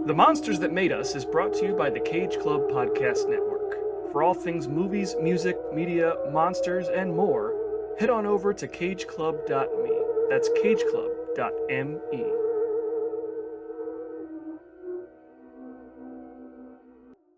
The Monsters That Made Us is brought to you by the Cage Club Podcast Network. For all things movies, music, media, monsters, and more, head on over to cageclub.me. That's cageclub.me.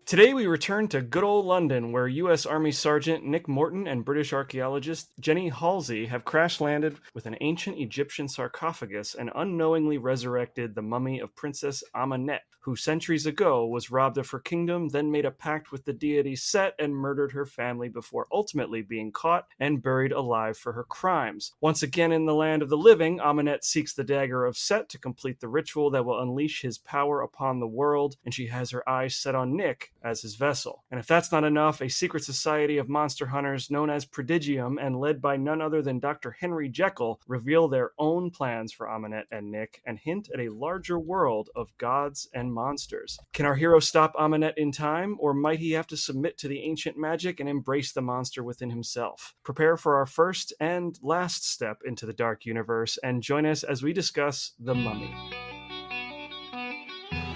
Today we return to good old London, where U.S. Army Sergeant Nick Morton and British archaeologist Jenny Halsey have crash-landed with an ancient Egyptian sarcophagus and unknowingly resurrected the mummy of Princess Amenet, who centuries ago was robbed of her kingdom, then made a pact with the deity Set and murdered her family before ultimately being caught and buried alive for her crimes. Once again in the land of the living, Amenet seeks the dagger of Set to complete the ritual that will unleash his power upon the world, and she has her eyes set on Nick as his vessel. And if that's not enough, a secret society of monster hunters known as Prodigium and led by none other than Dr. Henry Jekyll reveal their own plans for Amenet and Nick and hint at a larger world of gods and monsters. Can our hero stop Amenet in time, or might he have to submit to the ancient magic and embrace the monster within himself? Prepare for our first and last step into the dark universe and join us as we discuss The Mummy.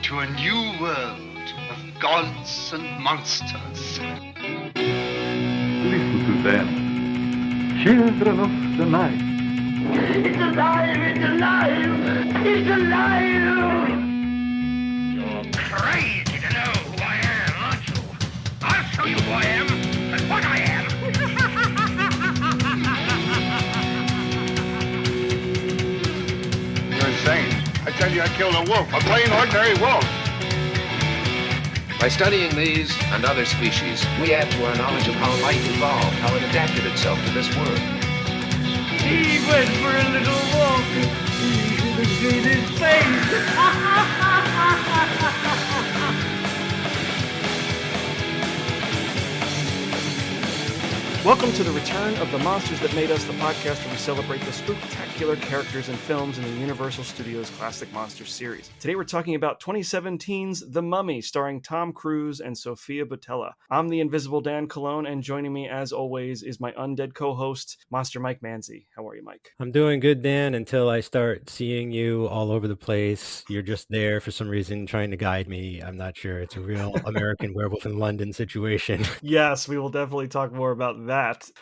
To a new world of gods and monsters. Listen to them, children of the night. It's alive! It's alive! It's alive! You're crazy to know who I am, aren't you? I'll show you who I am and what I am. You're insane. I tell you, I killed a wolf, a plain, ordinary wolf. By studying these and other species, we add to our knowledge of how life evolved, how it adapted itself to this world. He went for a little walk. He should have seen his face. Welcome to the return of The Monsters That Made Us, the podcast where we celebrate the spooktacular characters and films in the Universal Studios Classic Monsters series. Today we're talking about 2017's The Mummy, starring Tom Cruise and Sofia Boutella. I'm the Invisible Dan Colon, and joining me as always is my undead co-host, Monster Mike Manzi. How are you, Mike? I'm doing good, Dan, until I start seeing you all over the place. You're just there for some reason trying to guide me. I'm not sure. It's a real American Werewolf in London situation. Yes, we will definitely talk more about that.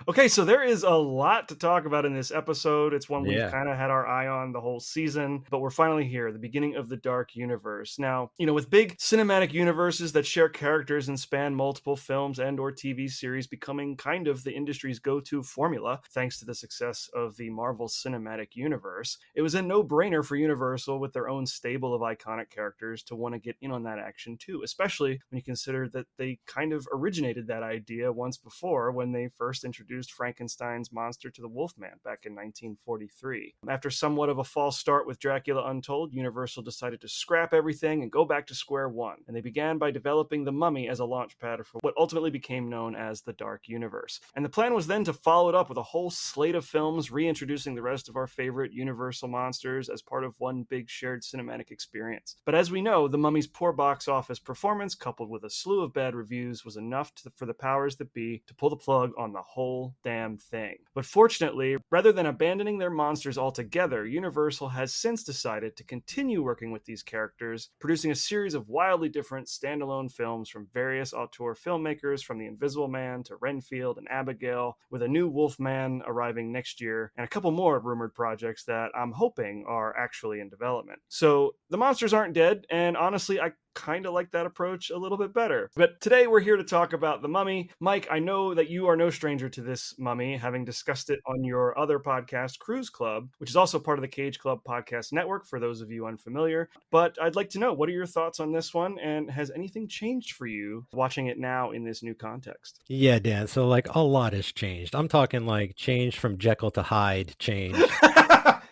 Okay, so there is a lot to talk about in this episode. It's one we've kind of had our eye on the whole season, but we're finally here, the beginning of the dark universe. Now, with big cinematic universes that share characters and span multiple films and or TV series becoming kind of the industry's go-to formula, thanks to the success of the Marvel Cinematic Universe, it was a no-brainer for Universal with their own stable of iconic characters to want to get in on that action too, especially when you consider that they kind of originated that idea once before when they first introduced Frankenstein's monster to the Wolfman back in 1943. After somewhat of a false start with Dracula Untold, Universal decided to scrap everything and go back to square one, and they began by developing The Mummy as a launch pad for what ultimately became known as the Dark Universe. And the plan was then to follow it up with a whole slate of films reintroducing the rest of our favorite Universal monsters as part of one big shared cinematic experience. But as we know, The Mummy's poor box office performance, coupled with a slew of bad reviews, was enough for the powers that be to pull the plug on the whole damn thing. But fortunately, rather than abandoning their monsters altogether, Universal has since decided to continue working with these characters, producing a series of wildly different standalone films from various auteur filmmakers, from The Invisible Man to Renfield and Abigail, with a new Wolfman arriving next year, and a couple more rumored projects that I'm hoping are actually in development. So the monsters aren't dead, and honestly, I kind of like that approach a little bit better. But today we're here to talk about The Mummy. Mike, I know that you are no stranger to this Mummy, having discussed it on your other podcast, Cruise Club, which is also part of the Cage Club Podcast Network, for those of you unfamiliar. But I'd like to know, what are your thoughts on this one, and has anything changed for you watching it now in this new context? Yeah, Dan, so a lot has changed. I'm talking changed from Jekyll to Hyde change.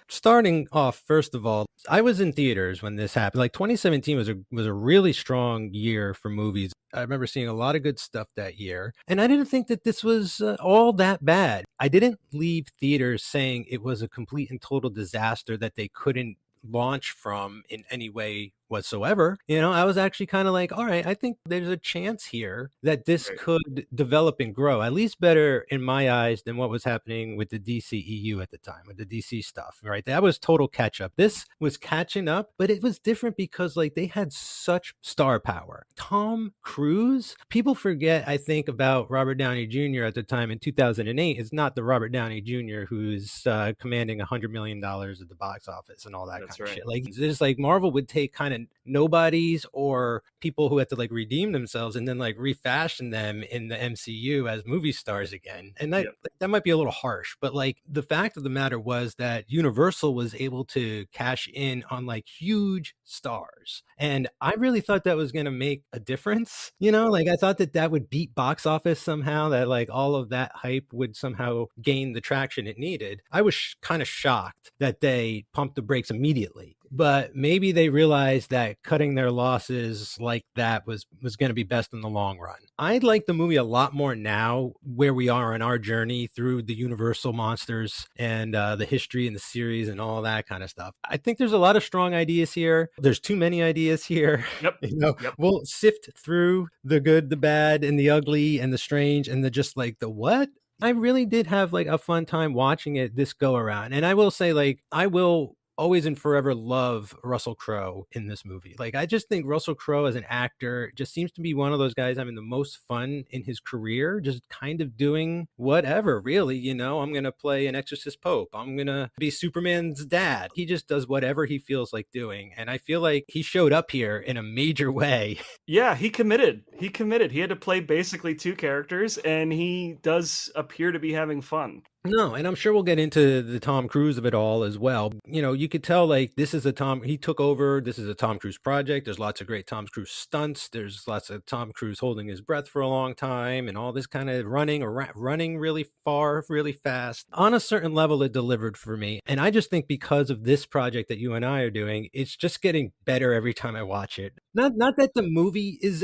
Starting off, first of all, I was in theaters when this happened. 2017 was a really strong year for movies. I remember seeing a lot of good stuff that year, and I didn't think that this was all that bad. I didn't leave theaters saying it was a complete and total disaster that they couldn't launch from in any way whatsoever. I was actually kind of like, all right, I think there's a chance here that this Right. could develop and grow, at least better in my eyes than what was happening with the DCEU at the time, with the DC stuff, right? That was total catch up. This was catching up, but it was different because like they had such star power. Tom Cruise, people forget, I think, about Robert Downey Jr. at the time in 2008. It's not the Robert Downey Jr. who's commanding $100 million at the box office and all that That's kind of right. shit. Like, it's like Marvel would take kind of nobodies or people who had to like redeem themselves and then like refashion them in the MCU as movie stars again. And that Yep. that might be a little harsh, but like the fact of the matter was that Universal was able to cash in on like huge stars. And I really thought that was going to make a difference. Like I thought that that would beat box office somehow, that like all of that hype would somehow gain the traction it needed. I was kind of shocked that they pumped the brakes immediately. But maybe they realized that cutting their losses like that was going to be best in the long run. I like the movie a lot more now, where we are in our journey through the Universal monsters and the history and the series and all that kind of stuff. I think there's a lot of strong ideas here. There's too many ideas here. Yep. Yep. We'll sift through the good, the bad, and the ugly, and the strange, and the just like the what. I really did have like a fun time watching it this go around. And I will say, like, I will always and forever love Russell Crowe in this movie. Like, I just think Russell Crowe as an actor just seems to be one of those guys having the most fun in his career, just kind of doing whatever, really. I'm going to play an exorcist pope. I'm going to be Superman's dad. He just does whatever he feels like doing. And I feel like he showed up here in a major way. Yeah, he committed. He had to play basically two characters, and he does appear to be having fun. No, and I'm sure we'll get into the Tom Cruise of it all as well. You could tell like this is he took over. This is a Tom Cruise project. There's lots of great Tom Cruise stunts. There's lots of Tom Cruise holding his breath for a long time and all this kind of running really far, really fast. On a certain level, it delivered for me. And I just think because of this project that you and I are doing, it's just getting better every time I watch it. Not that the movie is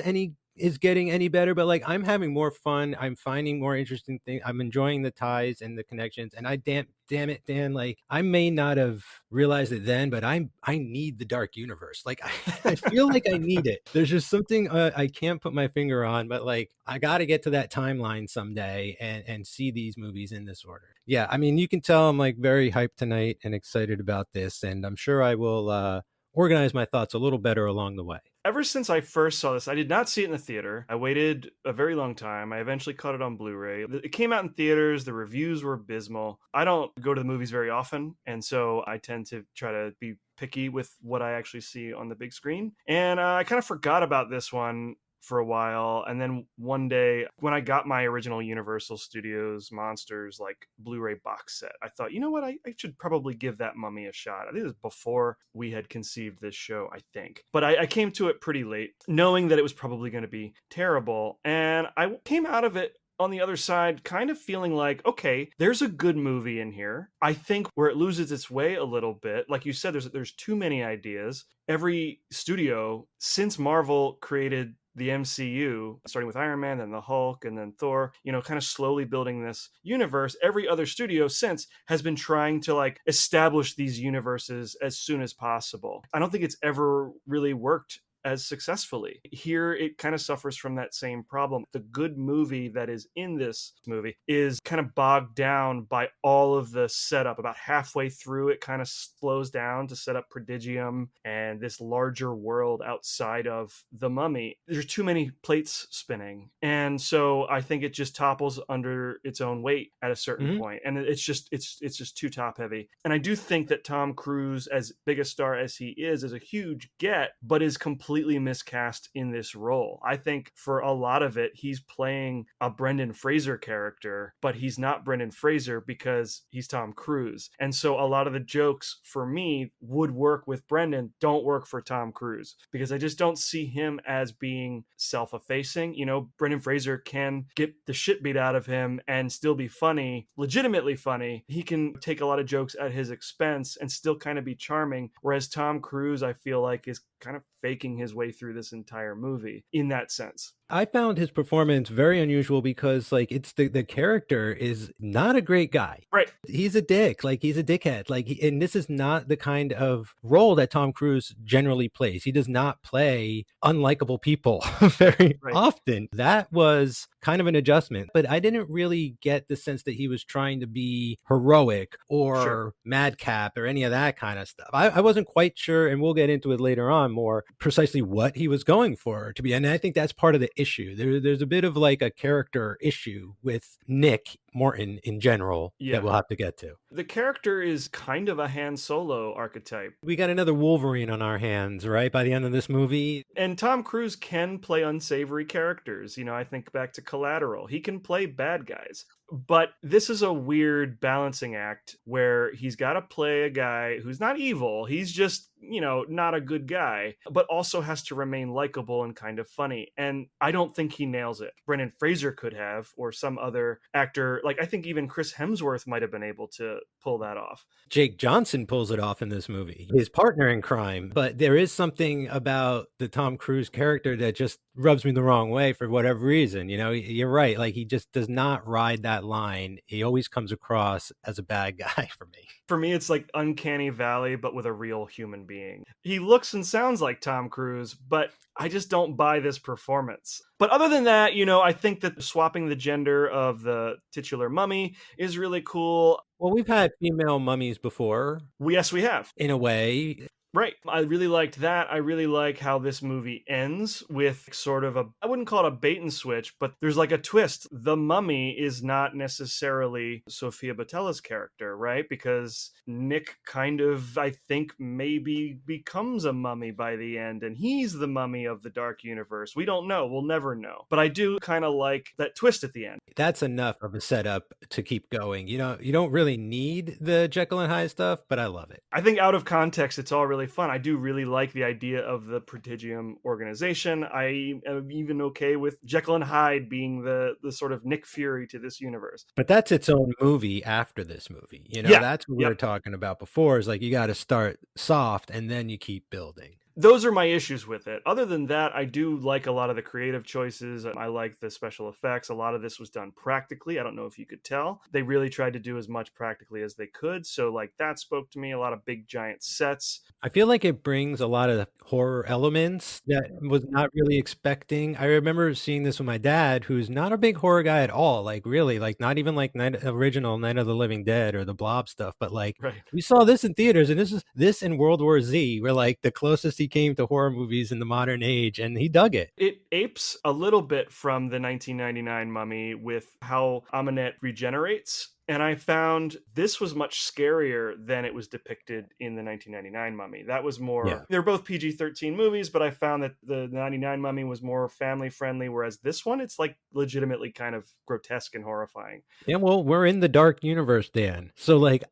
getting any better, but like I'm having more fun. I'm finding more interesting things. I'm enjoying the ties and the connections. And damn it, Dan, like I may not have realized it then, but I need the dark universe. Like I feel like I need it. There's just something I can't put my finger on, but like I got to get to that timeline someday and see these movies in this order. Yeah, I mean, you can tell I'm like very hyped tonight and excited about this, and I'm sure I will organize my thoughts a little better along the way. Ever since I first saw this, I did not see it in the theater. I waited a very long time. I eventually caught it on Blu-ray. It came out in theaters. The reviews were abysmal. I don't go to the movies very often, and so I tend to try to be picky with what I actually see on the big screen. And I kind of forgot about this one for a while, and then one day when I got my original Universal Studios Monsters like Blu-ray box set, I thought, you know what, I should probably give that Mummy a shot. I think it was before we had conceived this show, I think, but I came to it pretty late, knowing that it was probably going to be terrible, and I came out of it on the other side kind of feeling like, okay, there's a good movie in here. I think where it loses its way a little bit, like you said, there's too many ideas. Every studio since Marvel created the MCU, starting with Iron Man, then the Hulk, and then Thor, kind of slowly building this universe. Every other studio since has been trying to like establish these universes as soon as possible. I don't think it's ever really worked as successfully. Here, it kind of suffers from that same problem. The good movie that is in this movie is kind of bogged down by all of the setup. About halfway through, it kind of slows down to set up Prodigium and this larger world outside of the Mummy. There's too many plates spinning. And so I think it just topples under its own weight at a certain point. And it's just too top heavy. And I do think that Tom Cruise, as big a star as he is a huge get, but is completely miscast in this role. I think for a lot of it, he's playing a Brendan Fraser character, but he's not Brendan Fraser because he's Tom Cruise. And so a lot of the jokes for me would work with Brendan, don't work for Tom Cruise, because I just don't see him as being self-effacing. Brendan Fraser can get the shit beat out of him and still be funny, legitimately funny. He can take a lot of jokes at his expense and still kind of be charming, whereas Tom Cruise, I feel like, is kind of faking his way through this entire movie in that sense. I found his performance very unusual because like it's the character is not a great guy. Right. He's a dick, like he's a dickhead. And this is not the kind of role that Tom Cruise generally plays. He does not play unlikable people very Right. often. That was kind of an adjustment, but I didn't really get the sense that he was trying to be heroic or Sure. madcap or any of that kind of stuff. I wasn't quite sure, and we'll get into it later on more precisely what he was going for to be. And I think that's part of the issue. There's a bit of like a character issue with Nick Morton in general Yeah. that we'll have to get to. The character is kind of a Han Solo archetype. We got another Wolverine on our hands, right? By the end of this movie. And Tom Cruise can play unsavory characters. I think back to Collateral. He can play bad guys. But this is a weird balancing act where he's got to play a guy who's not evil. He's just, not a good guy, but also has to remain likable and kind of funny. And I don't think he nails it. Brendan Fraser could have, or some other actor. Like, I think even Chris Hemsworth might have been able to pull that off. Jake Johnson pulls it off in this movie, his partner in crime. But there is something about the Tom Cruise character that just rubs me the wrong way for whatever reason. You're right. Like, he just does not ride that line. He always comes across as a bad guy for me. For me, it's like Uncanny Valley, but with a real human being. He looks and sounds like Tom Cruise, but I just don't buy this performance. But other than that, I think that swapping the gender of the titular mummy is really cool. Well, we've had female mummies before. Yes, we have. In a way. Right. I really liked that. I really like how this movie ends with sort of I wouldn't call it a bait and switch, but there's like a twist. The mummy is not necessarily Sofia Boutella's character, right? Because Nick kind of, I think, maybe becomes a mummy by the end, and he's the mummy of the Dark Universe. We don't know. We'll never know. But I do kind of like that twist at the end. That's enough of a setup to keep going. You don't really need the Jekyll and Hyde stuff, but I love it. I think out of context, it's all really fun. I do really like the idea of the Prodigium organization. I am even okay with Jekyll and Hyde being the sort of Nick Fury to this universe. But that's its own movie after this movie. That's what we were talking about before, is like you got to start soft and then you keep building. Those are my issues with it. Other than that, I do like a lot of the creative choices. I like the special effects. A lot of this was done practically. I don't know if you could tell. They really tried to do as much practically as they could. So like that spoke to me. A lot of big giant sets. I feel like it brings a lot of horror elements that I was not really expecting. I remember seeing this with my dad, who's not a big horror guy at all. Like really, like not even like original Night of the Living Dead or the Blob stuff. But like we saw this in theaters, and this in World War Z were like the closest he came to horror movies in the modern age, and he dug it. It apes a little bit from the 1999 Mummy with how Amenet regenerates. And I found this was much scarier than it was depicted in the 1999 Mummy. That was more, They're both PG-13 movies, but I found that the 99 Mummy was more family friendly, whereas this one, it's like legitimately kind of grotesque and horrifying. Yeah, well, we're in the dark universe, Dan. So like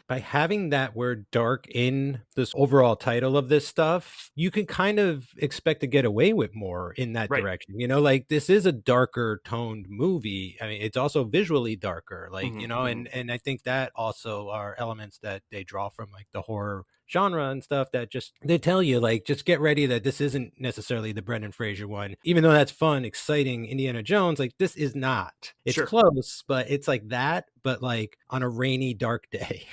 by having that word dark in this overall title of this stuff, you can kind of expect to get away with more in that direction. Like this is a darker toned movie. I mean, it's also visually darker. Like, and I think that also are elements that they draw from like the horror genre and stuff that just, they tell you like, just get ready that this isn't necessarily the Brendan Fraser one, even though that's fun, exciting Indiana Jones, like this is not. It's close, but it's like that, but like on a rainy, dark day.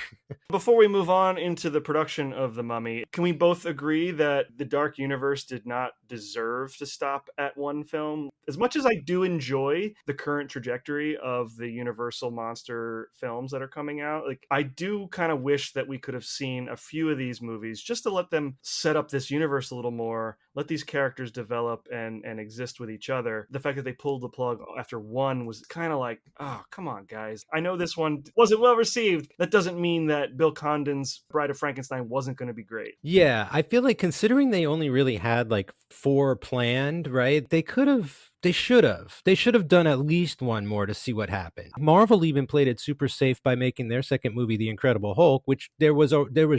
Before we move on into the production of The Mummy, can we both agree that the Dark Universe did not deserve to stop at one film? As much as I do enjoy the current trajectory of the Universal monster films that are coming out, like I do kind of wish that we could have seen a few of these movies just to let them set up this universe a little more, let these characters develop and exist with each other. The fact that they pulled the plug after one was kind of like, oh, come on, guys. I know this one wasn't well received. That doesn't mean that Bill Condon's Bride of Frankenstein wasn't going to be great. Yeah, I feel like considering they only really had like 4 planned, right? They could have They should have. They should have done at least one more to see what happened. Marvel even played it super safe by making their second movie, The Incredible Hulk, which there was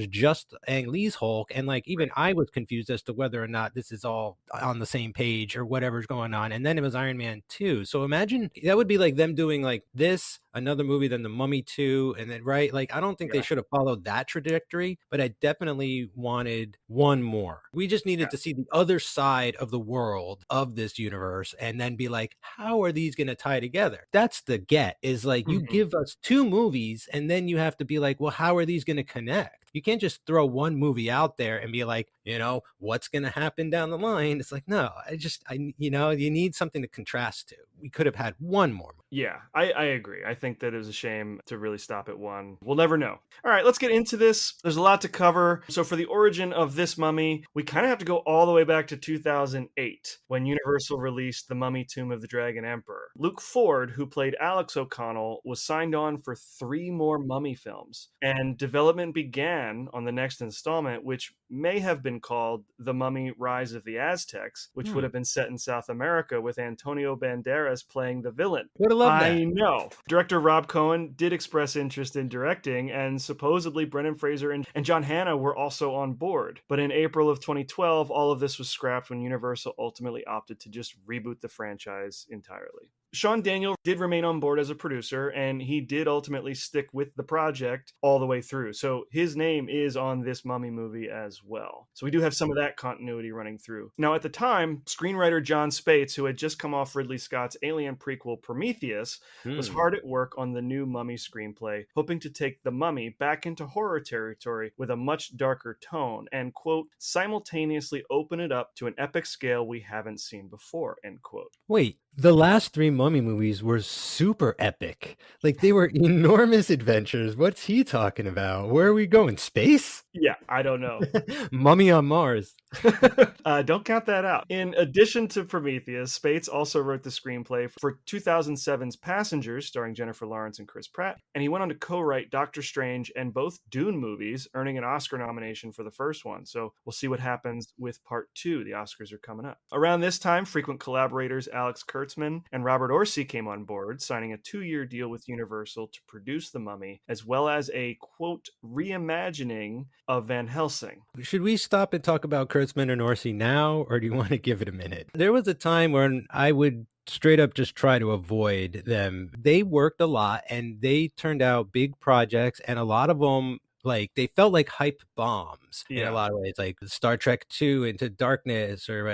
just Ang Lee's Hulk, and like even I was confused as to whether or not this is all on the same page or whatever's going on. And then it was Iron Man 2. So imagine that would be like them doing like this, another movie, then The Mummy 2, and then right, like I don't think they Yeah. should have followed that trajectory, but I definitely wanted one more. We just needed to see the other side of the world of this universe and then be like, how are these going to tie together? That's the get, is like you Mhm. give us two movies and then you have to be like, well, how are these going to connect? You can't just throw one movie out there and be like, what's going to happen down the line? It's like, no, you need something to contrast to. We could have had one more. Yeah, I agree. I think that it was a shame to really stop at one. We'll never know. All right, let's get into this. There's a lot to cover. So for the origin of this mummy, we kind of have to go all the way back to 2008 when Universal released The Mummy Tomb of the Dragon Emperor. Luke Ford, who played Alex O'Connell, was signed on for 3 more mummy films, and development began on the next installment, which may have been called The Mummy Rise of the Aztecs, which would have been set in South America with Antonio Banderas playing the villain. Would have loved that. I know. Director Rob Cohen did express interest in directing, and supposedly Brendan Fraser and John Hannah were also on board. But in April of 2012, all of this was scrapped when Universal ultimately opted to just reboot the franchise entirely. Sean Daniel did remain on board as a producer, and he did ultimately stick with the project all the way through. So his name is on this Mummy movie as well. So we do have some of that continuity running through. Now, at the time, screenwriter John Spates, who had just come off Ridley Scott's Alien prequel Prometheus, was hard at work on the new Mummy screenplay, hoping to take The Mummy back into horror territory with a much darker tone and, quote, simultaneously open it up to an epic scale we haven't seen before, end quote. Wait, the last 3 Mummy movies were super epic. Like they were enormous adventures. What's he talking about? Where are we going? Space? Yeah, I don't know. Mummy on Mars. Don't count that out. In addition to Prometheus, Spates also wrote the screenplay for 2007's Passengers, starring Jennifer Lawrence and Chris Pratt, and he went on to co-write Doctor Strange and both Dune movies, earning an Oscar nomination for the first one. So we'll see what happens with part 2. The Oscars are coming up. Around this time, frequent collaborators Alex Kurtzman and Robert Orci came on board, signing a 2-year deal with Universal to produce The Mummy, as well as a, quote, reimagining of Van Helsing. Should we stop and talk about Kurtzman and Orsi now, or do you want to give it a minute? There was a time when I would straight up just try to avoid them. They worked a lot and they turned out big projects, and a lot of them, like, they felt like hype bombs in a lot of ways, like Star Trek 2 Into Darkness or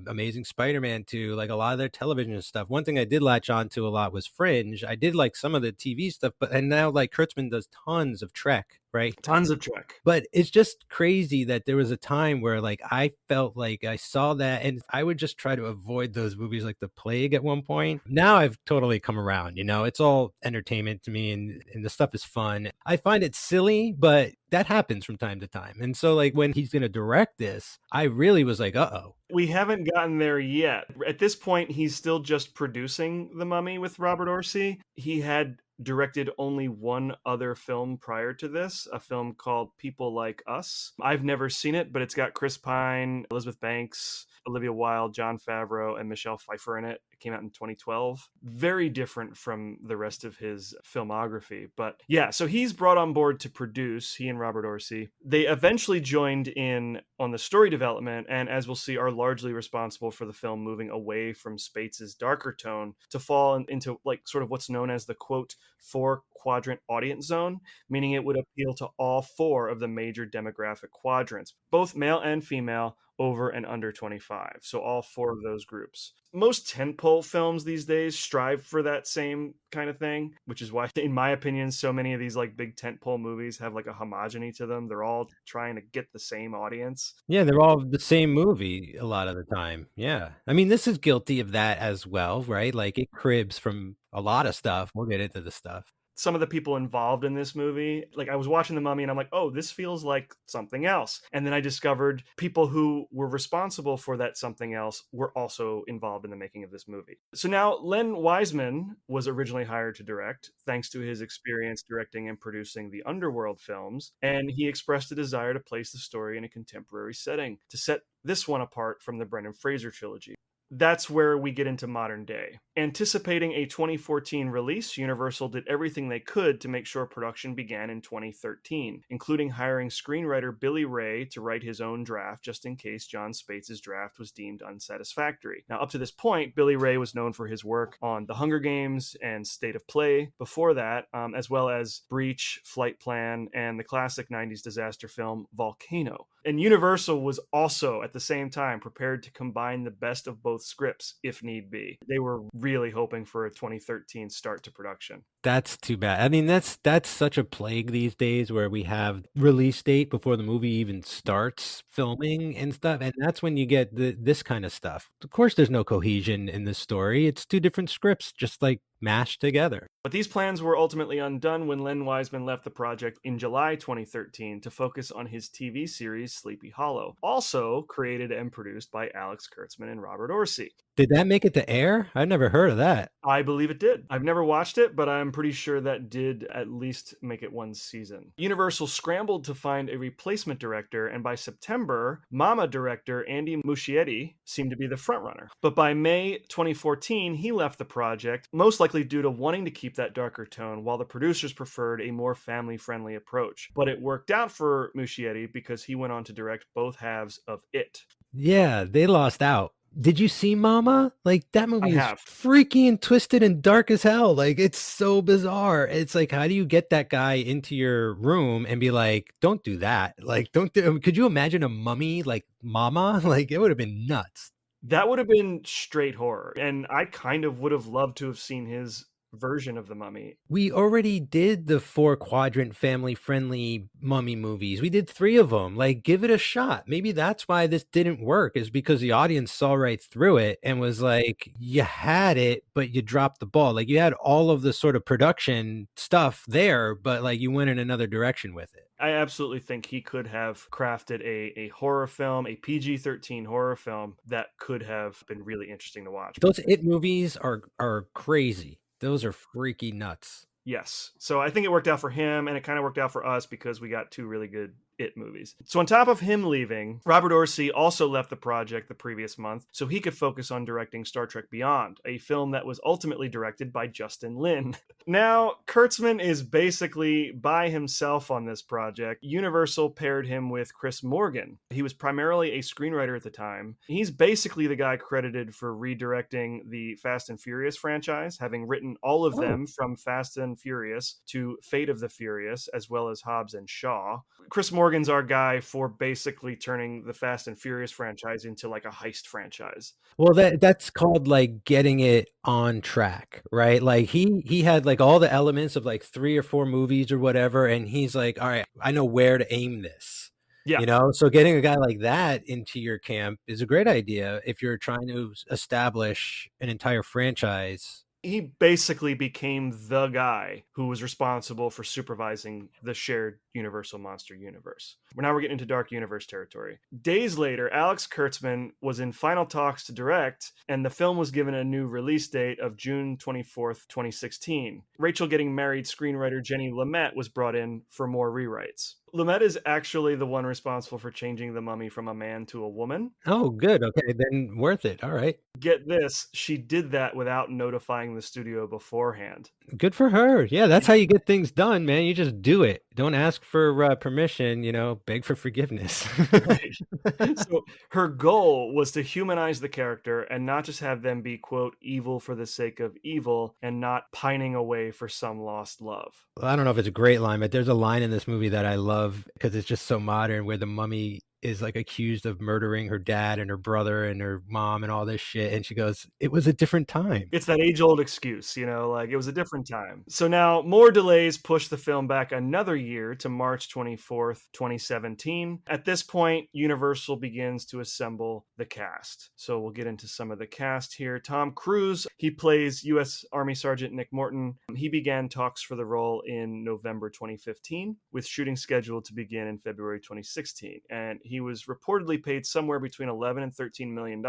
Amazing Spider-Man 2, like a lot of their television stuff. One thing I did latch on to a lot was Fringe. I did like some of the TV stuff, and now like Kurtzman does tons of Trek. Right? Tons of Trek. But it's just crazy that there was a time where like I felt like I saw that and I would just try to avoid those movies like The Plague at one point. Now I've totally come around, it's all entertainment to me, and the stuff is fun. I find it silly, but that happens from time to time. And so like when he's going to direct this, I really was like, uh-oh. We haven't gotten there yet. At this point, he's still just producing The Mummy with Robert Orci. He had directed only one other film prior to this, a film called People Like Us. I've never seen it, but it's got Chris Pine, Elizabeth Banks, Olivia Wilde, Jon Favreau, and Michelle Pfeiffer in it. It came out in 2012. Very different from the rest of his filmography. But yeah, so he's brought on board to produce, he and Robert Orci. They eventually joined in on the story development, and as we'll see, are largely responsible for the film moving away from Spates' darker tone to fall into like sort of what's known as the, quote, 4-quadrant audience zone, meaning it would appeal to all 4 of the major demographic quadrants, both male and female, over and under 25. So all 4 of those groups. Most tentpole films these days strive for that same kind of thing, which is why, in my opinion, so many of these like big tentpole movies have like a homogeny to them. They're all trying to get the same audience. Yeah, they're all the same movie a lot of the time. Yeah. I mean, this is guilty of that as well, right? Like it cribs from a lot of stuff. We'll get into the stuff. Some of the people involved in this movie, like I was watching The Mummy and I'm like, oh, this feels like something else. And then I discovered people who were responsible for that something else were also involved in the making of this movie. So now Len Wiseman was originally hired to direct, thanks to his experience directing and producing the Underworld films. And he expressed a desire to place the story in a contemporary setting to set this one apart from the Brendan Fraser trilogy. That's where we get into modern day. Anticipating a 2014 release, Universal did everything they could to make sure production began in 2013, including hiring screenwriter Billy Ray to write his own draft just in case John Spates' draft was deemed unsatisfactory. Now, up to this point, Billy Ray was known for his work on The Hunger Games and State of Play before that, as well as Breach, Flight Plan, and the classic 90s disaster film Volcano. And Universal was also, at the same time, prepared to combine the best of both scripts if need be. They were really hoping for a 2013 start to production. That's too bad. I mean, that's such a plague these days where we have release date before the movie even starts filming and stuff. And that's when you get this kind of stuff. Of course, there's no cohesion in this story. It's two different scripts, just like mashed together. But these plans were ultimately undone when Len Wiseman left the project in July 2013 to focus on his TV series Sleepy Hollow, also created and produced by Alex Kurtzman and Robert Orci. Did that make it to air? I never heard of that. I believe it did. I've never watched it, but I'm pretty sure that did at least make it one season. Universal scrambled to find a replacement director, and by September, Mama director Andy Muschietti seemed to be the frontrunner. But by May 2014, he left the project, most likely due to wanting to keep that darker tone, while the producers preferred a more family-friendly approach. But it worked out for Muschietti because he went on to direct both halves of It. Yeah, they lost out. Did you see Mama? Like, that movie is have. freaky and twisted and dark as hell. Like, it's so bizarre. It's like, how do you get that guy into your room and be like, don't do that? Like, could you imagine a mummy like Mama? Like, it would have been nuts. That would have been straight horror, and I kind of would have loved to have seen his version of the Mummy. We already did the 4-quadrant family-friendly mummy movies. We did 3 of them. Like, give it a shot. Maybe that's why this didn't work, is because the audience saw right through it and was like, you had it, but you dropped the ball. Like, you had all of the sort of production stuff there, but like you went in another direction with it. I absolutely think he could have crafted a horror film, a PG-13 horror film that could have been really interesting to watch. Those It movies are crazy. Those are freaky nuts. Yes. So I think it worked out for him, and it kind of worked out for us because we got 2 really good It movies. So on top of him leaving, Robert Orci also left the project the previous month so he could focus on directing Star Trek Beyond, a film that was ultimately directed by Justin Lin. Now, Kurtzman is basically by himself on this project. Universal paired him with Chris Morgan. He was primarily a screenwriter at the time. He's basically the guy credited for redirecting the Fast and Furious franchise, having written all of them from Fast and Furious to Fate of the Furious, as well as Hobbs and Shaw. Chris Morgan's our guy for basically turning the Fast and Furious franchise into like a heist franchise. Well, that's called like getting it on track, right? Like he had like all the elements of like 3 or 4 movies or whatever, and he's like, all right, I know where to aim this. Yeah. You know, so getting a guy like that into your camp is a great idea if you're trying to establish an entire franchise. He basically became the guy who was responsible for supervising the shared Universal Monster Universe. Now we're getting into Dark Universe territory. Days later, Alex Kurtzman was in final talks to direct, and the film was given a new release date of June 24th, 2016. Rachel Getting Married screenwriter Jenny Lumet was brought in for more rewrites. Lumet is actually the one responsible for changing the Mummy from a man to a woman. Oh, good. Okay, then worth it. All right. Get this, she did that without notifying the studio beforehand. Good for her. Yeah, that's how you get things done, man. You just do it. Don't ask for permission, you know, beg for forgiveness. Right. So her goal was to humanize the character and not just have them be, quote, evil for the sake of evil and not pining away for some lost love. Well, I don't know if it's a great line, but there's a line in this movie that I love because it's just so modern where the mummy is like accused of murdering her dad and her brother and her mom and all this shit. And she goes, it was a different time. It's that age-old excuse, you know, like it was a different time. So now more delays push the film back another year to March 24th, 2017. At this point, Universal begins to assemble the cast. So we'll get into some of the cast here. Tom Cruise, he plays U.S. Army Sergeant Nick Morton. He began talks for the role in November 2015, with shooting scheduled to begin in February 2016. And he was reportedly paid somewhere between $11 and $13 million.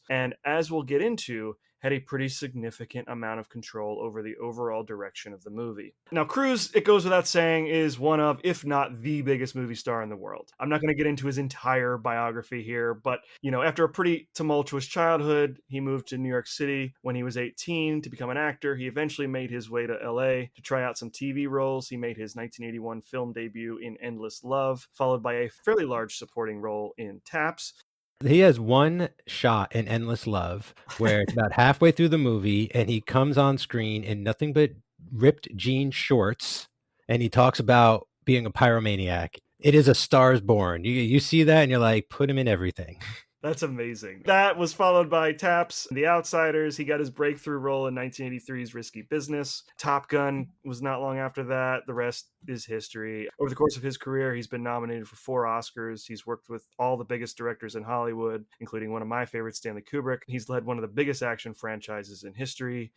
And as we'll get into, had a pretty significant amount of control over the overall direction of the movie. Now, Cruise, it goes without saying, is one of, if not the biggest movie star in the world. I'm not going to get into his entire biography here, but, after a pretty tumultuous childhood, he moved to New York City when he was 18 to become an actor. He eventually made his way to LA to try out some TV roles. He made his 1981 film debut in Endless Love, followed by a fairly large supporting role in Taps. He has one shot in Endless Love where it's about halfway through the movie and he comes on screen in nothing but ripped jean shorts and he talks about being a pyromaniac. It is A Star Is Born. You see that and you're like, put him in everything. That's amazing. That was followed by Taps, The Outsiders. He got his breakthrough role in 1983's Risky Business. Top Gun was not long after that. The rest is history. Over the course of his career, he's been nominated for 4 Oscars. He's worked with all the biggest directors in Hollywood, including one of my favorites, Stanley Kubrick. He's led one of the biggest action franchises in history.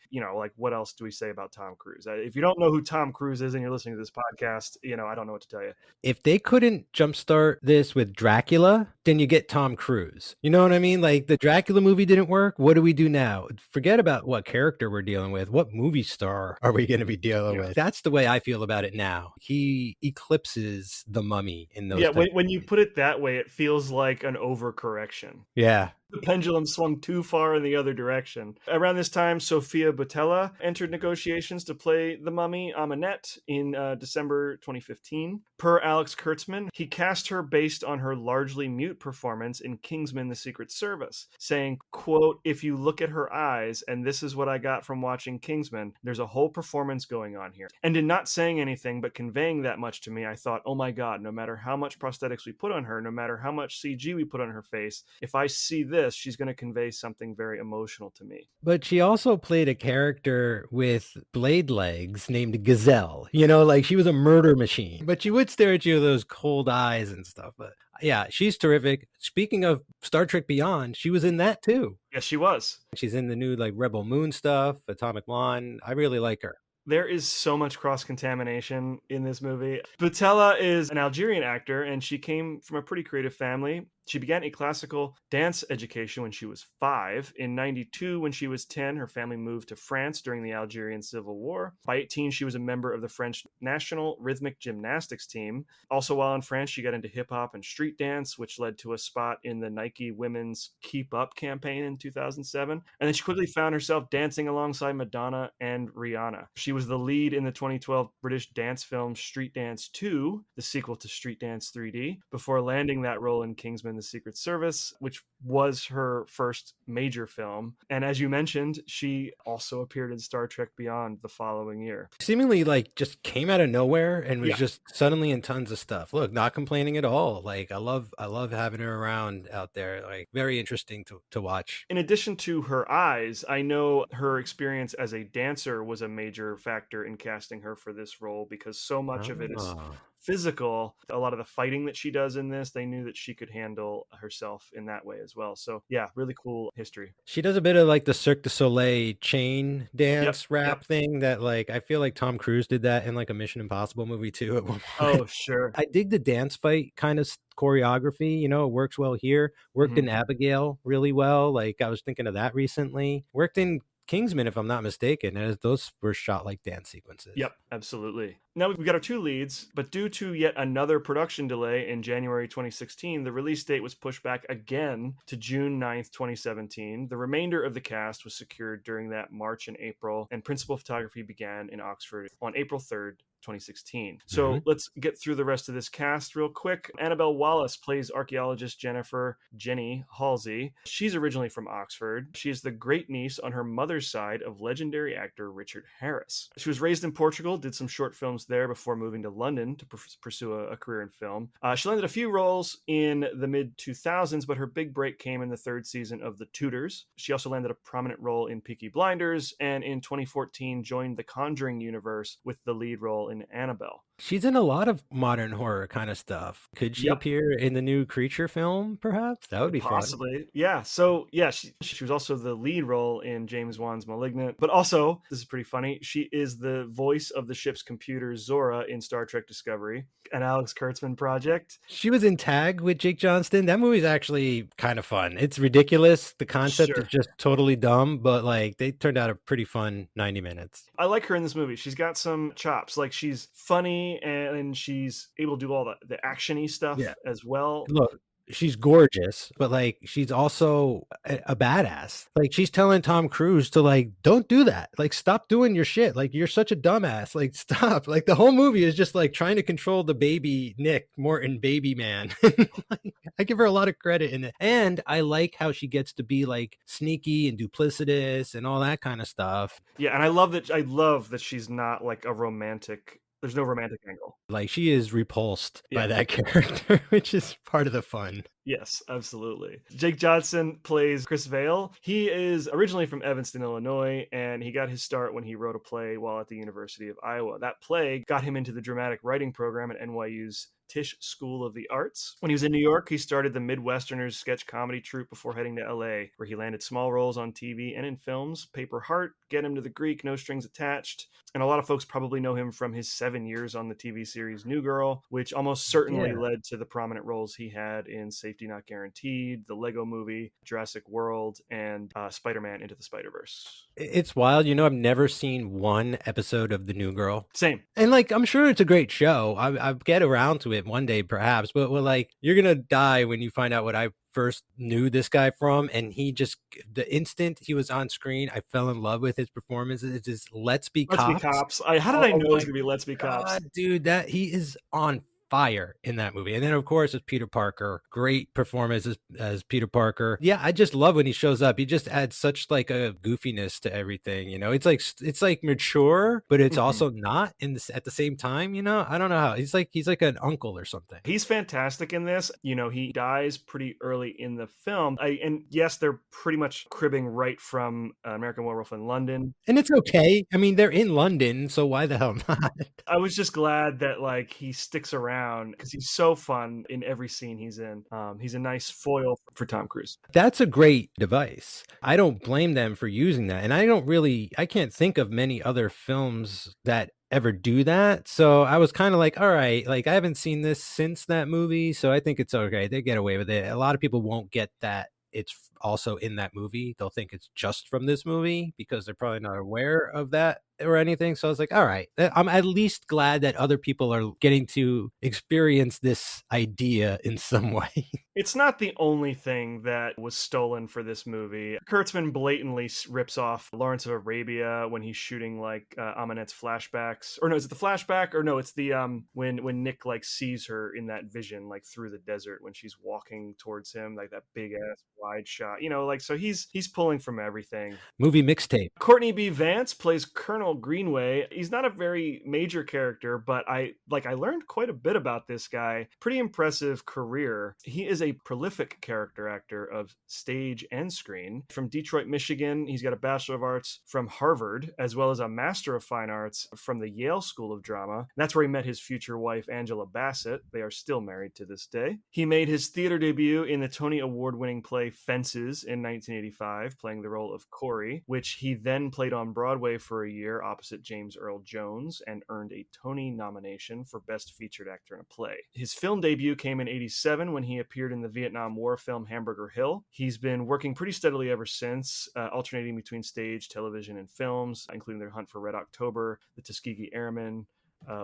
What else do we say about Tom Cruise? If you don't know who Tom Cruise is and you're listening to this podcast, I don't know what to tell you. If they couldn't jumpstart this with Dracula, then you get Tom Cruise. You know what I mean? Like the Dracula movie didn't work. What do we do now? Forget about what character we're dealing with. What movie star are we going to be dealing with? That's the way I feel about it now. He eclipses the Mummy in those. Yeah, when you put it that way, it feels like an overcorrection. Yeah. The pendulum swung too far in the other direction. Around this time, Sofia Boutella entered negotiations to play the Mummy Amunet in December 2015. Per Alex Kurtzman, he cast her based on her largely mute performance in Kingsman: The Secret Service, saying, quote, "If you look at her eyes, and this is what I got from watching Kingsman, there's a whole performance going on here." And in not saying anything but conveying that much to me, I thought, oh my God, no matter how much prosthetics we put on her, no matter how much CG we put on her face, if I see this, she's going to convey something very emotional to me. But she also played a character with blade legs named Gazelle. Like she was a murder machine, but she would stare at you with those cold eyes and stuff. But yeah, she's terrific. Speaking of Star Trek Beyond, she was in that too. Yes, she was. She's in the new Rebel Moon stuff, Atomic Blonde. I really like her. There is so much cross-contamination in this movie. Boutella is an Algerian actor, and she came from a pretty creative family. She began a classical dance education when she was 5. In 92, when she was 10, her family moved to France during the Algerian Civil War. By 18, she was a member of the French national rhythmic gymnastics team. Also, while in France, she got into hip-hop and street dance, which led to a spot in the Nike women's Keep Up campaign in 2007. And then she quickly found herself dancing alongside Madonna and Rihanna. She was the lead in the 2012 British dance film Street Dance 2, the sequel to Street Dance 3D, before landing that role in Kingsman: The Secret Service, which was her first major film. And as you mentioned, she also appeared in Star Trek Beyond the following year. Seemingly just came out of nowhere and was just suddenly in tons of stuff. Look, not complaining at all. I love having her around out there. Very interesting to watch. In addition to her eyes, I know her experience as a dancer was a major factor in casting her for this role, because so much of it is physical. A lot of the fighting that she does in this, they knew that she could handle herself in that way as well. So yeah, really cool history. She does a bit of the Cirque du Soleil chain dance rap thing that I feel like Tom Cruise did that in a Mission Impossible movie too at one point. Oh, sure. I dig the dance fight kind of choreography. It works well here. Worked in Abigail really well. I was thinking of that recently. Worked in Kingsman, if I'm not mistaken, as those were shot like dance sequences. Yep, absolutely. Now we've got our 2 leads, but due to yet another production delay in January 2016, the release date was pushed back again to June 9th, 2017. The remainder of the cast was secured during that March and April, and principal photography began in Oxford on April 3rd, 2016. So let's get through the rest of this cast real quick. Annabelle Wallace plays archaeologist Jenny Halsey. She's originally from Oxford. She is the great niece on her mother's side of legendary actor Richard Harris. She was raised in Portugal, did some short films there before moving to London to pursue a career in film. She landed a few roles in the mid-2000s, but her big break came in the 3rd season of The Tudors. She also landed a prominent role in Peaky Blinders, and in 2014 joined the Conjuring universe with the lead role in Annabelle. She's in a lot of modern horror kind of stuff. Could she Yep. appear in the new Creature film, perhaps? That would be fun. Possibly. Yeah. So, yeah, she was also the lead role in James Wan's *Malignant*. But also, this is pretty funny, she is the voice of the ship's computer Zora in Star Trek Discovery, an Alex Kurtzman project. She was in Tag with Jake Johnston. That movie's actually kind of fun. It's ridiculous. The concept is Sure. just totally dumb, but like they turned out a pretty fun 90 minutes. I like her in this movie. She's got some chops. Like, she's funny and she's able to do all the actiony stuff Yeah. as well. Look, she's gorgeous, but like she's also a badass. Like she's telling Tom Cruise to like, don't do that. Like, stop doing your shit. Like, you're such a dumbass. Like, stop. Like, the whole movie is just like trying to control the baby Nick Morton baby man. Like, I give her a lot of credit in it. And I like how she gets to be like sneaky and duplicitous and all that kind of stuff. Yeah, and I love that she's not like a romantic. There's no romantic angle. Like, she is repulsed Yeah. by that character, which is part of the fun. Yes, absolutely. Jake Johnson plays Chris Vale. He is originally from Evanston, Illinois, and he got his start when he wrote a play while at the University of Iowa. That play got him into the dramatic writing program at NYU's Tisch School of the Arts. When he was in New York, he started the Midwesterners sketch comedy troupe before heading to LA, where he landed small roles on TV and in films. Paper Heart, Get Him to the Greek, No Strings Attached. And a lot of folks probably know him from his 7 years on the TV series New Girl, which almost certainly led to the prominent roles he had in Safety Not Guaranteed, the Lego Movie, Jurassic World, and Spider-Man Into the Spider-Verse. It's wild. I've never seen one episode of The New Girl. Same. And like, I'm sure it's a great show. I'll get around to it one day, perhaps. But well, like, you're gonna die when you find out what I first knew this guy from. And the instant he was on screen, I fell in love with his performance. It's just Let's Be Let's Cops. Be Cops. How did I know it was gonna be Let's Be Cops? God, dude, that he is on fire in that movie. And then of course it's Peter Parker. Great performance as Peter Parker. Yeah, I just love when he shows up. He just adds such like a goofiness to everything. It's like mature, but it's also not at the same time. I don't know how. He's like an uncle or something. He's fantastic in this. He dies pretty early in the film. And yes, they're pretty much cribbing right from American Werewolf in London. And it's okay. I mean, they're in London, so why the hell not? I was just glad that like he sticks around because he's so fun in every scene he's in. He's a nice foil for Tom Cruise. That's a great device. I don't blame them for using that. And I can't think of many other films that ever do that. So I was kind of like, all right, like I haven't seen this since that movie, so I think it's okay. They get away with it. A lot of people won't get that it's also in that movie. They'll think it's just from this movie because they're probably not aware of that or anything. So I was like, all right, I'm at least glad that other people are getting to experience this idea in some way. It's not the only thing that was stolen for this movie. Kurtzman blatantly rips off Lawrence of Arabia when he's shooting like Aminette's flashbacks. Or no, is it the flashback? Or no, it's the when Nick like sees her in that vision like through the desert when she's walking towards him, like that big ass wide shot. So he's pulling from everything. Movie mixtape. Courtney B. Vance plays Colonel Greenway. He's not a very major character, but I learned quite a bit about this guy. Pretty impressive career. He is a prolific character actor of stage and screen. From Detroit, Michigan, he's got a Bachelor of Arts from Harvard, as well as a Master of Fine Arts from the Yale School of Drama. And that's where he met his future wife, Angela Bassett. They are still married to this day. He made his theater debut in the Tony Award-winning play Fences in 1985, playing the role of Corey, which he then played on Broadway for a year opposite James Earl Jones and earned a Tony nomination for Best Featured Actor in a Play. His film debut came in 1987 when he appeared in the Vietnam War film Hamburger Hill. He's been working pretty steadily ever since, alternating between stage, television, and films, including The Hunt for Red October, The Tuskegee Airmen,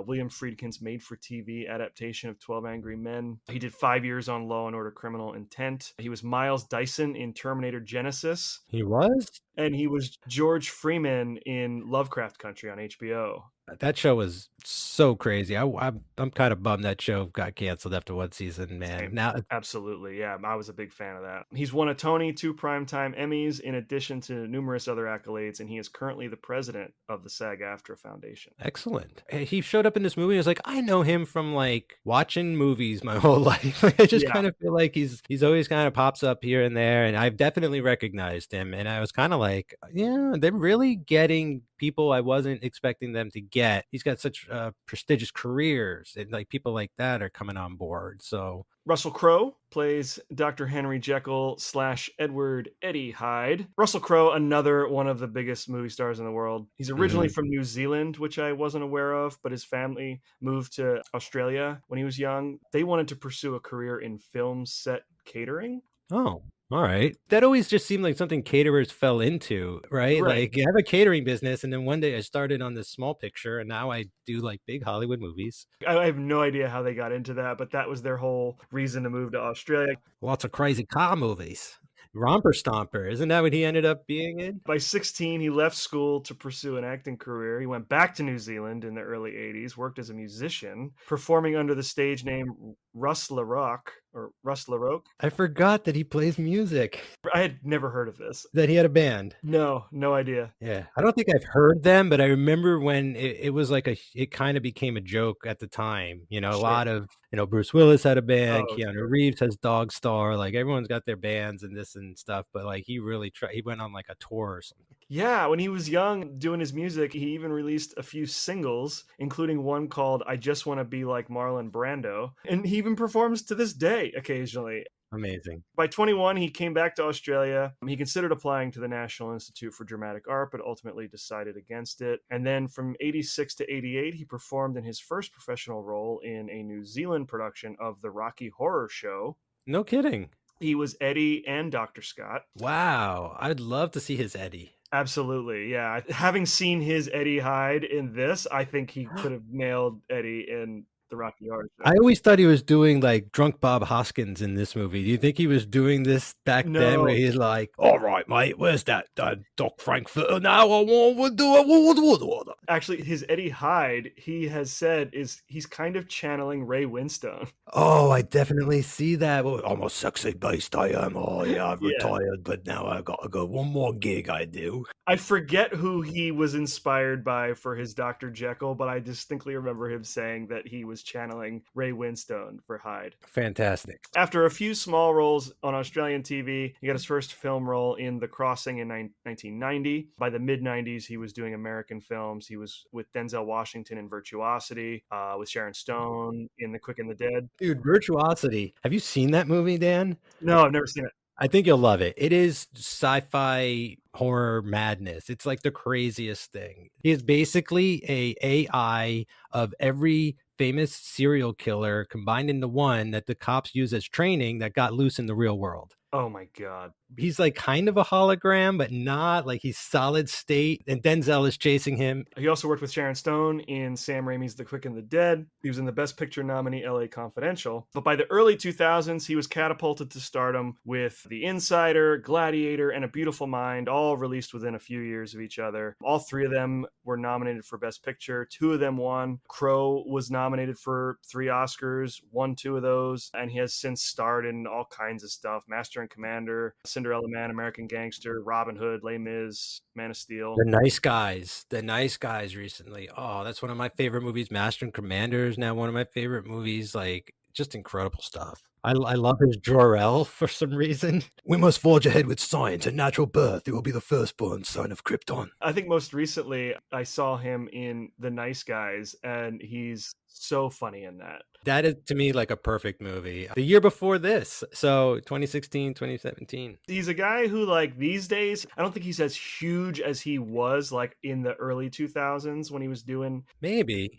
William Friedkin's made-for-TV adaptation of 12 Angry Men. He did 5 years on Law and Order Criminal Intent. He was Miles Dyson in Terminator Genesis. He was? And he was George Freeman in Lovecraft Country on HBO. That show was so crazy. I'm kind of bummed that show got canceled after one season, man. Same. Now, Absolutely, yeah. I was a big fan of that. He's won a Tony, 2 Primetime Emmys, in addition to numerous other accolades, and he is currently the president of the SAG-AFTRA Foundation. excellent. He showed up in this movie. I was like, I know him from like watching movies my whole life. I just kind of feel like he's always kind of pops up here and there, and I've definitely recognized him. And I was kind of like, yeah, they're really getting people I wasn't expecting them to get. He's got such prestigious careers, and like people like that are coming on board. So Russell Crowe plays Dr. Henry Jekyll / Edward Eddie Hyde. Russell Crowe, another one of the biggest movie stars in the world. He's originally from New Zealand, which I wasn't aware of, but his family moved to Australia when he was young. They wanted to pursue a career in film set catering. oh, all right. That always just seemed like something caterers fell into, right? Right. Like you have a catering business, and then one day I started on this small picture, and now I do like big Hollywood movies. I have no idea how they got into that, but that was their whole reason to move to Australia. Lots of crazy car movies. Romper Stomper, isn't that what he ended up being in? By 16, he left school to pursue an acting career. He went back to New Zealand in the early 80s, worked as a musician, performing under the stage name Russ LaRock or Russ LaRoque. I forgot that he plays music, I had never heard of this. that he had a band. No idea. Yeah. I don't think I've heard them, but I remember when it was like it kind of became a joke at the time. You know, a Sure. lot of, Bruce Willis had a band, Oh, Keanu sure. Reeves has Dog Star, like everyone's got their bands and this and stuff, but like he really tried, he went on like a tour or something. Yeah, when he was young doing his music, he even released a few singles, including one called I Just Want to Be Like Marlon Brando. And he even performs to this day occasionally. Amazing. By 21, he came back to Australia. He considered applying to the National Institute for Dramatic Art, but ultimately decided against it. And then from 86 to 88, he performed in his first professional role in a New Zealand production of the Rocky Horror Show. No kidding. He was Eddie and Dr. Scott. Wow. I'd love to see his Eddie. Absolutely, yeah. Having seen his Eddie Hyde in this, I think he could have nailed Eddie in the Rocky Horror Show. I always thought he was doing like drunk Bob Hoskins in this movie. Do you think he was doing this back then No. where he's like, all right, mate, where's that Doc Frankfurter now? I want to do it. Actually, his Eddie Hyde, he has said, is he's kind of channeling Ray Winstone. Oh, I definitely see that. Well, I'm a sexy beast, I am. Oh, yeah, I've Yeah. retired, but now I got to go. One more gig I do. I forget who he was inspired by for his Dr. Jekyll, but I distinctly remember him saying that he was channeling Ray Winstone for Hyde. Fantastic. After a few small roles on Australian TV, he got his first film role in The Crossing in 1990. By the mid-90s, he was doing American films. He was with Denzel Washington in Virtuosity, with Sharon Stone in The Quick and the Dead. Dude, Virtuosity. Have you seen that movie, Dan? No, I've never seen it. I think you'll love it. It is sci-fi horror madness. It's like the craziest thing. He is basically a AI of every famous serial killer combined into one that the cops use as training that got loose in the real world. Oh my God. He's like kind of a hologram, but not like he's solid state. And Denzel is chasing him. He also worked with Sharon Stone in Sam Raimi's The Quick and the Dead. He was in the Best Picture nominee LA Confidential. But by the early 2000s, he was catapulted to stardom with The Insider, Gladiator, and A Beautiful Mind, all released within a few years of each other. All three of them were nominated for Best Picture. Two of them won. Crowe was nominated for 3 Oscars, won 2 of those, and he has since starred in all kinds of stuff. Master and Commander, Cinderella Man, American Gangster, Robin Hood, Les Mis, Man of Steel. The Nice Guys recently. Oh, that's one of my favorite movies. Master and Commander is now one of my favorite movies. Like, just incredible stuff. I love his Jor-El for some reason. We must forge ahead with science and natural birth. He will be the firstborn son of Krypton. I think most recently I saw him in The Nice Guys, and he's so funny in that. That is, to me, like a perfect movie. The year before this, so 2016, 2017. He's a guy who, like, these days, I don't think he's as huge as he was, like, in the early 2000s when he was doing... Maybe.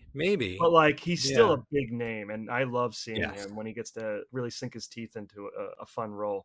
But, like, he's still a big name, and I love seeing Yes. him when he gets to really sink his teeth into a fun role.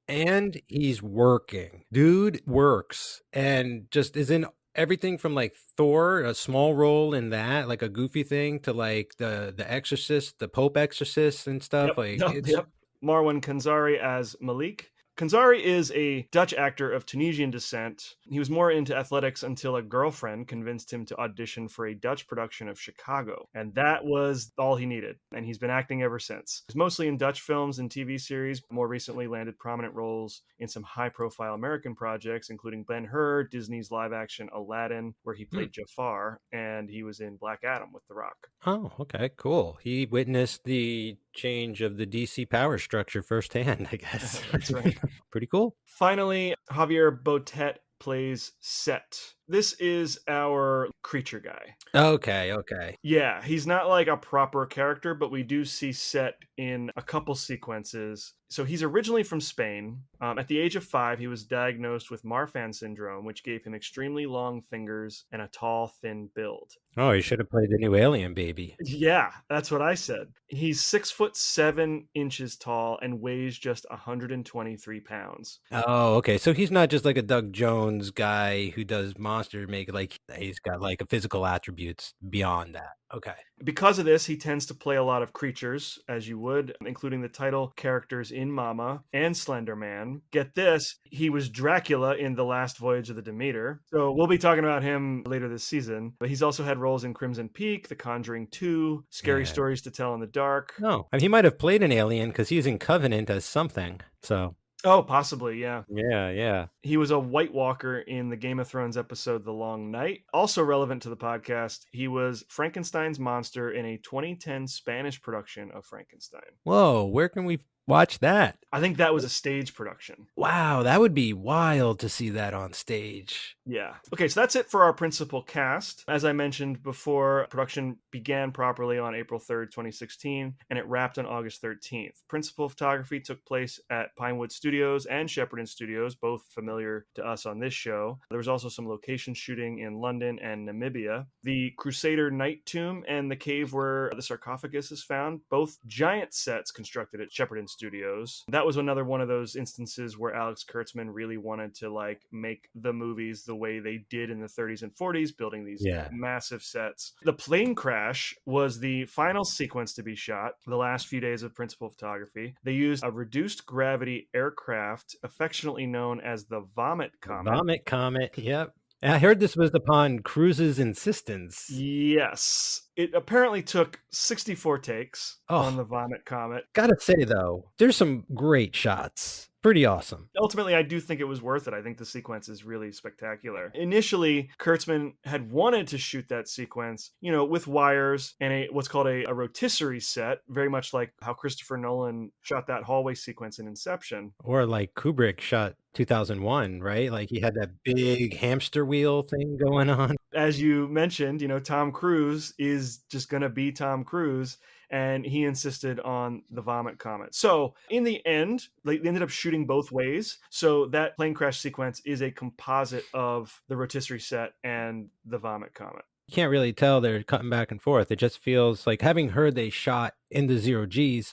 And he's working. Dude works and just is in everything from like Thor, a small role in that, like a goofy thing, to like the Exorcist, the Pope Exorcist and stuff. Yep. Marwan Kanzari as Malik. Kanzari is a Dutch actor of Tunisian descent. He was more into athletics until a girlfriend convinced him to audition for a Dutch production of Chicago. And that was all he needed. And he's been acting ever since. He's mostly in Dutch films and TV series, but more recently landed prominent roles in some high-profile American projects, including Ben-Hur, Disney's live-action Aladdin, where he played Jafar, and he was in Black Adam with The Rock. Oh, okay, cool. He witnessed the change of the DC power structure firsthand, I guess. That's right. Pretty cool. Finally, Javier Botet plays Set. This is our creature guy. Okay. Yeah, he's not like a proper character, but we do see Set in a couple sequences. So he's originally from Spain. At the age of 5, he was diagnosed with Marfan syndrome, which gave him extremely long fingers and a tall, thin build. Oh, you should have played the new Alien baby. Yeah, that's what I said. He's 6'7" tall and weighs just 123 pounds. Oh, okay. So he's not just like a Doug Jones guy who does monster make, like he's got like a physical attributes beyond that. Okay. Because of this, he tends to play a lot of creatures, as you would, including the title characters in Mama and Slender Man. Get this, he was Dracula in The Last Voyage of the Demeter. So we'll be talking about him later this season. But he's also had roles in Crimson Peak, The Conjuring 2, Scary Stories to Tell in the Dark. No, he might have played an alien because he's in Covenant as something. So. Oh, possibly, yeah. Yeah. He was a White Walker in the Game of Thrones episode The Long Night. Also relevant to the podcast, he was Frankenstein's monster in a 2010 Spanish production of Frankenstein. Whoa, where can we watch that? I think that was a stage production. Wow, that would be wild to see that on stage. Yeah. Okay, so that's it for our principal cast. As I mentioned before, production began properly on April 3rd, 2016, and it wrapped on August 13th. Principal photography took place at Pinewood Studios and Shepperton Studios, both familiar to us on this show. There was also some location shooting in London and Namibia. The Crusader Night Tomb and the cave where the sarcophagus is found, both giant sets constructed at Shepperton Studios. That was another one of those instances where Alex Kurtzman really wanted to like make the movies the way they did in the 30s and 40s, building these massive sets. The plane crash was the final sequence to be shot, the last few days of principal photography. They used a reduced gravity aircraft, affectionately known as the Vomit Comet. Vomit Comet, yep. I heard this was upon Cruise's insistence. Yes. It apparently took 64 takes on the Vomit Comet. Gotta say, though, there's some great shots. Pretty awesome. Ultimately, I do think it was worth it. I think the sequence is really spectacular. Initially, Kurtzman had wanted to shoot that sequence, with wires and what's called a rotisserie set, very much like how Christopher Nolan shot that hallway sequence in Inception. Or like Kubrick shot 2001, right? Like he had that big hamster wheel thing going on. As you mentioned, Tom Cruise is just going to be Tom Cruise. And he insisted on the Vomit Comet. So in the end, they ended up shooting both ways. So that plane crash sequence is a composite of the rotisserie set and the Vomit Comet. You can't really tell they're cutting back and forth. It just feels like, having heard they shot in the 0Gs,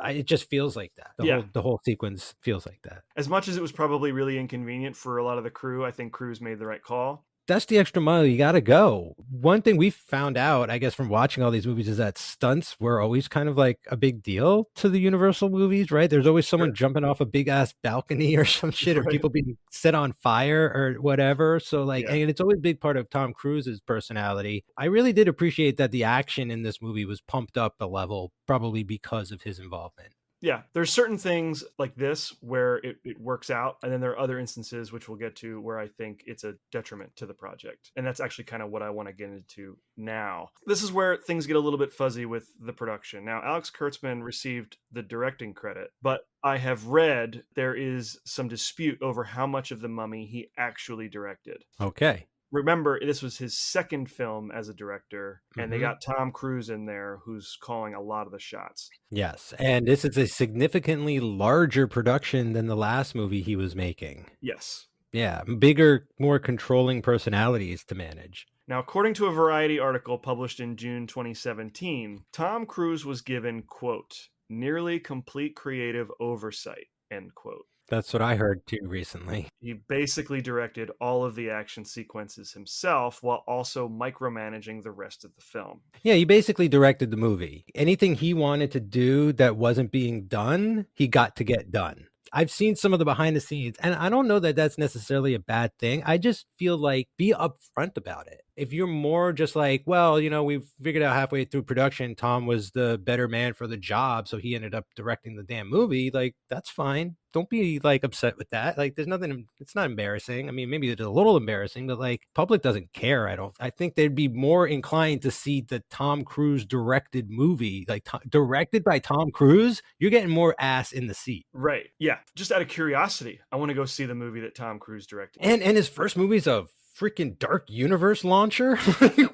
it just feels like that. The whole sequence feels like that. As much as it was probably really inconvenient for a lot of the crew, I think Cruise made the right call. That's the extra mile you got to go. One thing we found out, I guess, from watching all these movies is that stunts were always kind of like a big deal to the Universal movies, right? There's always someone jumping off a big ass balcony or some shit, or people being set on fire or whatever. So and it's always a big part of Tom Cruise's personality. I really did appreciate that the action in this movie was pumped up a level, probably because of his involvement. Yeah, there's certain things like this where it works out, and then there are other instances, which we'll get to, where I think it's a detriment to the project. And that's actually kind of what I want to get into now. This is where things get a little bit fuzzy with the production. Now, Alex Kurtzman received the directing credit, but I have read there is some dispute over how much of The Mummy he actually directed. Okay. Remember, this was his second film as a director, and they got Tom Cruise in there, who's calling a lot of the shots. Yes, and this is a significantly larger production than the last movie he was making. Yes. Yeah, bigger, more controlling personalities to manage. Now, according to a Variety article published in June 2017, Tom Cruise was given, quote, nearly complete creative oversight, end quote. That's what I heard too recently. He basically directed all of the action sequences himself while also micromanaging the rest of the film. Yeah, he basically directed the movie. Anything he wanted to do that wasn't being done, he got to get done. I've seen some of the behind the scenes, and I don't know that that's necessarily a bad thing. I just feel like be upfront about it. If you're more just like, well, we've figured out halfway through production, Tom was the better man for the job, so he ended up directing the damn movie, like, that's fine. Don't be like upset with that. Like, there's nothing, it's not embarrassing. I mean, maybe it's a little embarrassing, but like, public doesn't care. I think they'd be more inclined to see the Tom Cruise directed movie, like directed by Tom Cruise. You're getting more ass in the seat. Right. Yeah. Just out of curiosity, I want to go see the movie that Tom Cruise directed. And his first movie's a freaking dark universe launcher.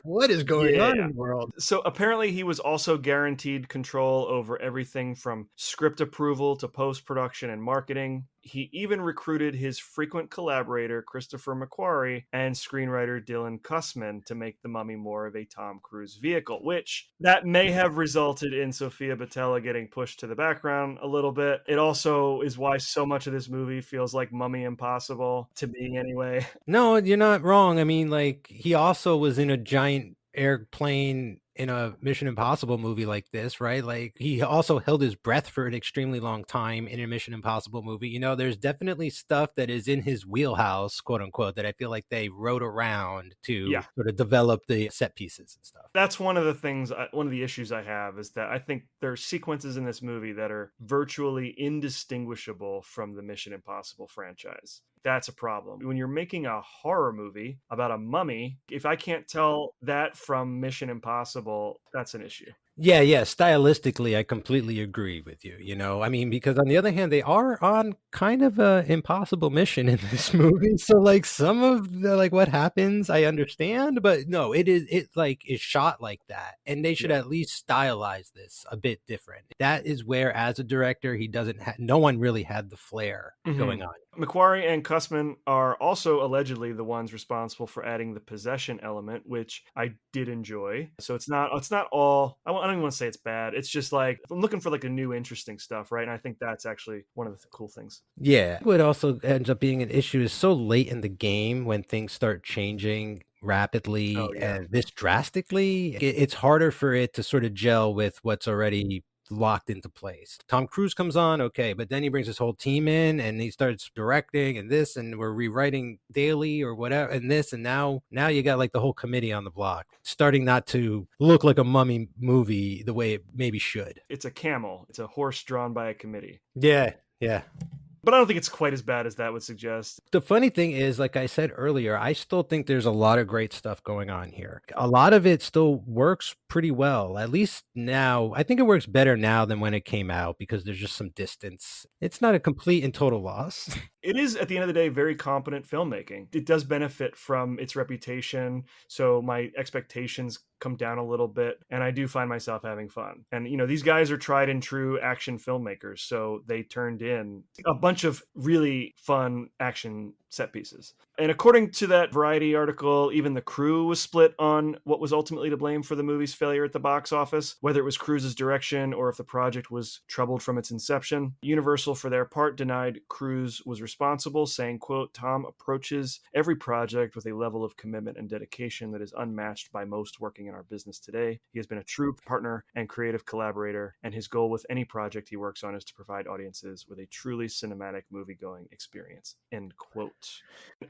What is going on in the world? So apparently he was also guaranteed control over everything from script approval to post-production and marketing. He even recruited his frequent collaborator Christopher McQuarrie and screenwriter Dylan Kussman to make The Mummy more of a Tom Cruise vehicle, which that may have resulted in Sofia Boutella getting pushed to the background a little bit. It also is why so much of this movie feels like Mummy Impossible to me anyway. No, you're not wrong. I mean, like, he also was in a giant airplane in a Mission Impossible movie like this, right? Like, he also held his breath for an extremely long time in a Mission Impossible movie. There's definitely stuff that is in his wheelhouse, quote unquote, that I feel like they wrote around to sort of develop the set pieces and stuff. That's one of the things, one of the issues I have is that I think there are sequences in this movie that are virtually indistinguishable from the Mission Impossible franchise. That's a problem. When you're making a horror movie about a mummy, if I can't tell that from Mission Impossible, that's an issue. Yeah. Stylistically, I completely agree with you. I mean, because on the other hand, they are on kind of a impossible mission in this movie. So like some of the, like what happens, I understand, but no, it is shot like that. And they should at least stylize this a bit different. That is where, as a director, he doesn't no one really had the flair going on. McQuarrie and Kussman are also allegedly the ones responsible for adding the possession element, which I did enjoy. So it's not all, I don't even want to say it's bad. It's just like, I'm looking for like a new interesting stuff, right? And I think that's actually one of the cool things. Yeah. What also ends up being an issue is so late in the game when things start changing rapidly and this drastically, it's harder for it to sort of gel with what's already locked into place. Tom Cruise comes on, okay, but then he brings his whole team in and he starts directing and this, and we're rewriting daily or whatever, and this, and now you got like the whole committee on the block starting not to look like a mummy movie the way it maybe should. It's a camel. It's a horse drawn by a committee. Yeah. But I don't think it's quite as bad as that would suggest. The funny thing is, like I said earlier, I still think there's a lot of great stuff going on here. A lot of it still works pretty well, at least now. I think it works better now than when it came out because there's just some distance. It's not a complete and total loss. It is, at the end of the day, very competent filmmaking. It does benefit from its reputation, so my expectations come down a little bit, and I do find myself having fun. And, these guys are tried and true action filmmakers, so they turned in a bunch of really fun action set pieces. And according to that Variety article, even the crew was split on what was ultimately to blame for the movie's failure at the box office, whether it was Cruise's direction or if the project was troubled from its inception. Universal, for their part, denied Cruise was responsible, saying, quote, "Tom approaches every project with a level of commitment and dedication that is unmatched by most working in our business today. He has been a true partner and creative collaborator, and his goal with any project he works on is to provide audiences with a truly cinematic movie-going experience," end quote.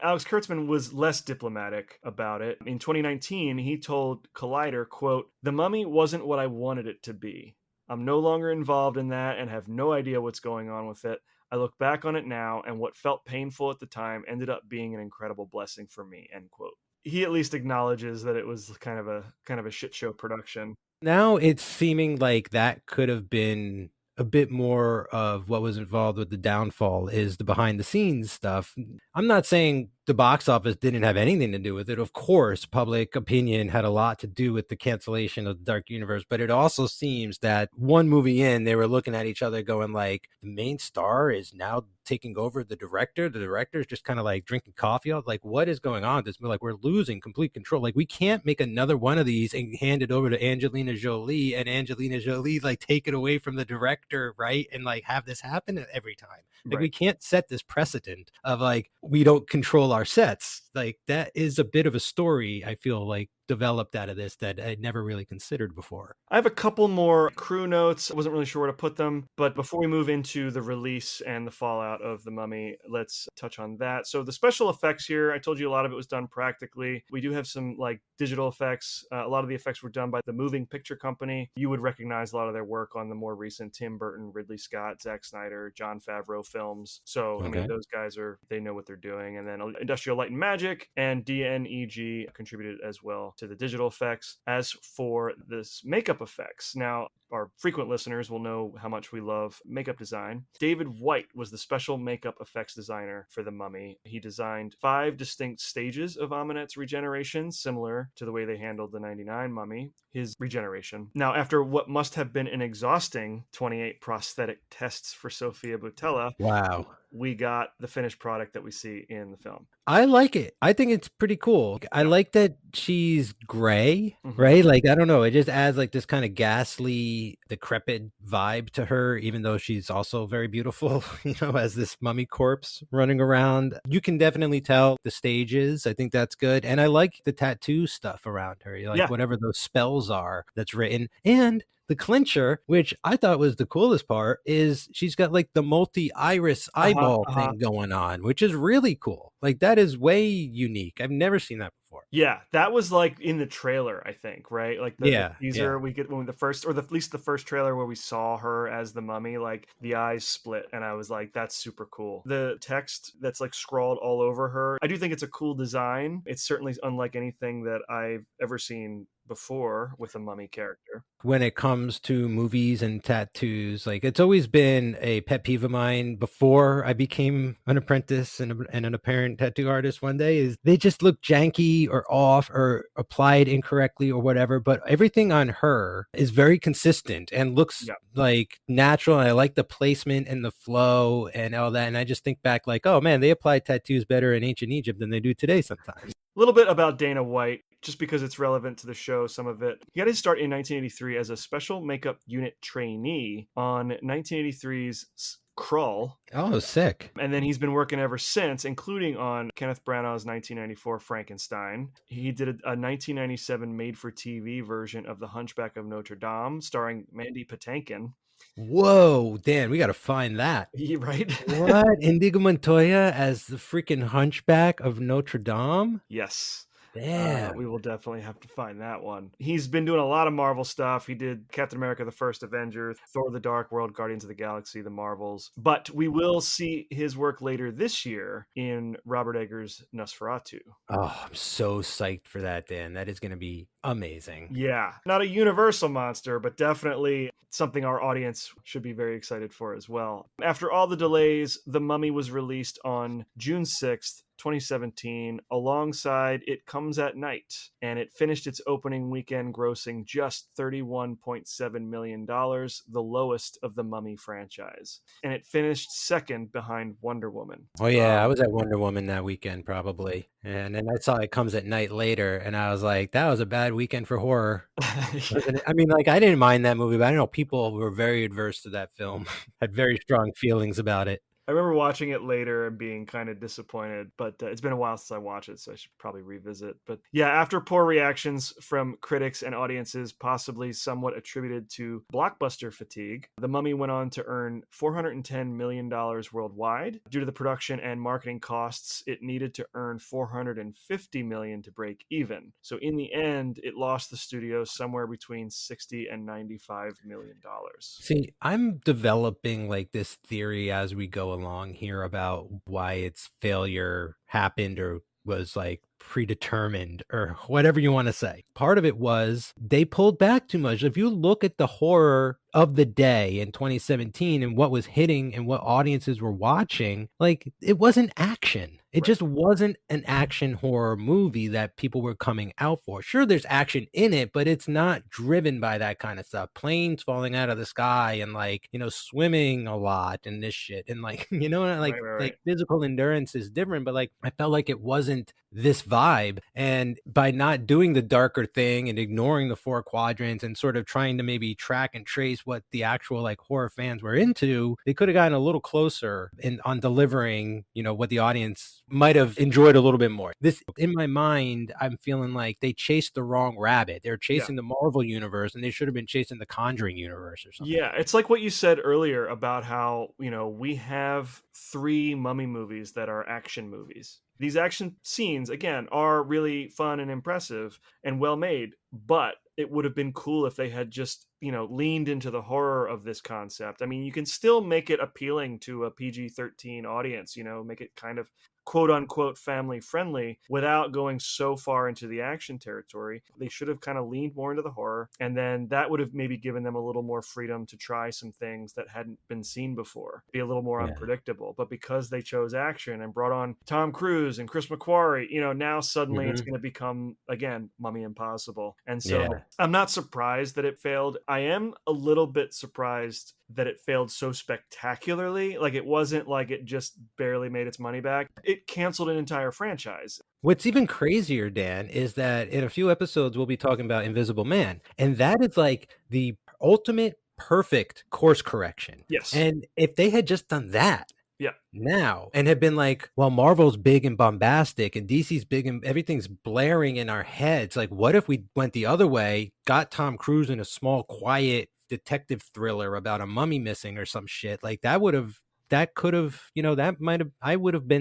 Alex Kurtzman was less diplomatic about it. In 2019, he told Collider, quote, "The Mummy wasn't what I wanted it to be. I'm no longer involved in that and have no idea what's going on with it. I look back on it now, and what felt painful at the time ended up being an incredible blessing for me," end quote. He at least acknowledges that it was kind of a shit show production. Now it's seeming like that could have been a bit more of what was involved with the downfall is the behind the scenes stuff. I'm not saying the box office didn't have anything to do with it. Of course, public opinion had a lot to do with the cancellation of the Dark Universe, but it also seems that one movie in, they were looking at each other going like, the main star is now taking over the director. The director is just kind of like drinking coffee. Like, what is going on? This, like, we're losing complete control. Like, we can't make another one of these and hand it over to Angelina Jolie, and Angelina Jolie like take it away from the director, right? And like have this happen every time. Like, we can't set this precedent of like, we don't control our sets. Like, that is a bit of a story, I feel like, developed out of this that I'd never really considered before. I have a couple more crew notes. I wasn't really sure where to put them, but before we move into the release and the fallout of The Mummy, let's touch on that. So the special effects here, I told you a lot of it was done practically. We do have some like digital effects. A lot of the effects were done by the Moving Picture Company. You would recognize a lot of their work on the more recent Tim Burton, Ridley Scott, Zack Snyder, Jon Favreau films. So, I mean, those guys they know what they're doing. And then Industrial Light and Magic and DNEG contributed as well to the digital effects. As for this makeup effects, now our frequent listeners will know how much we love makeup design. David White was the special makeup effects designer for The Mummy. He designed 5 distinct stages of Amenet's regeneration, similar to the way they handled the 99 Mummy, his regeneration. Now, after what must have been an exhausting 28 prosthetic tests for Sofia Boutella, wow, we got the finished product that we see in the film. I like it. I think it's pretty cool. I like that she's gray, right? Like, I don't know. It just adds like this kind of ghastly, decrepit vibe to her, even though she's also very beautiful, as this mummy corpse running around. You can definitely tell the stages. I think that's good. And I like the tattoo stuff around her. Like whatever those spells are that's written. And the clincher, which I thought was the coolest part, is she's got like the multi-iris eyeball thing going on, which is really cool. Like that is way unique. I've never seen that before. Yeah, that was like in the trailer, I think, right? Like the teaser we get when at least the first trailer where we saw her as the mummy, like the eyes split, and I was like, that's super cool. The text that's like scrawled all over her, I do think it's a cool design. It's certainly unlike anything that I've ever seen before with a mummy character. When it comes to movies and tattoos, like it's always been a pet peeve of mine before I became an apprentice and an apparent tattoo artist one day, is they just look janky or off or applied incorrectly or whatever. But everything on her is very consistent and looks like natural. And I like the placement and the flow and all that. And I just think back like, oh man, they applied tattoos better in ancient Egypt than they do today sometimes. A little bit about Dana White, just because it's relevant to the show, some of it. He got his start in 1983 as a special makeup unit trainee on 1983's Krull. Oh, sick. And then he's been working ever since, including on Kenneth Branagh's 1994 Frankenstein. He did a 1997 made-for-TV version of The Hunchback of Notre Dame, starring Mandy Patinkin. Whoa, Dan, we got to find that. Right? What? Indigo Montoya as the freaking Hunchback of Notre Dame? Yes. Damn. We will definitely have to find that one. He's been doing a lot of Marvel stuff. He did Captain America, the First Avenger, Thor the Dark World, Guardians of the Galaxy, the Marvels. But we will see his work later this year in Robert Eggers' Nosferatu. Oh, I'm so psyched for that, Dan. That is going to be amazing. Yeah. Not a universal monster, but definitely something our audience should be very excited for as well. After all the delays, The Mummy was released on June 6th, 2017, alongside It Comes at Night, and it finished its opening weekend grossing just $31.7 million, the lowest of the Mummy franchise. And it finished second behind Wonder Woman. Oh yeah, I was at Wonder Woman that weekend probably. And then I saw It Comes at Night later, and I was like, that was a bad weekend for horror. I mean, like, I didn't mind that movie, but I know people were very adverse to that film, had very strong feelings about it. I remember watching it later and being kind of disappointed, but it's been a while since I watched it, so I should probably revisit. But yeah, after poor reactions from critics and audiences, possibly somewhat attributed to blockbuster fatigue, The Mummy went on to earn $410 million worldwide. Due to the production and marketing costs, it needed to earn $450 million to break even. So in the end, it lost the studio somewhere between $60 and $95 million. See, I'm developing like this theory as we go along here about why its failure happened or was like predetermined or whatever you want to say. Part of it was they pulled back too much. If you look at the horror of the day in 2017 and what was hitting and what audiences were watching, like it wasn't action. It just wasn't an action horror movie that people were coming out for. Sure, there's action in it, but it's not driven by that kind of stuff. Planes falling out of the sky and like, swimming a lot and this shit. And like, like physical endurance is different, but like I felt like it wasn't this vibe. And by not doing the darker thing and ignoring the four quadrants and sort of trying to maybe track and trace what the actual like horror fans were into, they could have gotten a little closer on delivering, what the audience might have enjoyed a little bit more. This, in my mind, I'm feeling like they chased the wrong rabbit. They're chasing the Marvel universe, and they should have been chasing the Conjuring universe or something. Yeah, it's like what you said earlier about how, we have 3 Mummy movies that are action movies. These action scenes, again, are really fun and impressive and well made, but it would have been cool if they had just, leaned into the horror of this concept. I mean, you can still make it appealing to a PG-13 audience, make it kind of quote unquote family friendly without going so far into the action territory. They should have kind of leaned more into the horror, and then that would have maybe given them a little more freedom to try some things that hadn't been seen before, be a little more unpredictable. But because they chose action and brought on Tom Cruise and Chris McQuarrie, now suddenly it's going to become, again, Mummy Impossible. And so I'm not surprised that it failed. I am a little bit surprised that it failed so spectacularly. Like, it wasn't like it just barely made its money back. It canceled an entire franchise. What's even crazier, Dan, is that in a few episodes, we'll be talking about Invisible Man. And that is like the ultimate perfect course correction. Yes. And if they had just done that, yeah, now, and had been like, well, Marvel's big and bombastic and DC's big and everything's blaring in our heads. Like, what if we went the other way, got Tom Cruise in a small, quiet detective thriller about a mummy missing or some shit? Like, I would have been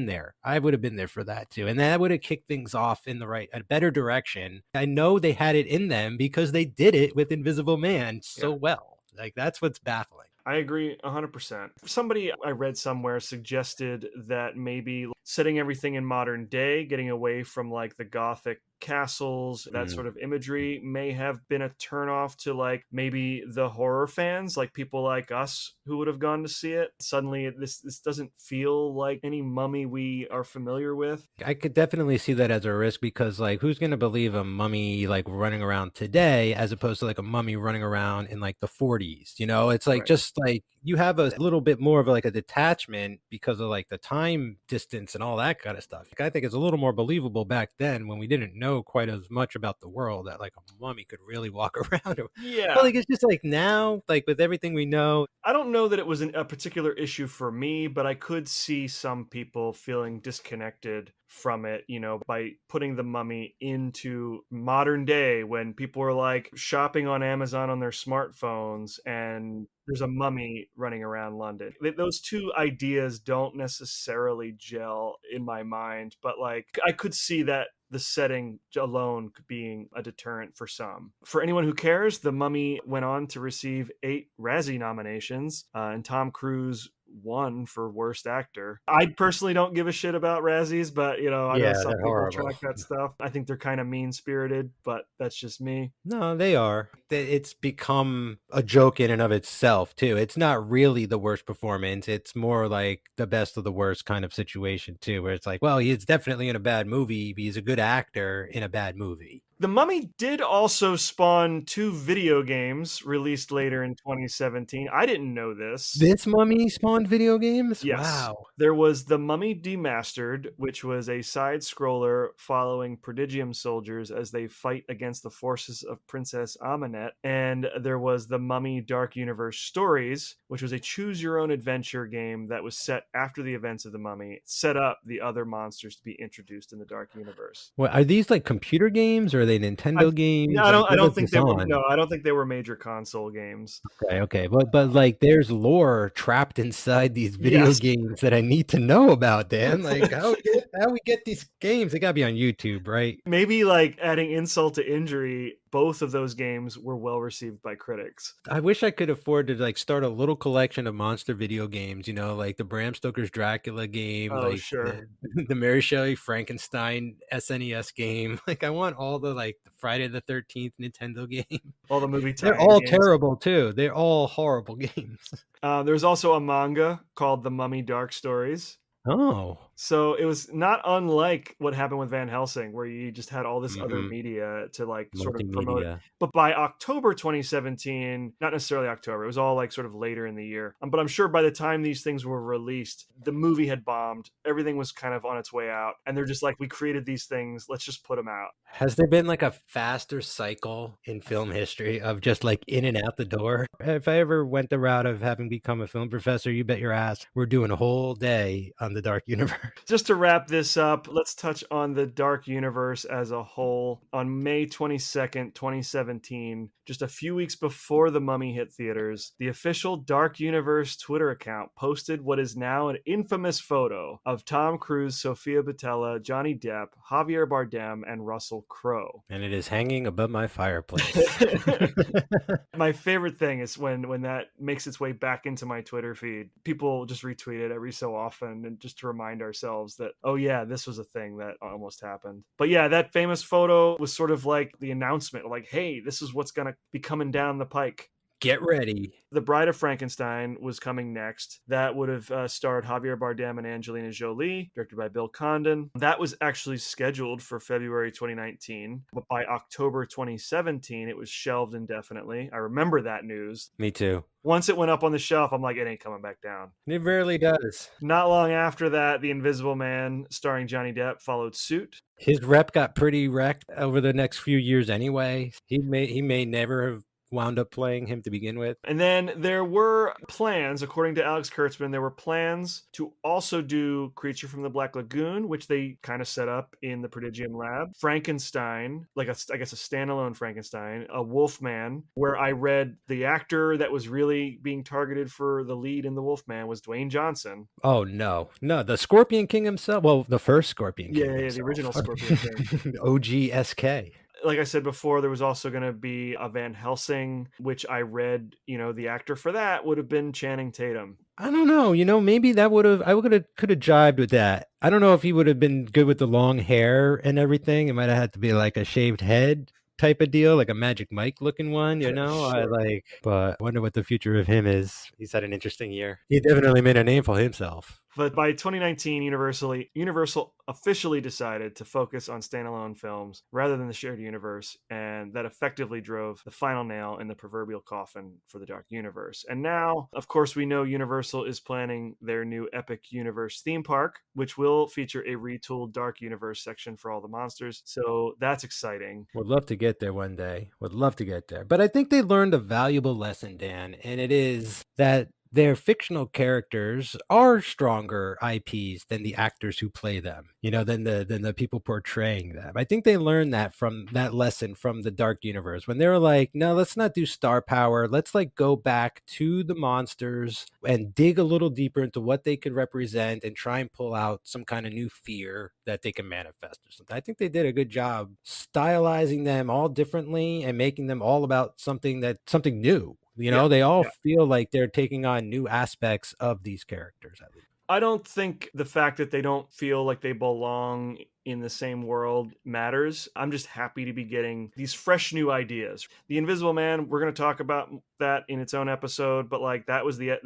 there. I would have been there for that too. And that would have kicked things off in a better direction. I know they had it in them because they did it with Invisible Man so well. Like, that's what's baffling. I agree 100%. Somebody I read somewhere suggested that maybe setting everything in modern day, getting away from like the Gothic castles, that sort of imagery may have been a turnoff to like maybe the horror fans, like people like us who would have gone to see it. Suddenly this doesn't feel like any mummy we are familiar with. I could definitely see that as a risk, because like, who's going to believe a mummy like running around today as opposed to like a mummy running around in like the 40s? It's like just like you have a little bit more of like a detachment because of like the time distance and all that kind of stuff. I think it's a little more believable back then when we didn't know quite as much about the world that like a mummy could really walk around. Yeah. But like, it's just like now, like with everything we know. I don't know that it was a particular issue for me, but I could see some people feeling disconnected from it, by putting the mummy into modern day when people are like shopping on Amazon on their smartphones and there's a mummy running around London. Those two ideas don't necessarily gel in my mind, but like I could see that the setting alone being a deterrent for some. For anyone who cares, The Mummy went on to receive 8 Razzie nominations, and Tom Cruise won for Worst Actor. I personally don't give a shit about Razzies, but I know some people track that stuff. I think they're kind of mean-spirited, but that's just me. No, they are. It's become a joke in and of itself too. It's not really the worst performance. It's more like the best of the worst kind of situation too, where it's like, well, he's definitely in a bad movie. He's a good actor in a bad movie. The Mummy did also spawn 2 video games released later in 2017. I didn't know this. This Mummy spawned video games? Yes. Wow. There was The Mummy Demastered, which was a side-scroller following Prodigium soldiers as they fight against the forces of Princess Amenet. And there was The Mummy Dark Universe Stories, which was a choose-your-own-adventure game that was set after the events of The Mummy. It set up the other monsters to be introduced in the Dark Universe. Well, are these like computer games, or are they Nintendo games? I don't think they were. No, I don't think they were major console games. Okay, but like, there's lore trapped inside these video games that I need to know about, Dan. Like, how we get these games? They gotta be on YouTube, right? Maybe like adding insult to injury, both of those games were well received by critics. I wish I could afford to like start a little collection of monster video games, like the Bram Stoker's Dracula game, like sure. the Mary Shelley Frankenstein SNES game. Like, I want all the like the Friday the 13th Nintendo game. All the movie They're all games. Terrible too. They're all horrible games. There's also a manga called The Mummy Dark Stories. Oh. So it was not unlike what happened with Van Helsing, where you just had all this other Hmm. media to like sort of promote it. Multimedia. But by October 2017, not necessarily October, it was all like sort of later in the year. But I'm sure by the time these things were released, the movie had bombed. Everything was kind of on its way out. And they're just like, we created these things. Let's just put them out. Has there been like a faster cycle in film history of just like in and out the door? If I ever went the route of having become a film professor, you bet your ass we're doing a whole day on the Dark Universe. Just to wrap this up, let's touch on the Dark Universe as a whole. On May 22nd, 2017, just a few weeks before The Mummy hit theaters, the official Dark Universe Twitter account posted what is now an infamous photo of Tom Cruise, Sofia Boutella, Johnny Depp, Javier Bardem, and Russell Crowe. And it is hanging above my fireplace. My favorite thing is when that makes its way back into my Twitter feed. People just retweet it every so often, and just to remind ourselves that, oh yeah, this was a thing that almost happened. But yeah, that famous photo was sort of like the announcement, like, hey, this is what's gonna be coming down the pike. Get ready. The Bride of Frankenstein was coming next. That would have starred Javier Bardem and Angelina Jolie, directed by Bill Condon. That was actually scheduled for February 2019, but by October 2017, it was shelved indefinitely. I remember that news. Me too. Once it went up on the shelf, I'm like, it ain't coming back down. It rarely does. Not long after that, The Invisible Man, starring Johnny Depp, followed suit. His rep got pretty wrecked over the next few years anyway. He may never have wound up playing him to begin with. And then there were plans, according to Alex Kurtzman, there were plans to also do Creature from the Black Lagoon, which they kind of set up in the Prodigium Lab, Frankenstein, like I guess a standalone Frankenstein, a Wolfman, where I read the actor that was really being targeted for the lead in the Wolfman was Dwayne Johnson. Oh no, the Scorpion King himself. Well, the first Scorpion King. Yeah, the original Scorpion King. OGSK. Like I said before, there was also going to be a Van Helsing, which I read, the actor for that would have been Channing Tatum. I don't know, maybe that could have jived with that. I don't know if he would have been good with the long hair and everything. It might have had to be like a shaved head type of deal, like a Magic Mike looking one, Sure. But I wonder what the future of him is. He's had an interesting year. He definitely made a name for himself. But by 2019, Universal officially decided to focus on standalone films rather than the shared universe, and that effectively drove the final nail in the proverbial coffin for the Dark Universe. And now, of course, we know Universal is planning their new Epic Universe theme park, which will feature a retooled Dark Universe section for all the monsters. So that's exciting. Would love to get there one day. Would love to get there. But I think they learned a valuable lesson, Dan, and it is that their fictional characters are stronger IPs than the actors who play them, than the people portraying them. I think they learned that lesson from the Dark Universe when they were like, no, let's not do star power. Let's go back to the monsters and dig a little deeper into what they could represent and try and pull out some kind of new fear that they can manifest or something. I think they did a good job stylizing them all differently and making them all about something new. They all feel like they're taking on new aspects of these characters, at least. I don't think the fact that they don't feel like they belong in the same world matters. I'm just happy to be getting these fresh new ideas. The Invisible Man, we're going to talk about that in its own episode, but that was the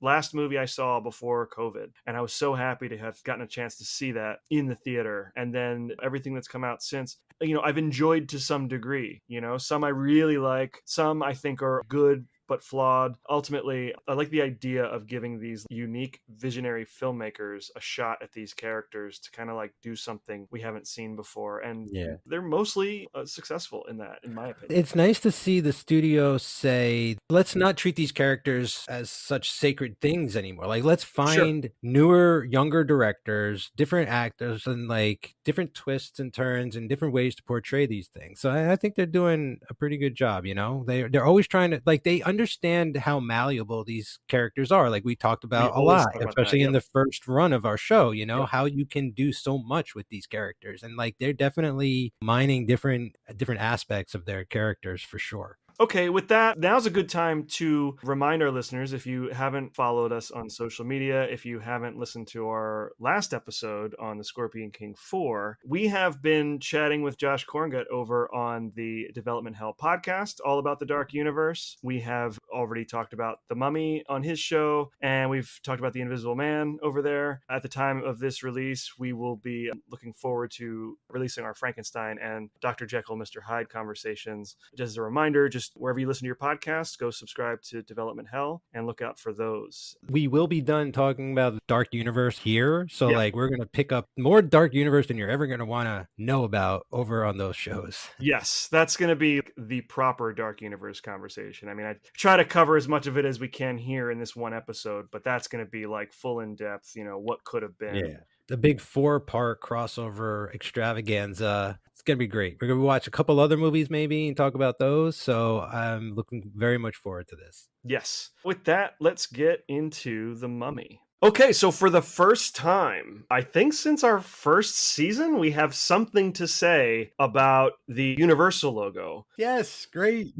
last movie I saw before COVID, and I was so happy to have gotten a chance to see that in the theater. And then everything that's come out since, I've enjoyed to some degree. Some I really like, some I think are good but flawed. Ultimately, I like the idea of giving these unique visionary filmmakers a shot at these characters to kind of do something we haven't seen before. And they're mostly successful in that, in my opinion. It's nice to see the studio say, let's not treat these characters as such sacred things anymore. Let's find newer, younger directors, different actors, and different twists and turns and different ways to portray these things. So I think they're doing a pretty good job. They're always trying to they understand how malleable these characters are. We talked about a lot, especially in the first run of our show, how you can do so much with these characters. And they're definitely mining different aspects of their characters for sure. Okay, with that, now's a good time to remind our listeners, if you haven't followed us on social media, if you haven't listened to our last episode on the Scorpion King 4, we have been chatting with Josh Korngut over on the Development Hell podcast, all about the Dark Universe. We have already talked about The Mummy on his show, and we've talked about The Invisible Man over there. At the time of this release, we will be looking forward to releasing our Frankenstein and Dr. Jekyll, Mr. Hyde conversations. Just as a reminder, just wherever you listen to your podcast, go subscribe to Development Hell and look out for those. We will be done talking about the Dark Universe here. So like we're going to pick up more Dark Universe than you're ever going to want to know about over on those shows. Yes, that's going to be the proper Dark Universe conversation. I mean, I try to cover as much of it as we can here in this one episode, but that's going to be like full in depth, what could have been. Yeah. The big 4-part crossover extravaganza. It's going to be great. We're going to watch a couple other movies maybe and talk about those. So I'm looking very much forward to this. Yes. With that, let's get into The Mummy. Okay, so for the first time, I think since our first season, we have something to say about the Universal logo. Yes, great.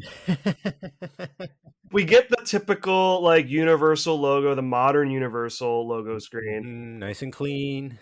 We get the typical like Universal logo, the modern Universal logo screen. Nice and clean.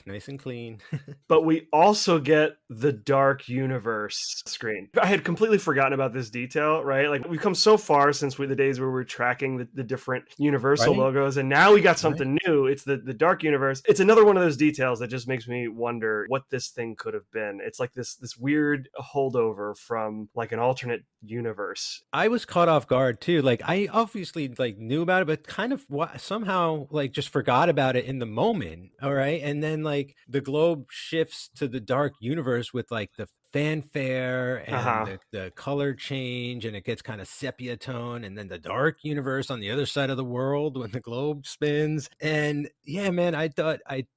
But we also get the Dark Universe screen. I had completely forgotten about this detail, right? Like we've come so far since the days where we're tracking the different Universal logos, and now we got something new. It's the Dark Universe. It's another one of those details that just makes me wonder what this thing could have been. It's like this weird holdover from like an alternate universe. I was caught off guard too. Like I obviously like knew about it, but kind of somehow like just forgot about it in the moment. All right. And then like the globe shifts to the Dark Universe with like the fanfare and the color change, and it gets kind of sepia tone, and then the Dark Universe on the other side of the world when the globe spins. And yeah, man, I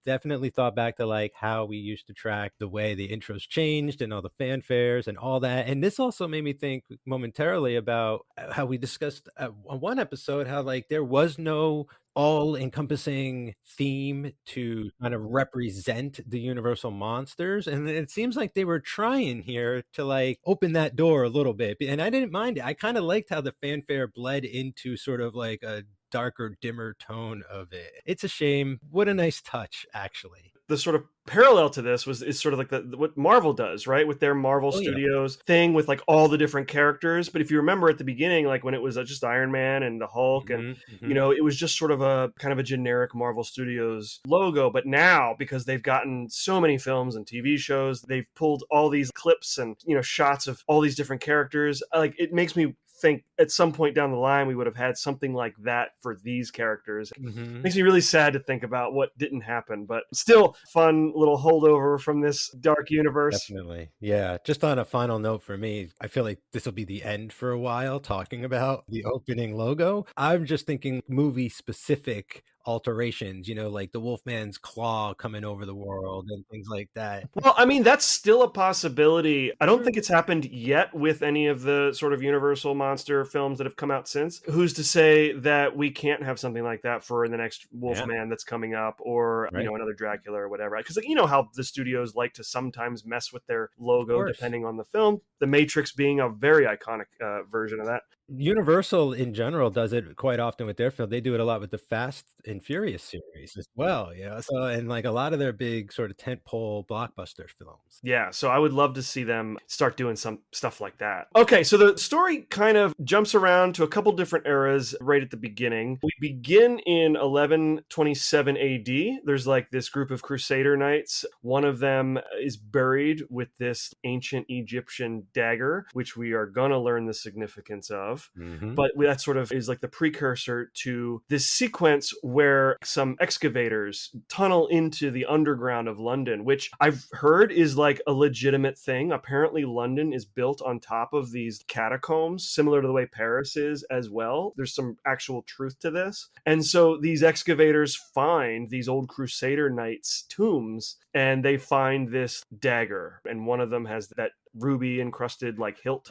definitely thought back to like how we used to track the way the intros changed and all the fanfares and all that. And this also made me think momentarily about how we discussed on one episode how like there was no all-encompassing theme to kind of represent the Universal monsters, and it seems like they were trying here to like open that door a little bit, and I didn't mind it. I kind of liked how the fanfare bled into sort of like a darker, dimmer tone of it. It's a shame. What a nice touch, actually. The sort of parallel to this is sort of like what Marvel does, right? With their Marvel Studios thing with like all the different characters. But if you remember at the beginning, like when it was just Iron Man and the Hulk and, it was just sort of a kind of a generic Marvel Studios logo. But now, because they've gotten so many films and TV shows, they've pulled all these clips and, shots of all these different characters. Like it makes me think at some point down the line we would have had something like that for these characters. Makes me really sad to think about what didn't happen, but still fun little holdover from this Dark Universe. Definitely. Yeah. Just on a final note for me, I feel like this will be the end for a while talking about the opening logo. I'm just thinking movie specific alterations, like the Wolfman's claw coming over the world and things like that. Well, I mean, that's still a possibility. I don't think it's happened yet with any of the sort of Universal monster films that have come out since. Who's to say that we can't have something like that for the next Wolfman that's coming up, or another Dracula or whatever? Because how the studios like to sometimes mess with their logo depending on the film. The Matrix being a very iconic version of that. Universal in general does it quite often with their film. They do it a lot with the Fast and Furious series as well. So and like a lot of their big sort of tentpole blockbuster films. Yeah, so I would love to see them start doing some stuff like that. Okay, so the story kind of jumps around to a couple different eras right at the beginning. We begin in 1127 AD. There's like this group of Crusader knights. One of them is buried with this ancient Egyptian dagger, which we are going to learn the significance of. But that sort of is like the precursor to this sequence where some excavators tunnel into the underground of London, which I've heard is like a legitimate thing. Apparently London is built on top of these catacombs, similar to the way Paris is as well. There's some actual truth to this. And so these excavators find these old Crusader knights' tombs, and they find this dagger, and one of them has that ruby encrusted like hilt.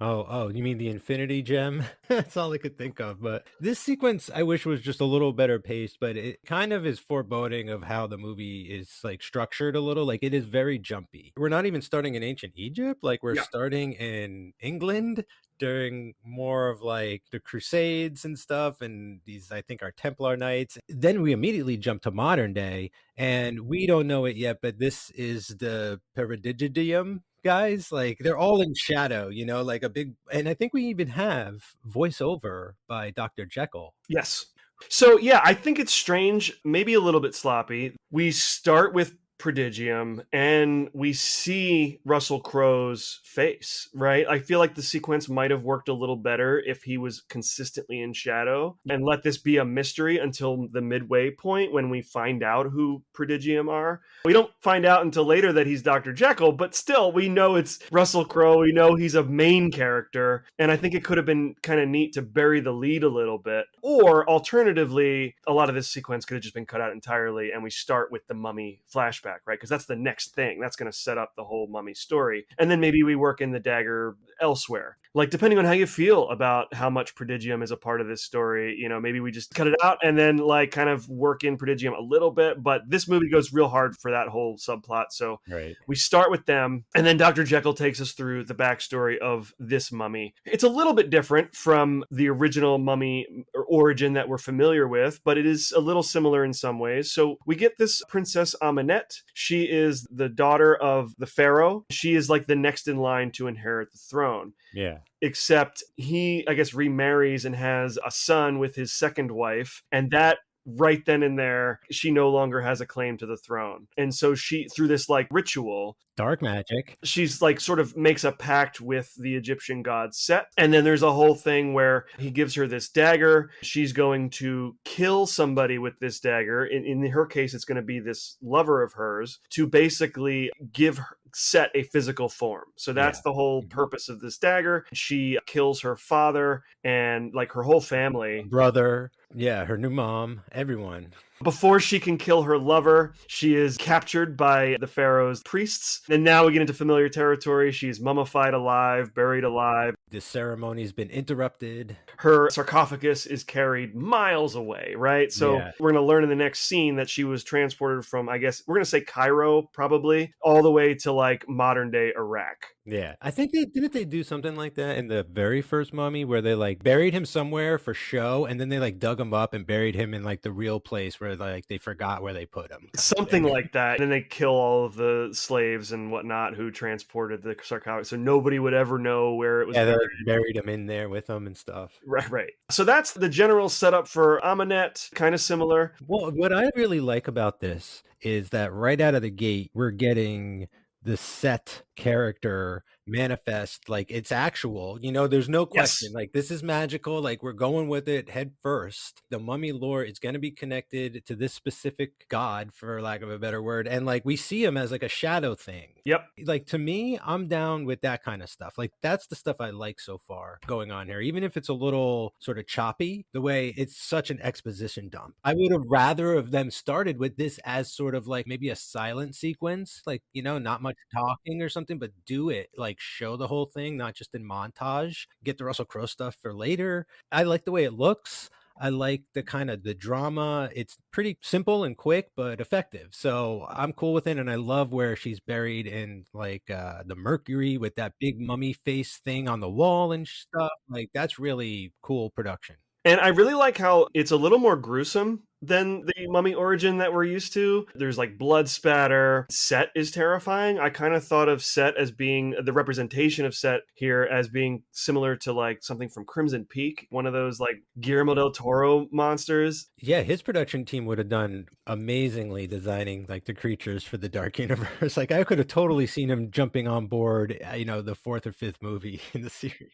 Oh, you mean the infinity gem? That's all I could think of. But this sequence I wish was just a little better paced, but it kind of is foreboding of how the movie is like structured a little. Like it is very jumpy. We're not even starting in ancient Egypt, like we're Yeah. starting in England during more of like the Crusades and stuff, and these I think are Templar Knights. Then we immediately jump to modern day, and we don't know it yet, but this is the Peridigidium guys. Like they're all in shadow, like a big, and I think we even have voiceover by Dr. Jekyll. Yes. So yeah, I think it's strange, maybe a little bit sloppy. We start with Prodigium and we see Russell Crowe's face, right? I feel like the sequence might have worked a little better if he was consistently in shadow and let this be a mystery until the midway point when we find out who Prodigium are. We don't find out until later that he's Dr. Jekyll, but still we know it's Russell Crowe. We know he's a main character. And I think it could have been kind of neat to bury the lead a little bit. Or alternatively, a lot of this sequence could have just been cut out entirely and we start with the mummy flashback, right? Because that's the next thing. That's going to set up the whole mummy story. And then maybe we work in the dagger elsewhere. Like, depending on how you feel about how much Prodigium is a part of this story, maybe we just cut it out and then like kind of work in Prodigium a little bit. But this movie goes real hard for that whole subplot. So Right. We start with them and then Dr. Jekyll takes us through the backstory of this mummy. It's a little bit different from the original mummy origin that we're familiar with, but it is a little similar in some ways. So we get this Princess Amenet. She is the daughter of the pharaoh. She is like the next in line to inherit the throne. Yeah. Except he, I guess, remarries and has a son with his second wife. And that right then and there, she no longer has a claim to the throne. And so she, through this like ritual, Dark magic, she's like sort of makes a pact with the Egyptian god Set. And then there's a whole thing where he gives her this dagger. She's going to kill somebody with this dagger. In her case, it's going to be this lover of hers to basically give her, Set a physical form. So that's the whole purpose of this dagger. She kills her father and like her whole family. Brother, yeah, her new mom, everyone. Before she can kill her lover, she is captured by the pharaoh's priests. And now we get into familiar territory. She's mummified alive, buried alive. The ceremony's been interrupted. Her sarcophagus is carried miles away, right? So we're going to learn in the next scene that she was transported from, I guess, we're going to say Cairo, probably, all the way to like modern day Iraq. Yeah, I think didn't they do something like that in the very first mummy where they like buried him somewhere for show and then they like dug him up and buried him in like the real place where like they forgot where they put him. Something like that. And then they kill all of the slaves and whatnot who transported the sarcophagus. So nobody would ever know where it was buried. They buried him in there with them and stuff. Right. So that's the general setup for Amenet, kind of similar. Well, what I really like about this is that right out of the gate, we're getting the Set character manifest like it's actual, there's no question. Like this is magical, like we're going with it head first. The mummy lore is going to be connected to this specific god, for lack of a better word, and like we see him as like a shadow thing. Yep. Like to me, I'm down with that kind of stuff. Like that's the stuff I like so far going on here, even if it's a little sort of choppy, the way it's such an exposition dump. I would have rather of them started with this as sort of like maybe a silent sequence, like not much talking or something, but do it like show the whole thing, not just in montage. Get the Russell Crowe stuff for later. I like the way it looks. I like the kind of the drama. It's pretty simple and quick, but effective. So I'm cool with it. And I love where she's buried in like the Mercury with that big mummy face thing on the wall and stuff. Like that's really cool production. And I really like how it's a little more gruesome than the mummy origin that we're used to. There's like blood spatter. Set is terrifying. I kind of thought of Set as being the representation of Set here as being similar to like something from Crimson Peak, one of those like Guillermo del Toro monsters. Yeah, his production team would have done amazingly designing like the creatures for the Dark Universe. Like I could have totally seen him jumping on board, the fourth or fifth movie in the series.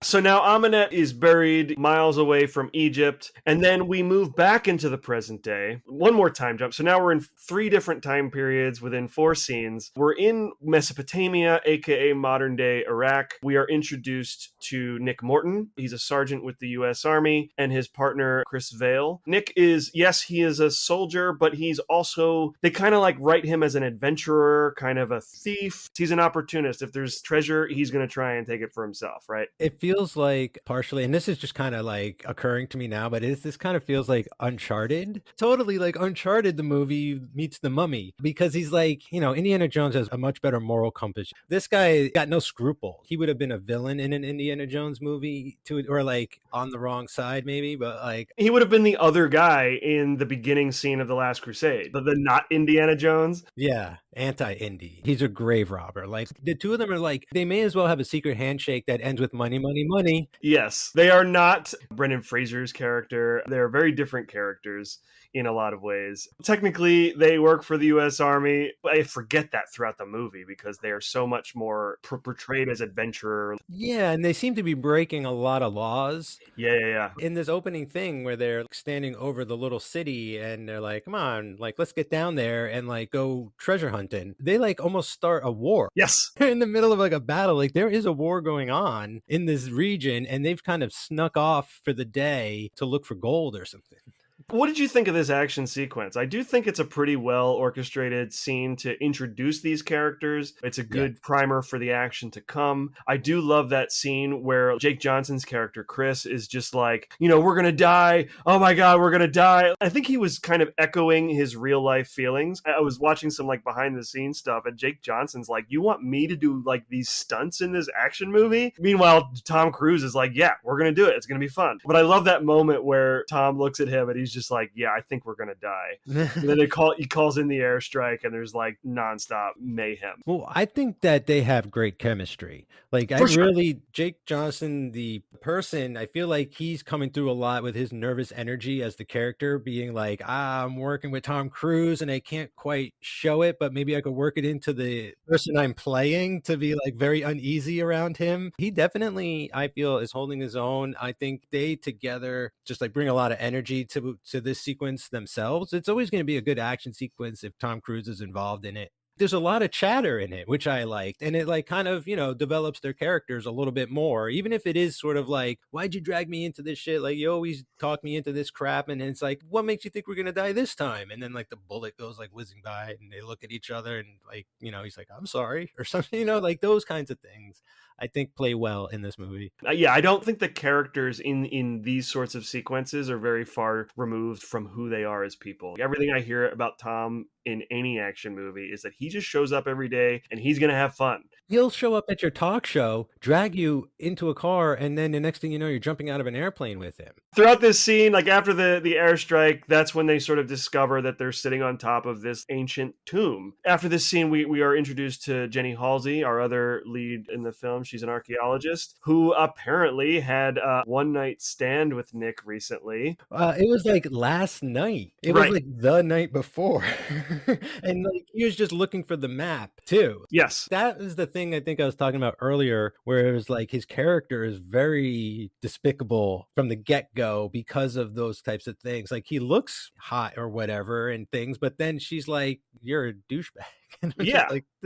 So now Amenet is buried miles away from Egypt, and then we move back into the present day. One more time jump. So now we're in 3 different time periods within 4 scenes. We're in Mesopotamia, aka modern day Iraq. We are introduced to Nick Morton. He's a sergeant with the US Army, and his partner Chris Vale. Nick is, yes, he is a soldier, but he's also, they kind of like write him as an adventurer, kind of a thief. He's an opportunist. If there's treasure, he's going to try and take it for himself, right? It feels like partially, and this is just kind of like occurring to me now, but this kind of feels like Uncharted. Totally like Uncharted, the movie meets The Mummy, because he's like, Indiana Jones has a much better moral compass. This guy got no scruple. He would have been a villain in an Indiana Jones movie too, or like on the wrong side maybe, but like he would have been the other guy in the beginning scene of The Last Crusade, the not Indiana Jones. Yeah, anti-Indy. He's a grave robber. Like the two of them are like, they may as well have a secret handshake that ends with money, money, money. Yes, they are not Brendan Fraser's character. They're very different characters in a lot of ways. Technically, they work for the U.S. Army. I forget that throughout the movie because they are so much more portrayed as adventurer. Yeah, and they seem to be breaking a lot of laws. Yeah. In this opening thing where they're standing over the little city and they're like, come on, like, let's get down there and like go treasure hunting. They like almost start a war. Yes. They're in the middle of like a battle. Like there is a war going on in this region and they've kind of snuck off for the day to look for gold or something. What did you think of this action sequence? I do think it's a pretty well orchestrated scene to introduce these characters. It's a good primer for the action to come. I do love that scene where Jake Johnson's character, Chris, is just like, we're going to die. Oh my God, we're going to die. I think he was kind of echoing his real life feelings. I was watching some like behind the scenes stuff and Jake Johnson's like, you want me to do like these stunts in this action movie? Meanwhile, Tom Cruise is like, yeah, we're going to do it. It's going to be fun. But I love that moment where Tom looks at him and he's just like, yeah, I think we're gonna die. And then he calls in the airstrike and there's like nonstop mayhem. Well, I think that they have great chemistry. Like Jake Johnson, the person, I feel like he's coming through a lot with his nervous energy as the character, being like, I'm working with Tom Cruise and I can't quite show it, but maybe I could work it into the person I'm playing to be like very uneasy around him. He definitely, I feel, is holding his own. I think they together just like bring a lot of energy to this sequence themselves. It's always going to be a good action sequence if Tom Cruise is involved in it. There's a lot of chatter in it, which I liked. And it like kind of, develops their characters a little bit more, even if it is sort of like, why'd you drag me into this shit? Like you always talk me into this crap. And it's like, what makes you think we're going to die this time? And then like the bullet goes like whizzing by and they look at each other and like, he's like, I'm sorry or something, like those kinds of things. I think play well in this movie. Yeah, I don't think the characters in these sorts of sequences are very far removed from who they are as people. Everything I hear about Tom in any action movie is that he just shows up every day and he's going to have fun. He'll show up at your talk show, drag you into a car, and then the next thing you know, you're jumping out of an airplane with him. Throughout this scene, like after the airstrike, that's when they sort of discover that they're sitting on top of this ancient tomb. After this scene, we are introduced to Jenny Halsey, our other lead in the film. She's an archaeologist who apparently had a one-night stand with Nick recently. It was like last night. It was like the night before. And like he was just looking for the map too. Yes. That is the thing I think I was talking about earlier, where it was like his character is very despicable from the get-go because of those types of things. Like he looks hot or whatever and things, but then she's like, you're a douchebag. And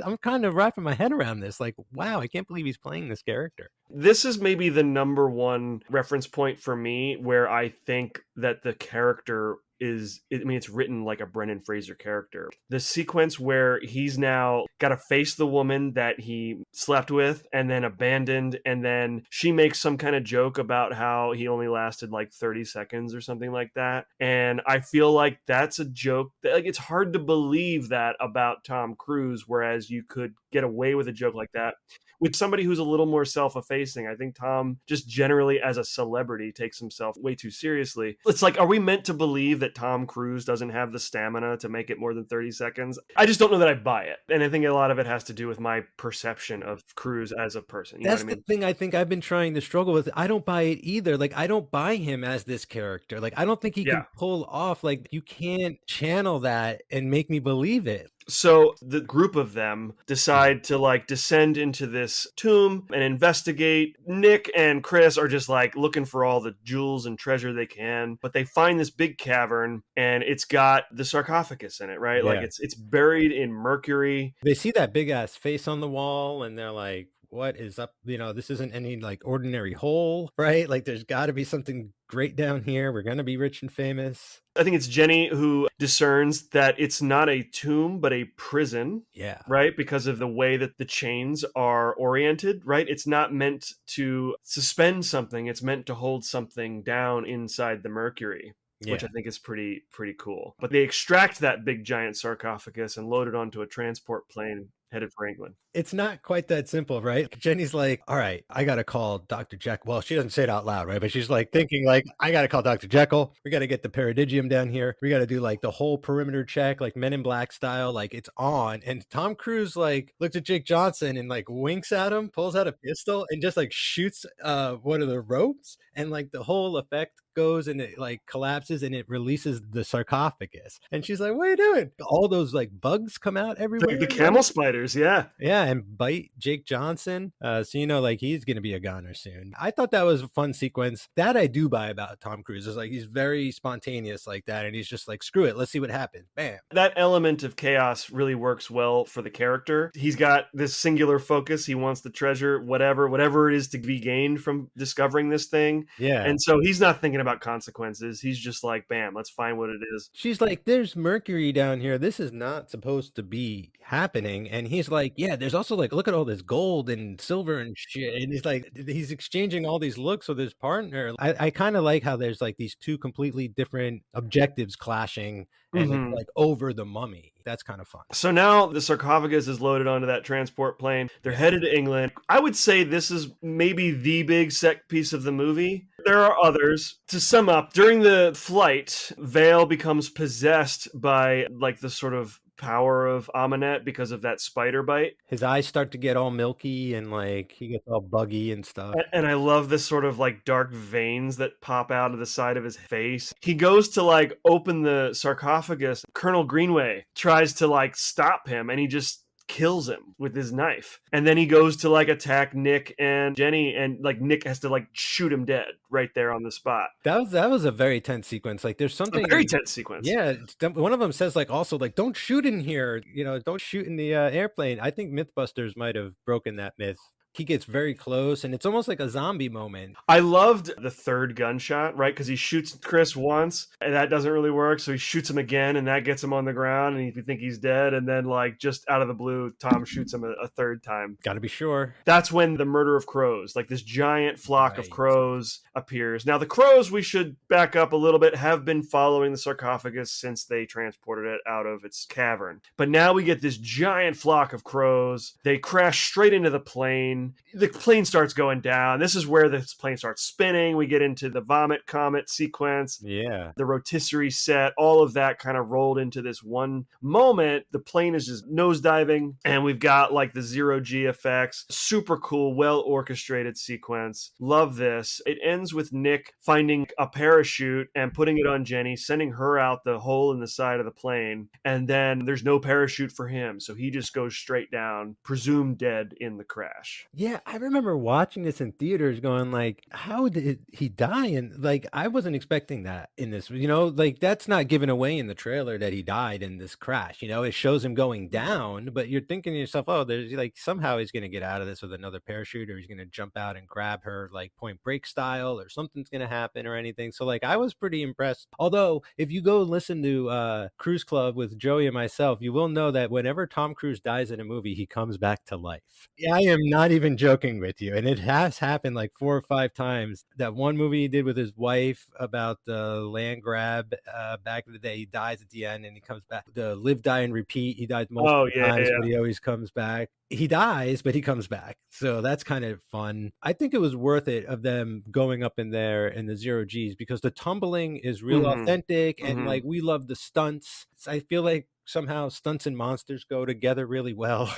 I'm kind of wrapping my head around this. Like, wow, I can't believe he's playing this character. This is maybe the number one reference point for me where I think that the character it's written like a Brendan Fraser character. The sequence where he's now got to face the woman that he slept with and then abandoned, and then she makes some kind of joke about how he only lasted like 30 seconds or something like that. And I feel like that's a joke that, like, it's hard to believe that about Tom Cruise, whereas you could get away with a joke like that with somebody who's a little more self-effacing. I think Tom just generally as a celebrity takes himself way too seriously. It's like, are we meant to believe that Tom Cruise doesn't have the stamina to make it more than 30 seconds? I just don't know that I buy it. And I think a lot of it has to do with my perception of Cruise as a person. That's the thing I think I've been trying to struggle with. I don't buy it either. Like, I don't buy him as this character. Like, I don't think he can pull off, like, you can't channel that and make me believe it. So the group of them decide to like descend into this tomb and investigate. Nick and Chris are just like looking for all the jewels and treasure they can, but they find this big cavern and it's got the sarcophagus in it, right? Like Yeah. it's buried in mercury. They see that big ass face on the wall and they're like, what is up? This isn't any like ordinary hole, right? Like there's got to be something great down here. We're going to be rich and famous. I think it's Jenny who discerns that it's not a tomb, but a prison. Yeah. Right? Because of the way that the chains are oriented, right? It's not meant to suspend something, it's meant to hold something down inside the mercury. Which I think is pretty cool. But they extract that big giant sarcophagus and load it onto a transport plane headed for England. It's not quite that simple, right? Jenny's like, all right, I got to call Dr. Jekyll. Well, she doesn't say it out loud, right? But she's like thinking like, I got to call Dr. Jekyll. We got to get the Peridigium down here. We got to do like the whole perimeter check, like Men in Black style, like it's on. And Tom Cruise like looks at Jake Johnson and like winks at him, pulls out a pistol and just like shoots one of the ropes. And like the whole effect goes and it like collapses and it releases the sarcophagus. And she's like, what are you doing? All those like bugs come out everywhere. The camel spiders, yeah. Yeah, and bite Jake Johnson. So like he's gonna be a goner soon. I thought that was a fun sequence. That I do buy about Tom Cruise. Is like he's very spontaneous like that, and he's just like, screw it, let's see what happens. Bam. That element of chaos really works well for the character. He's got this singular focus. He wants the treasure, whatever it is to be gained from discovering this thing. Yeah. And so he's not thinking about consequences. He's just like, bam, let's find what it is. She's like, there's mercury down here. This is not supposed to be happening. And he's like, yeah, there's also like, look at all this gold and silver and shit. And he's like, he's exchanging all these looks with his partner. I kind of like how there's like these two completely different objectives clashing and it's like over the mummy. That's kind of fun. So now the sarcophagus is loaded onto that transport plane. They're headed to England. I would say this is maybe the big set piece of the movie. There are others. To sum up, during the flight, Vale becomes possessed by like the sort of power of Aminet because of that spider bite. His eyes start to get all milky and like he gets all buggy and stuff. And I love this sort of like dark veins that pop out of the side of his face. He goes to like open the sarcophagus. Colonel Greenway tries to like stop him and he just kills him with his knife. And then he goes to like attack Nick and Jenny and like Nick has to like shoot him dead right there on the spot. That was a very tense sequence. Like there's something a very tense sequence. Yeah, one of them says like also like don't shoot in here, don't shoot in the airplane. I think Mythbusters might have broken that myth. He gets very close and it's almost like a zombie moment. I loved the third gunshot, right? Because he shoots Chris once and that doesn't really work. So he shoots him again and that gets him on the ground and you think he's dead. And then like just out of the blue, Tom shoots him a third time. Got to be sure. That's when the murder of crows, like this giant flock of crows appears. Now the crows, we should back up a little bit, have been following the sarcophagus since they transported it out of its cavern. But now we get this giant flock of crows. They crash straight into the plane. The plane starts going down. This is where the plane starts spinning. We get into the vomit comet sequence. Yeah. The rotisserie set, all of that kind of rolled into this one moment. The plane is just nosediving and we've got like the zero G effects. Super cool, well orchestrated sequence. Love this. It ends with Nick finding a parachute and putting it on Jenny, sending her out the hole in the side of the plane. And then there's no parachute for him. So he just goes straight down, presumed dead in the crash. Yeah, I remember watching this in theaters going like, how did he die? And like, I wasn't expecting that in this, like that's not given away in the trailer that he died in this crash. It shows him going down, but you're thinking to yourself, oh, there's like somehow he's going to get out of this with another parachute or he's going to jump out and grab her like Point Break style or something's going to happen or anything. So like, I was pretty impressed. Although if you go listen to Cruise Club with Joey and myself, you will know that whenever Tom Cruise dies in a movie, he comes back to life. Yeah, I am not even joking with you, and it has happened like 4 or 5 times. That one movie he did with his wife about the land grab back in the day, he dies at the end and he comes back. The Live, Die, and Repeat, he died multiple times, but he always comes back. He dies, but he comes back. So that's kind of fun. I think it was worth it of them going up in there in the zero Gs because the tumbling is real authentic and like we love the stunts. I feel like somehow stunts and monsters go together really well.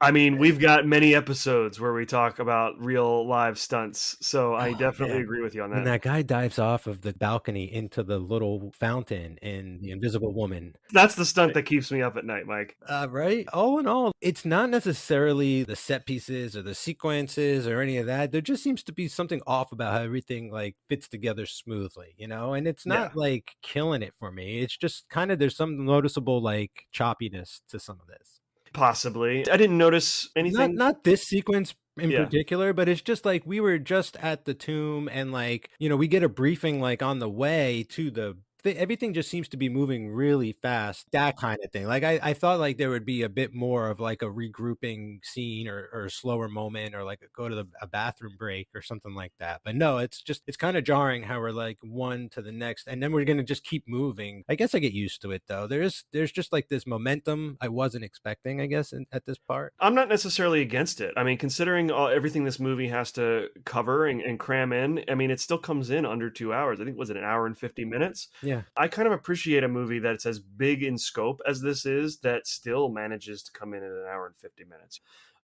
I mean, we've got many episodes where we talk about real live stunts, so I Oh, definitely man. agree with you on When that. that guy dives off of the balcony into the little fountain in The Invisible Woman. That's the stunt that keeps me up at night, Mike. Right? All in all, it's not necessarily the set pieces or the sequences or any of that. There just seems to be something off about how everything like fits together smoothly, you know? And it's Yeah, not like killing it for me. It's just kind of there's some noticeable like choppiness to some of this. possibly. I didn't notice Not anything. not this sequence in Yeah. particular, but it's just like we were just at the tomb and like, we get a briefing like on the way to everything just seems to be moving really fast, that kind of thing. Like I thought like there would be a bit more of like a regrouping scene or a slower moment or like go to a bathroom break or something like that. But no, it's kind of jarring how we're like one to the next and then we're gonna just keep moving. I guess I get used to it though. There's just like this momentum I wasn't expecting, I guess, at this part. I'm not necessarily against it. I mean, considering everything this movie has to cover and cram in, I mean, it still comes in under 2 hours. I think, was it an hour and 50 minutes? Yeah. I kind of appreciate a movie that's as big in scope as this is that still manages to come in at an hour and 50 minutes.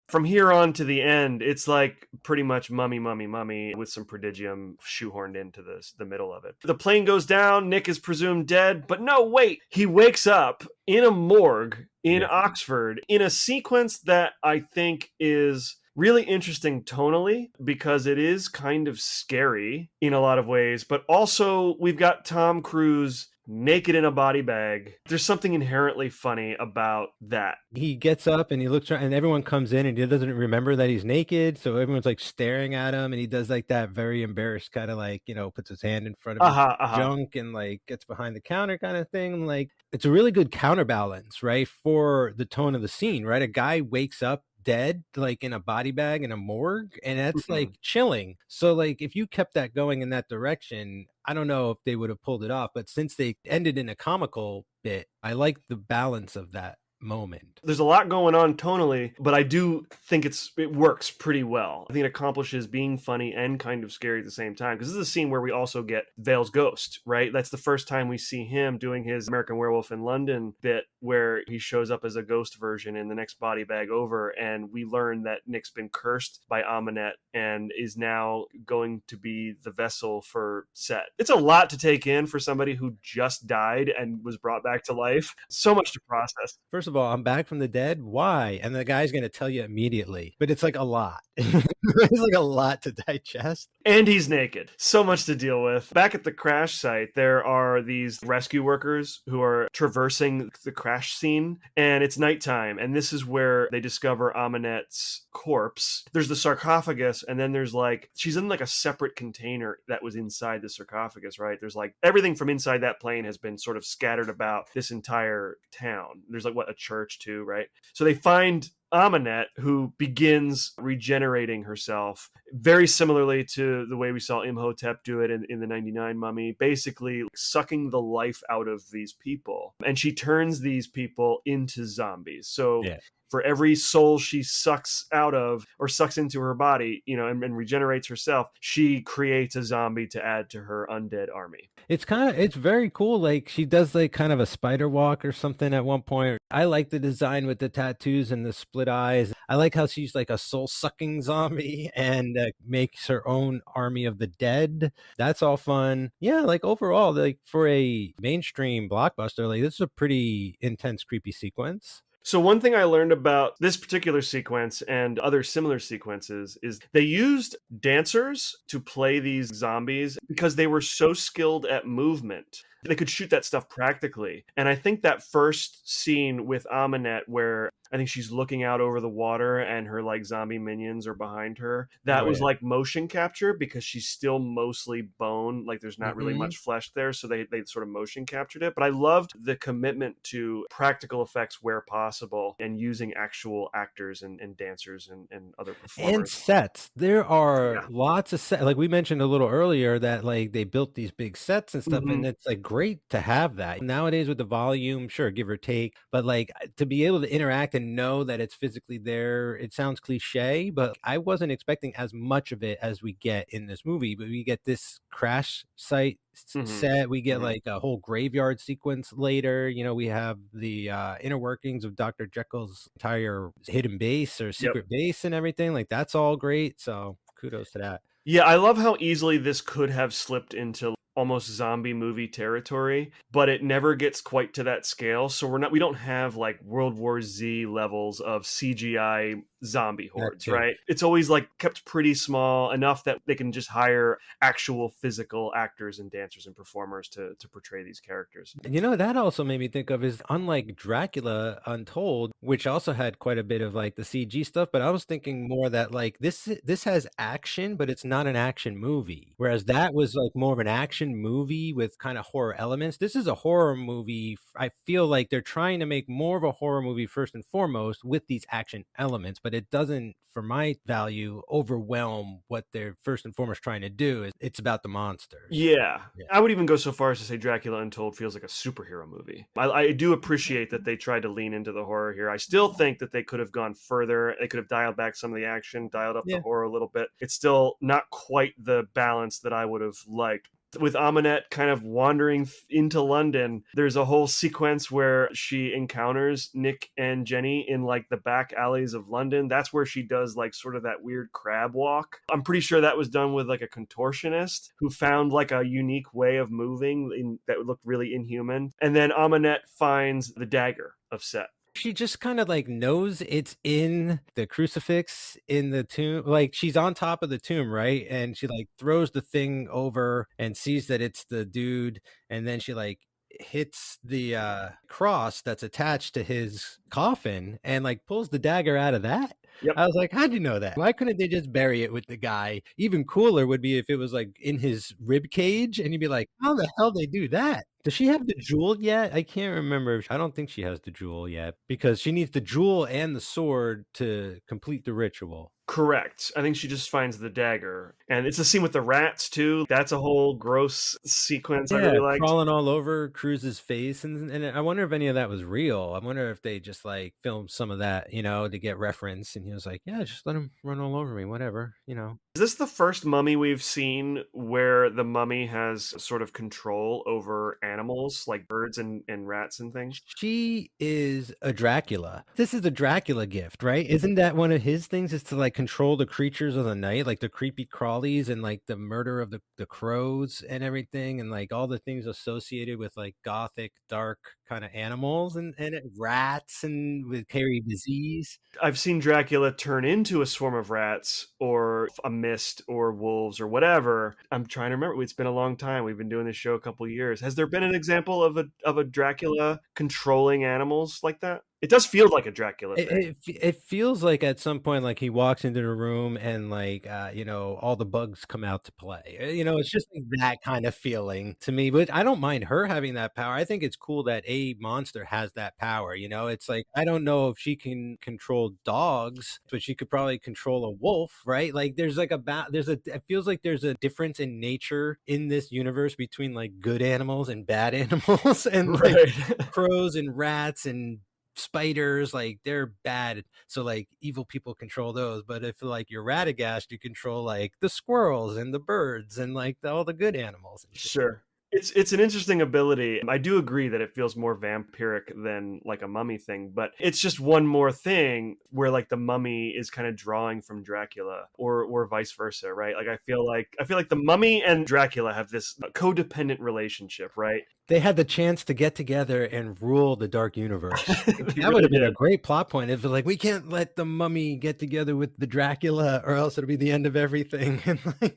From here on to the end, it's like pretty much mummy, mummy, mummy with some prodigium shoehorned into the middle of it. The plane goes down. Nick is presumed dead, but no, wait. He wakes up in a morgue in Yeah. Oxford in a sequence that I think is really interesting tonally because it is kind of scary in a lot of ways, but also we've got Tom Cruise naked in a body bag. There's something inherently funny about that. He gets up and he looks around and everyone comes in and he doesn't remember that he's naked. So everyone's like staring at him and he does like that very embarrassed kind of like, puts his hand in front of his junk and like gets behind the counter kind of thing. Like it's a really good counterbalance, right? For the tone of the scene, right? A guy wakes up dead like in a body bag in a morgue and that's Mhm. like chilling. So like if you kept that going in that direction, I don't know if they would have pulled it off, but since they ended in a comical bit, I like the balance of that moment. There's a lot going on tonally, but I do think it works pretty well. I think it accomplishes being funny and kind of scary at the same time. Because this is a scene where we also get Vale's ghost, right? That's the first time we see him doing his American Werewolf in London bit where he shows up as a ghost version in the next body bag over. And we learn that Nick's been cursed by Amunet and is now going to be the vessel for Set. It's a lot to take in for somebody who just died and was brought back to life. So much to process. First of all, I'm back from the dead. Why? And the guy's going to tell you immediately, but it's like a lot. It's like a lot to digest. And he's naked. So much to deal with. Back at the crash site, there are these rescue workers who are traversing the crash scene, and it's nighttime. And this is where they discover Amunet's corpse. There's the sarcophagus, and then there's like, she's in like a separate container that was inside the sarcophagus, right? There's like everything from inside that plane has been sort of scattered about this entire town. There's like, what, a church too, right? So they find Amunet, who begins regenerating herself very similarly to the way we saw Imhotep do it in the 99 Mummy, basically sucking the life out of these people. And she turns these people into zombies. So Yeah. for every soul she sucks out of or sucks into her body, and regenerates herself, she creates a zombie to add to her undead army. It's very cool. Like she does like kind of a spider walk or something at one point. I like the design with the tattoos and the split eyes. I like how she's like a soul sucking zombie and makes her own army of the dead. That's all fun. Yeah. Like overall, like for a mainstream blockbuster, like this is a pretty intense, creepy sequence. So one thing I learned about this particular sequence and other similar sequences is they used dancers to play these zombies because they were so skilled at movement. They could shoot that stuff practically. And I think that first scene with Amunet where I think she's looking out over the water and her like zombie minions are behind her, that was like motion capture because she's still mostly bone. Like there's not really much flesh there. So they sort of motion captured it. But I loved the commitment to practical effects where possible and using actual actors and dancers and other performers. And sets. There are lots of sets. Like we mentioned a little earlier that like they built these big sets and stuff and it's like great to have that. Nowadays with the volume, sure, give or take, but like to be able to interact and know that it's physically there, it sounds cliche, but I wasn't expecting as much of it as we get in this movie. But we get this crash site Mhm. set, we get Mhm. like a whole graveyard sequence later. We have the inner workings of Dr. Jekyll's entire hidden base or Yep. secret base and everything. Like that's all great. So kudos to that. Yeah, I love how easily this could have slipped into almost zombie movie territory, but it never gets quite to that scale. So we don't have like World War Z levels of CGI zombie That hordes, too. right? It's always like kept pretty small enough that they can just hire actual physical actors and dancers and performers to portray these characters. That also made me think of is unlike Dracula Untold, which also had quite a bit of like the CG stuff, but I was thinking more that like this has action, but it's not an action movie. Whereas that was like more of an action movie with kind of horror elements. This is a horror movie. I feel like they're trying to make more of a horror movie first and foremost with these action elements, but it doesn't, for my value, overwhelm what they're first and foremost trying to do. It's about the monsters. Yeah. Yeah. I would even go so far as to say Dracula Untold feels like a superhero movie. I do appreciate that they tried to lean into the horror here. I still think that they could have gone further. They could have dialed back some of the action, dialed up the Yeah. horror a little bit. It's still not quite the balance that I would have liked. With Amonette kind of wandering into London, there's a whole sequence where she encounters Nick and Jenny in like the back alleys of London. That's where she does like sort of that weird crab walk. I'm pretty sure that was done with like a contortionist who found like a unique way of moving that looked really inhuman. And then Amonette finds the dagger of Set. She just kind of like knows it's in the crucifix in the tomb. Like she's on top of the tomb, right? And she like throws the thing over and sees that it's the dude. And then she like hits the cross that's attached to his coffin and like pulls the dagger out of that. Yep. I was like, how'd you know that? Why couldn't they just bury it with the guy? Even cooler would be if it was like in his rib cage and you'd be like, how the hell they do that? Does she have the jewel yet? I can't remember. I don't think she has the jewel yet because she needs the jewel and the sword to complete the ritual. Correct. I think she just finds the dagger. And it's a scene with the rats too. That's a whole gross sequence I Yeah, really liked. crawling all over Cruz's face, and I wonder if any of that was real. I wonder if they just like filmed some of that, to get reference. And he was like, "Yeah, just let him run all over me, whatever." Is this the first mummy we've seen where the mummy has sort of control over animals like birds and rats and things? She is a Dracula. This is a Dracula gift, right? Isn't that one of his things is to like control the creatures of the night, like the creepy crawlies and like the murder of the crows and everything, and like all the things associated with like gothic, dark kind of animals and rats and with carry disease. I've seen Dracula turn into a swarm of rats or a mist or wolves or whatever. I'm trying to remember. It's been a long time. We've been doing this show a couple years. Has there been an example of a Dracula controlling animals like that? It does feel like a Dracula thing. It feels like at some point, like he walks into the room and like, all the bugs come out to play. It's just like that kind of feeling to me. But I don't mind her having that power. I think it's cool that a monster has that power. It's like I don't know if she can control dogs, but she could probably control a wolf, right? Like there's like it feels like there's a difference in nature in this universe between like good animals and bad animals, and like Right. crows and rats and spiders, like they're bad, so like evil people control those. But if like you're Radagast, you control like the squirrels and the birds and like all the good animals and shit. Sure. It's an interesting ability. I do agree that it feels more vampiric than like a mummy thing, but it's just one more thing where like the mummy is kind of drawing from Dracula or vice versa, right? Like I feel like the mummy and Dracula have this codependent relationship, right? They had the chance to get together and rule the dark universe. They That really would have been a did. great plot point if like we can't let the mummy get together with the Dracula or else it'll be the end of everything. And like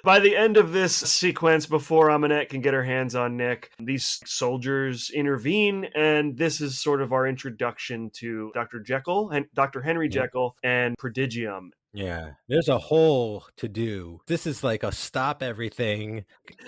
By the end of this sequence, before Amonette can get her hands on Nick, these soldiers intervene, and this is sort of our introduction to Dr. Jekyll and Dr. Henry yeah. Jekyll and Prodigium. Yeah, there's a whole to do. This is like a stop everything.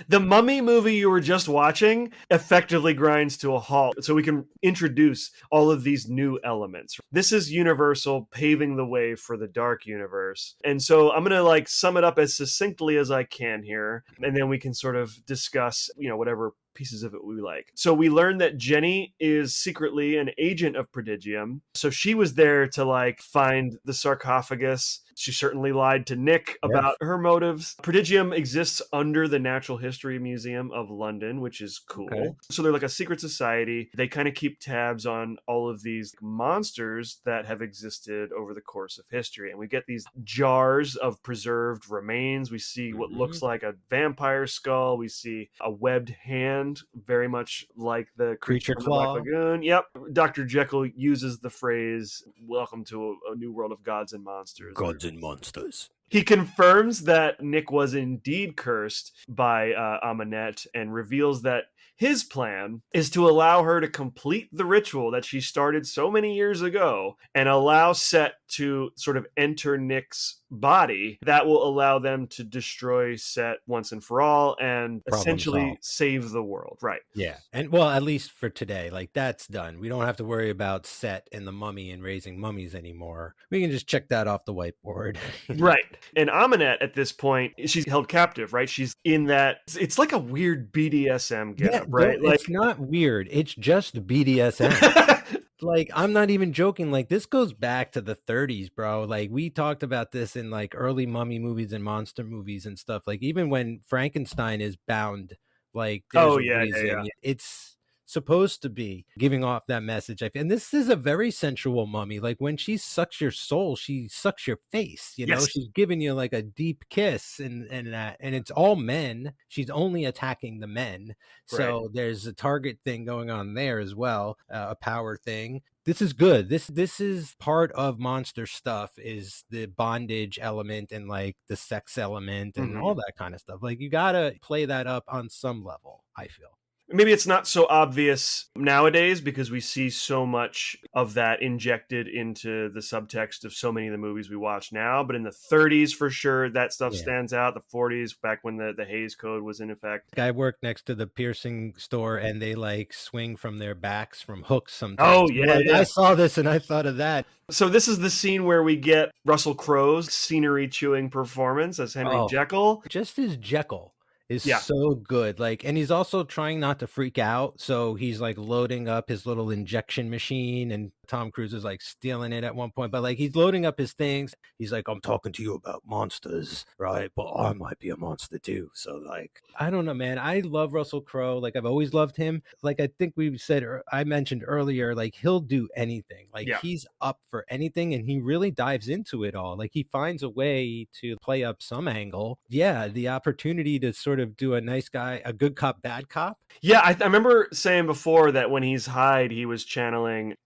The Mummy movie you were just watching effectively grinds to a halt, so we can introduce all of these new elements. This is Universal paving the way for the dark universe. And so I'm going to like sum it up as succinctly as I can here, and then we can sort of discuss, whatever pieces of it we like. So we learn that Jenny is secretly an agent of Prodigium. So she was there to like find the sarcophagus. She certainly lied to Nick about her motives. Prodigium exists under the Natural History Museum of London, which is cool. Okay. So they're like a secret society. They kind of keep tabs on all of these monsters that have existed over the course of history. And we get these jars of preserved remains. We see what looks like a vampire skull. We see a webbed hand, very much like the creature from the Black Lagoon. Yep. Dr. Jekyll uses the phrase, "Welcome to a new world of gods and monsters." Gods and monsters. He confirms that Nick was indeed cursed by Amunet and reveals that his plan is to allow her to complete the ritual that she started so many years ago and allow Set to sort of enter Nick's body. That will allow them to destroy Set once and for all and essentially save the world. Right. Yeah. And well, at least for today, like that's done. We don't have to worry about Set and the mummy and raising mummies anymore. We can just check that off the whiteboard. Right. And Amunet at this point, she's held captive, right? She's in that, it's like a weird BDSM getup, right? Like, it's not weird. It's just BDSM. Like, I'm not even joking. Like, this goes back to the 30s, bro. Like, we talked about this in like early mummy movies and monster movies and stuff. Like, even when Frankenstein is bound, like, there's a reason. It's supposed to be giving off that message. And this is a very sensual mummy. Like when she sucks your soul, she sucks your face, you know, she's giving you like a deep kiss and that, and it's all men. She's only attacking the men. So there's a target thing going on there as well. A power thing. This is good. This is part of monster stuff, is the bondage element and like the sex element and all that kind of stuff. Like you got to play that up on some level, I feel. Maybe it's not so obvious nowadays because we see so much of that injected into the subtext of so many of the movies we watch now. But in the 30s, for sure, that stuff stands out. The 40s, back when the Hays Code was in effect. I worked next to the piercing store and they like swing from their backs from hooks sometimes. Oh, yeah, like, I saw this and I thought of that. So this is the scene where we get Russell Crowe's scenery-chewing performance as Henry Jekyll. Just as Jekyll is so good. Like, and he's also trying not to freak out. So he's like loading up his little injection machine and Tom Cruise is like stealing it at one point, but like he's loading up his things. He's like, I'm talking to you about monsters, right? But I might be a monster too. So like, I don't know, man. I love Russell Crowe. Like I've always loved him. Like I think we said, I mentioned earlier, like he'll do anything. Like he's up for anything and he really dives into it all. Like he finds a way to play up some angle. Yeah. The opportunity to sort of do a nice guy, a good cop, bad cop. Yeah. I remember saying before that when he's Hyde, he was channeling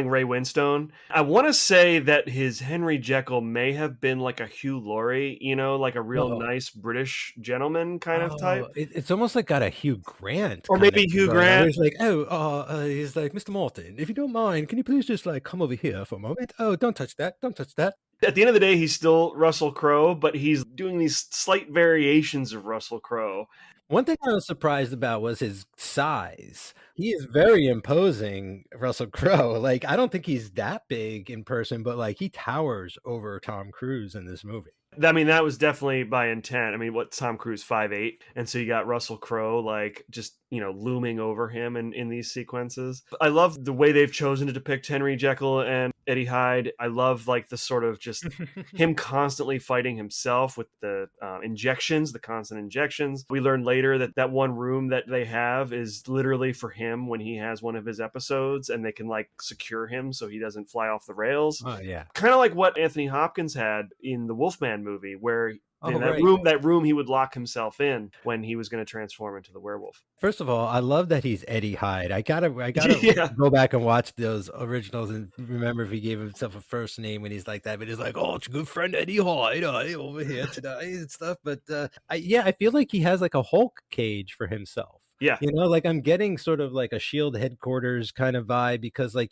Ray Winstone. I want to say that his Henry Jekyll may have been like a Hugh Laurie, you know, like a real nice British gentleman kind of type. It's almost like got a Hugh Grant. Or maybe Hugh Grant. He's like, he's like, Mr. Morton, if you don't mind, can you please just like come over here for a moment? Oh, don't touch that. Don't touch that. At the end of the day, he's still Russell Crowe, but he's doing these slight variations of Russell Crowe. One thing I was surprised about was his size. He is very imposing, Russell Crowe. Like, I don't think he's that big in person, but like he towers over Tom Cruise in this movie. I mean, that was definitely by intent. I mean, what, Tom Cruise 5'8", and so you got Russell Crowe like just, you know, looming over him in these sequences. I love the way they've chosen to depict Henry Jekyll and Eddie Hyde. I love like the sort of just him constantly fighting himself with the injections, the constant injections. We learn later that one room that they have is literally for him when he has one of his episodes, and they can like secure him so he doesn't fly off the rails. Oh yeah, kind of like what Anthony Hopkins had in the Wolfman movie, where that room he would lock himself in when he was going to transform into the werewolf. First of all, I love that he's Eddie Hyde. I gotta go back and watch those originals and remember if he gave himself a first name when he's like that. But he's like, oh, it's a good friend Eddie Hyde over here today and stuff. But I feel like he has like a Hulk cage for himself. Yeah. You know, like I'm getting sort of like a SHIELD headquarters kind of vibe because like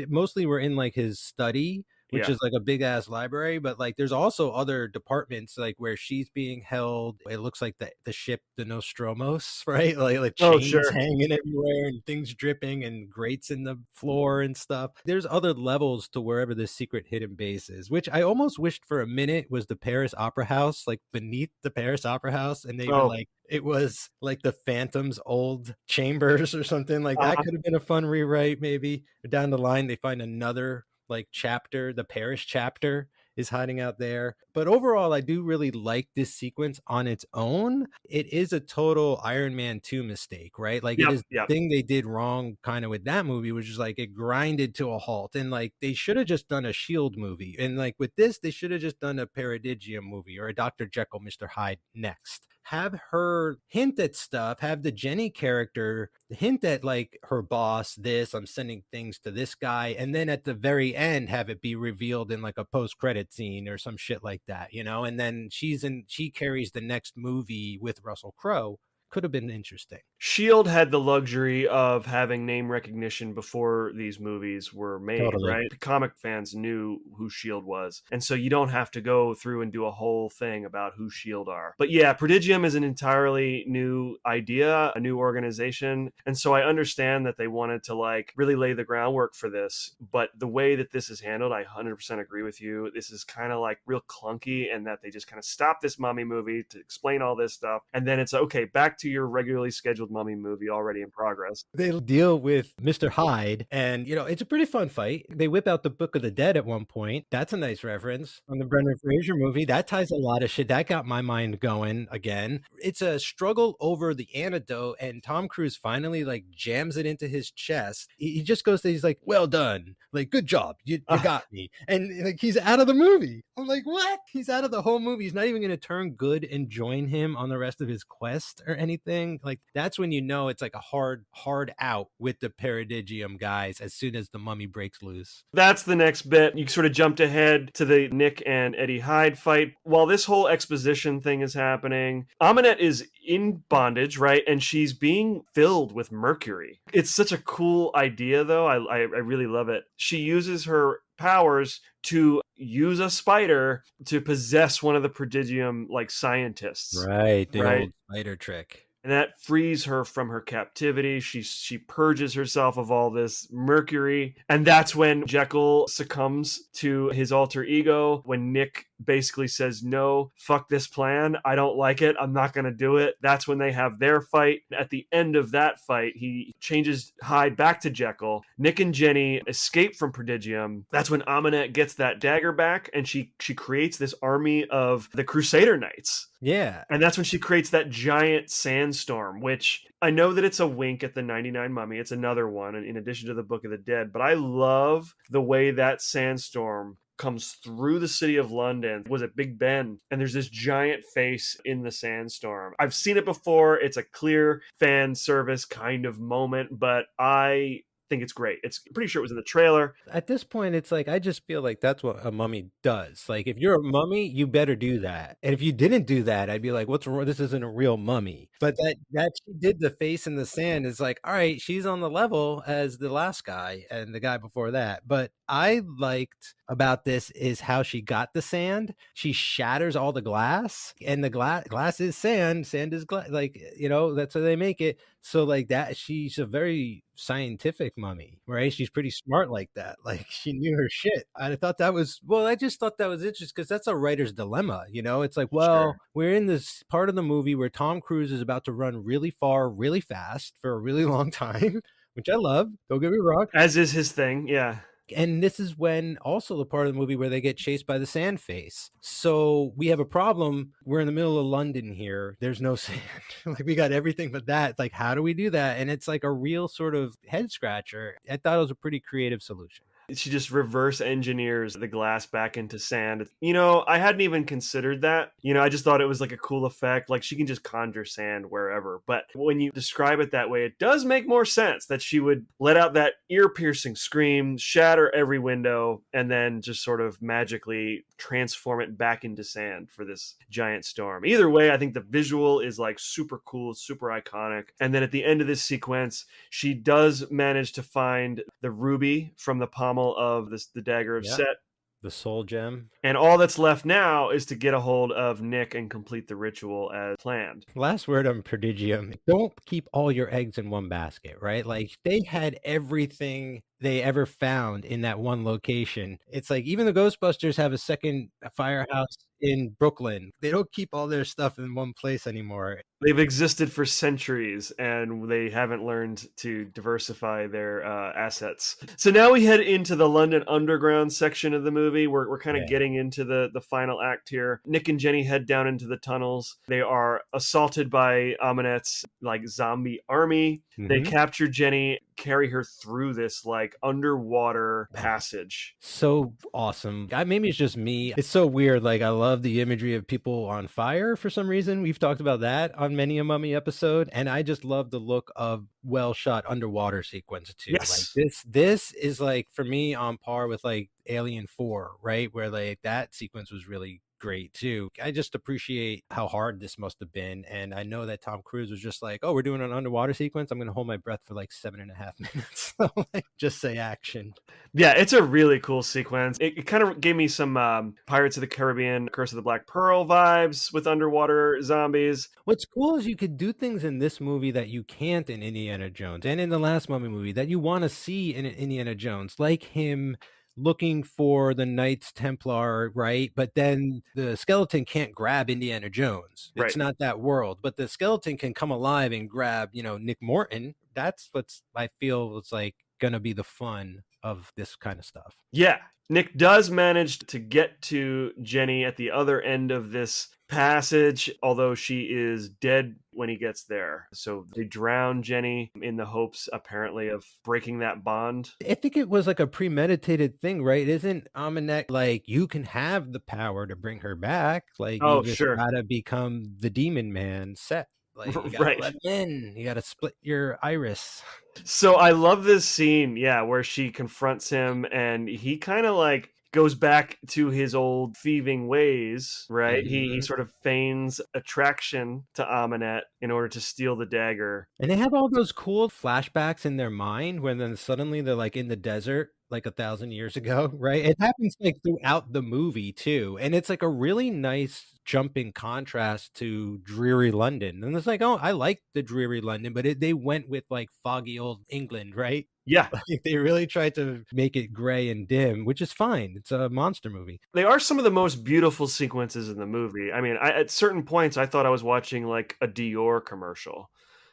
mostly we're in like his study which Yeah. is like a big ass library, but like there's also other departments like where she's being held. It looks like the ship, the Nostromos, right? Like Oh, chains sure. hanging everywhere and things dripping and grates in the floor and stuff. There's other levels to wherever the secret hidden base is, which I almost wished for a minute was the Paris Opera House, like beneath the Paris Opera House, and they were Oh, like it was like the Phantom's old chambers or something. Like that uh-huh. could have been a fun rewrite, maybe. Down the line, they find another like chapter, the Paris chapter is hiding out there. But overall, I do really like this sequence on its own. It is a total Iron Man 2 mistake, right? Like it Yep, is the yep. thing they did wrong kind of with that movie, which is like it grinded to a halt. And like they should have just done a Shield movie. And like with this, they should have just done a Paradigm movie or a Dr. Jekyll, Mr. Hyde next. Have her hint at stuff, have the Jenny character hint at like her boss, this, I'm sending things to this guy, and then at the very end have it be revealed in like a post-credit scene or some shit like that, you know, and then she carries the next movie with Russell Crowe. Could have been interesting. Shield had the luxury of having name recognition before these movies were made, Totally. right? The comic fans knew who Shield was. And so you don't have to go through and do a whole thing about who Shield are. But yeah, Prodigium is an entirely new idea, a new organization. And so I understand that they wanted to like really lay the groundwork for this. But the way that this is handled, I 100% agree with you. This is kind of like real clunky, and that they just kind of stopped this mummy movie to explain all this stuff. And then it's okay, back to your regularly scheduled mummy movie already in progress. They deal with Mr. Hyde, and you know, it's a pretty fun fight. They whip out the Book of the Dead at one point. That's a nice reference on the Brendan Fraser movie. That ties a lot of shit. That got my mind going again. It's a struggle over the antidote, and Tom Cruise finally like jams it into his chest. He just goes to, he's like, well done. Like, good job. You got me. And like he's out of the movie. I'm like, what? He's out of the whole movie. He's not even going to turn good and join him on the rest of his quest or anything. Like, that's when you know it's like a hard out with the Paradigm guys as soon as the mummy breaks loose. That's the next bit. You sort of jumped ahead to the Nick and Eddie Hyde fight. While this whole exposition thing is happening, Aminette is in bondage, right? And she's being filled with mercury. It's such a cool idea, though. I really love it. She uses her powers to use a spider to possess one of the Prodigium like scientists. Right, the old spider trick. And that frees her from her captivity. She purges herself of all this mercury. And that's when Jekyll succumbs to his alter ego. When Nick basically says, no, fuck this plan. I don't like it. I'm not going to do it. That's when they have their fight. At the end of that fight, he changes Hyde back to Jekyll. Nick and Jenny escape from Prodigium. That's when Aminette gets that dagger back, and she creates this army of the Crusader Knights. Yeah. And that's when she creates that giant sandstorm, which I know that it's a wink at the 99 Mummy. It's another one in addition to the Book of the Dead. But I love the way that sandstorm comes through the city of London. Was it Big Ben? And there's this giant face in the sandstorm. I've seen it before. It's a clear fan service kind of moment, but I think it's great. I'm pretty sure it was in the trailer. At this point, it's like, I just feel like that's what a mummy does. Like, if you're a mummy, you better do that. And if you didn't do that, I'd be like, what's wrong? This isn't a real mummy. But that she did the face in the sand is like, all right, she's on the level as the last guy and the guy before that. But I liked about this is how she got the sand. She shatters all the glass, and the glass is sand. Sand is glass. Like, you know, that's how they make it. So like that, she's a very scientific mummy, right? She's pretty smart like that. Like, she knew her shit. I thought that was, well, I just thought that was interesting because that's a writer's dilemma. You know, it's like, well, Sure. We're in this part of the movie where Tom Cruise is about to run really far, really fast for a really long time, which I love. Don't get me wrong. As is his thing. Yeah. And this is when also the part of the movie where they get chased by the sand face. So we have a problem. We're in the middle of London here. There's no sand. Like, we got everything but that. It's like, how do we do that? And it's like a real sort of head scratcher. I thought it was a pretty creative solution. She just reverse engineers the glass back into sand. You know, I hadn't even considered that. You know, I just thought it was like a cool effect. Like, she can just conjure sand wherever. But when you describe it that way, it does make more sense that she would let out that ear-piercing scream, shatter every window, and then just sort of magically transform it back into sand for this giant storm. Either way, I think the visual is like super cool, super iconic. And then at the end of this sequence, she does manage to find the ruby from the pommel of the dagger of Set. The soul gem. And all that's left now is to get a hold of Nick and complete the ritual as planned. Last word on Prodigium. Don't keep all your eggs in one basket, right? Like they had everything they ever found in that one location. It's like even the Ghostbusters have a second firehouse in Brooklyn. They don't keep all their stuff in one place anymore. They've existed for centuries and they haven't learned to diversify their assets. So now we head into the London Underground section of the movie. We're kind of getting into the final act here. Nick and Jenny head down into the tunnels. They are assaulted by Amonette's like zombie army. They capture Jenny, carry her through this like underwater passage. So awesome. Maybe it's just me. It's so weird. Like I love the imagery of people on fire for some reason. We've talked about that on many a Mummy episode. And I just love the look of well shot underwater sequence too. Yes. Like this is like for me on par with like Alien 4, right? Where like that sequence was really great too. I just appreciate how hard this must have been. And I know that Tom Cruise was just like, oh, we're doing an underwater sequence. I'm going to hold my breath for like 7.5 minutes. So like, just say action. Yeah, it's a really cool sequence. It kind of gave me some Pirates of the Caribbean, Curse of the Black Pearl vibes with underwater zombies. What's cool is you could do things in this movie that you can't in Indiana Jones and in the last Mummy movie that you want to see in Indiana Jones, like him looking for the Knights Templar, right? But then the skeleton can't grab Indiana Jones. It's not that world, but the skeleton can come alive and grab, Nick Morton. That's what's I feel it's like gonna be the fun of this kind of stuff. Yeah, Nick does manage to get to Jenny at the other end of this passage, although she is dead when he gets there. So they drown Jenny in the hopes, apparently, of breaking that bond. I think it was like a premeditated thing, right? Isn't Amonette like, you can have the power to bring her back? Like, you just gotta become the demon man set. Like, you gotta let him in. You gotta split your iris. So I love this scene, where she confronts him and he kind of like goes back to his old thieving ways, right? He sort of feigns attraction to Amonette in order to steal the dagger. And they have all those cool flashbacks in their mind when then suddenly they're like in the desert like 1,000 years ago, right? It happens like throughout the movie too. And it's like a really nice jumping contrast to dreary London. And it's like, oh, I like the dreary London, but they went with like foggy old England, right? Yeah. Like they really tried to make it gray and dim, which is fine. It's a monster movie. They are some of the most beautiful sequences in the movie. I mean, at certain points, I thought I was watching like a Dior commercial.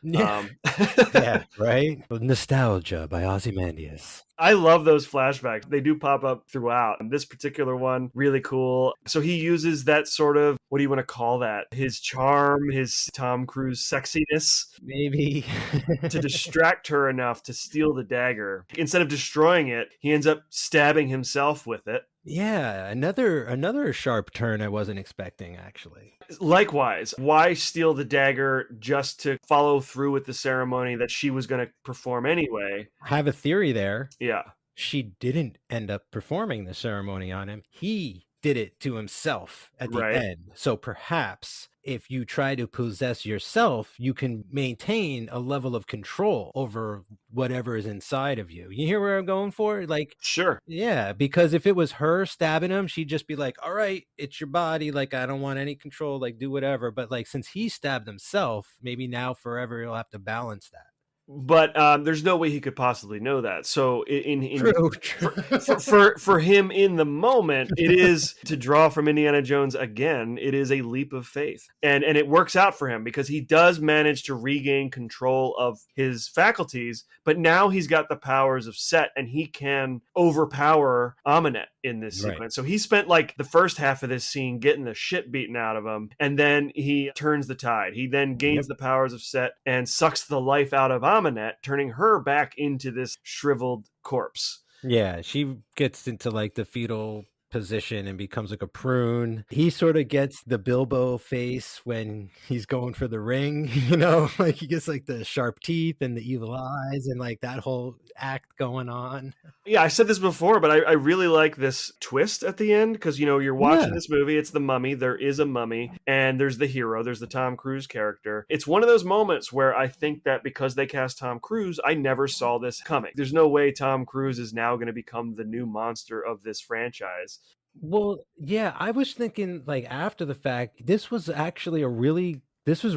Yeah, yeah, right? Nostalgia by Ozymandias. I love those flashbacks. They do pop up throughout. And this particular one, really cool. So he uses that sort of, what do you want to call that? His charm, his Tom Cruise sexiness. Maybe. To distract her enough to steal the dagger. Instead of destroying it, he ends up stabbing himself with it. Yeah, another sharp turn I wasn't expecting, actually. Likewise, why steal the dagger just to follow through with the ceremony that she was going to perform anyway? I have a theory there. Yeah. She didn't end up performing the ceremony on him. He did it to himself at the end. So perhaps if you try to possess yourself, you can maintain a level of control over whatever is inside of you. You hear where I'm going for? Like, sure. Yeah, because if it was her stabbing him, she'd just be like, all right, it's your body. Like, I don't want any control. Like, do whatever. But like, since he stabbed himself, maybe now forever he'll have to balance that. But there's no way he could possibly know that. So True. For him in the moment, it is to draw from Indiana Jones again. It is a leap of faith, and it works out for him because he does manage to regain control of his faculties. But now he's got the powers of Set, and he can overpower Amonette in this sequence. So he spent like the first half of this scene getting the shit beaten out of him, and then he turns the tide. He then gains the powers of Set and sucks the life out of Amonette, turning her back into this shriveled corpse. Yeah, she gets into like the fetal position and becomes like a prune. He sort of gets the Bilbo face when he's going for the ring, like he gets like the sharp teeth and the evil eyes and like that whole act going on. Yeah, I said this before, but I really like this twist at the end because, you're watching this movie. It's the mummy. There is a mummy and there's the hero. There's the Tom Cruise character. It's one of those moments where I think that because they cast Tom Cruise, I never saw this coming. There's no way Tom Cruise is now going to become the new monster of this franchise. Well, yeah, I was thinking, like, after the fact, this was a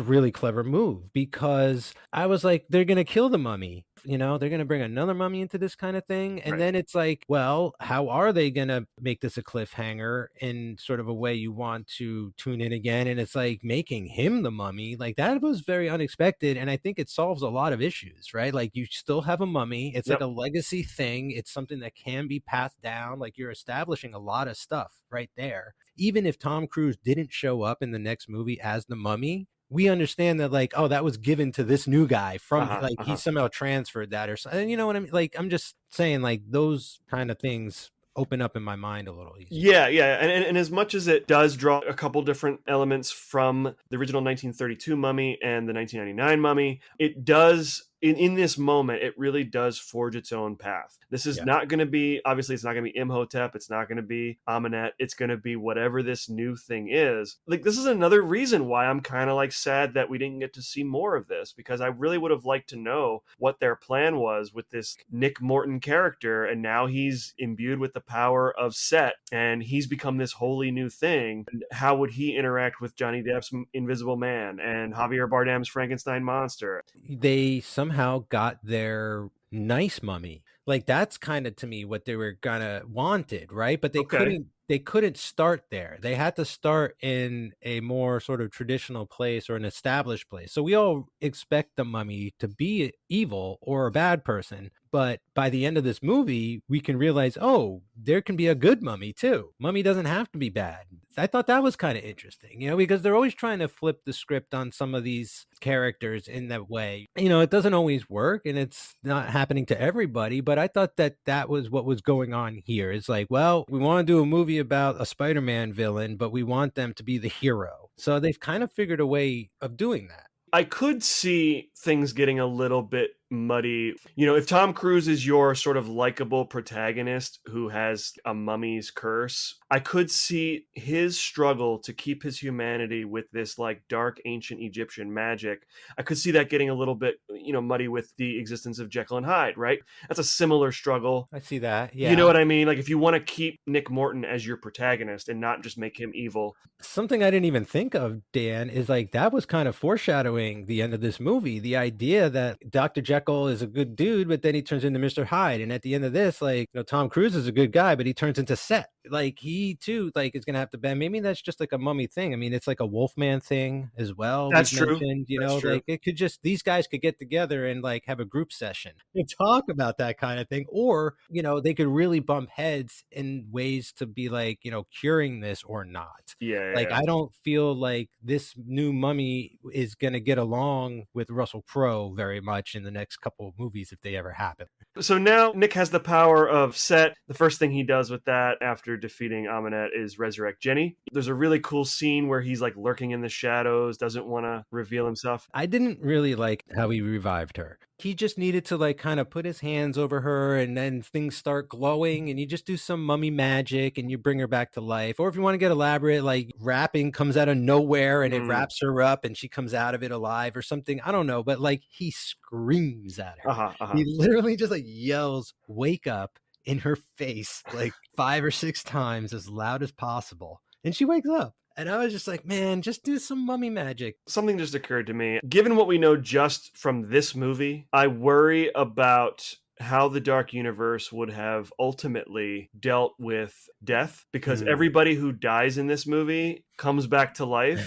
really clever move because I was like, they're gonna kill the mummy, they're gonna bring another mummy into this kind of thing. And Right. then it's like, well, how are they gonna make this a cliffhanger in sort of a way you want to tune in again? And it's like making him the mummy, like that was very unexpected. And I think it solves a lot of issues, right? Like you still have a mummy, it's like Yep. a legacy thing, it's something that can be passed down, like you're establishing a lot of stuff right there. Even if Tom Cruise didn't show up in the next movie as the mummy, we understand that, like, oh, that was given to this new guy from, Uh-huh. like, he Uh-huh. somehow transferred that or something. You know what I mean? Like, I'm just saying, like, those kind of things open up in my mind a little easier. Yeah, yeah, and as much as it does draw a couple different elements from the original 1932 Mummy and the 1999 Mummy, it does in this moment, it really does forge its own path. This is Yeah. not going to be, obviously, it's not going to be Imhotep. It's not going to be Amenet. It's going to be whatever this new thing is. Like, this is another reason why I'm kind of like sad that we didn't get to see more of this, because I really would have liked to know what their plan was with this Nick Morton character. And now he's imbued with the power of Set and he's become this wholly new thing. And how would he interact with Johnny Depp's Invisible Man and Javier Bardem's Frankenstein monster? They somehow got their nice mummy. Like that's kind of to me what they were gonna wanted, right? But Okay. they couldn't start there. They had to start in a more sort of traditional place or an established place. So we all expect the mummy to be evil or a bad person, but by the end of this movie, we can realize, oh, there can be a good mummy too. Mummy doesn't have to be bad. I thought that was kind of interesting, because they're always trying to flip the script on some of these characters in that way. It doesn't always work and it's not happening to everybody, but I thought that that was what was going on here. It's like, well, we want to do a movie about a Spider-Man villain, but we want them to be the hero. So they've kind of figured a way of doing that. I could see things getting a little bit muddy. If Tom Cruise is your sort of likable protagonist who has a mummy's curse, I could see his struggle to keep his humanity with this like dark ancient Egyptian magic. I could see that getting a little bit, muddy with the existence of Jekyll and Hyde, right? That's a similar struggle. I see that. You know Yeah. what I mean? Like if you want to keep Nick Morton as your protagonist and not just make him evil. Something I didn't even think of, Dan, is like that was kind of foreshadowing the end of this movie. The idea that Dr. Jekyll is a good dude, but then he turns into Mr. Hyde. And at the end of this, like, Tom Cruise is a good guy, but he turns into Set. Like he too, like is gonna have to bend. Maybe that's just like a mummy thing. I mean, it's like a Wolfman thing as well. That's We've true. mentioned, That's true. like it could just these guys could get together and like have a group session and talk about that kind of thing. Or, they could really bump heads in ways to be like, curing this or not. Yeah, Like, yeah. I don't feel like this new mummy is gonna get along with Russell Crowe very much in the next couple of movies if they ever happen. So now Nick has the power of Set. The first thing he does with that after defeating Amenet is resurrect Jenny. There's a really cool scene where he's like lurking in the shadows, doesn't want to reveal himself. I didn't really like how he revived her. He just needed to like kind of put his hands over her and then things start glowing and you just do some mummy magic and you bring her back to life. Or if you want to get elaborate, like wrapping comes out of nowhere and it Mm. wraps her up and she comes out of it alive or something. I don't know, but like he screams at her. Uh-huh, uh-huh. He literally just like yells, "Wake up," in her face like 5 or 6 times as loud as possible. And she wakes up. And I was just like, man, just do some mummy magic. Something just occurred to me. Given what we know just from this movie, I worry about how the Dark Universe would have ultimately dealt with death, because Mm. everybody who dies in this movie comes back to life,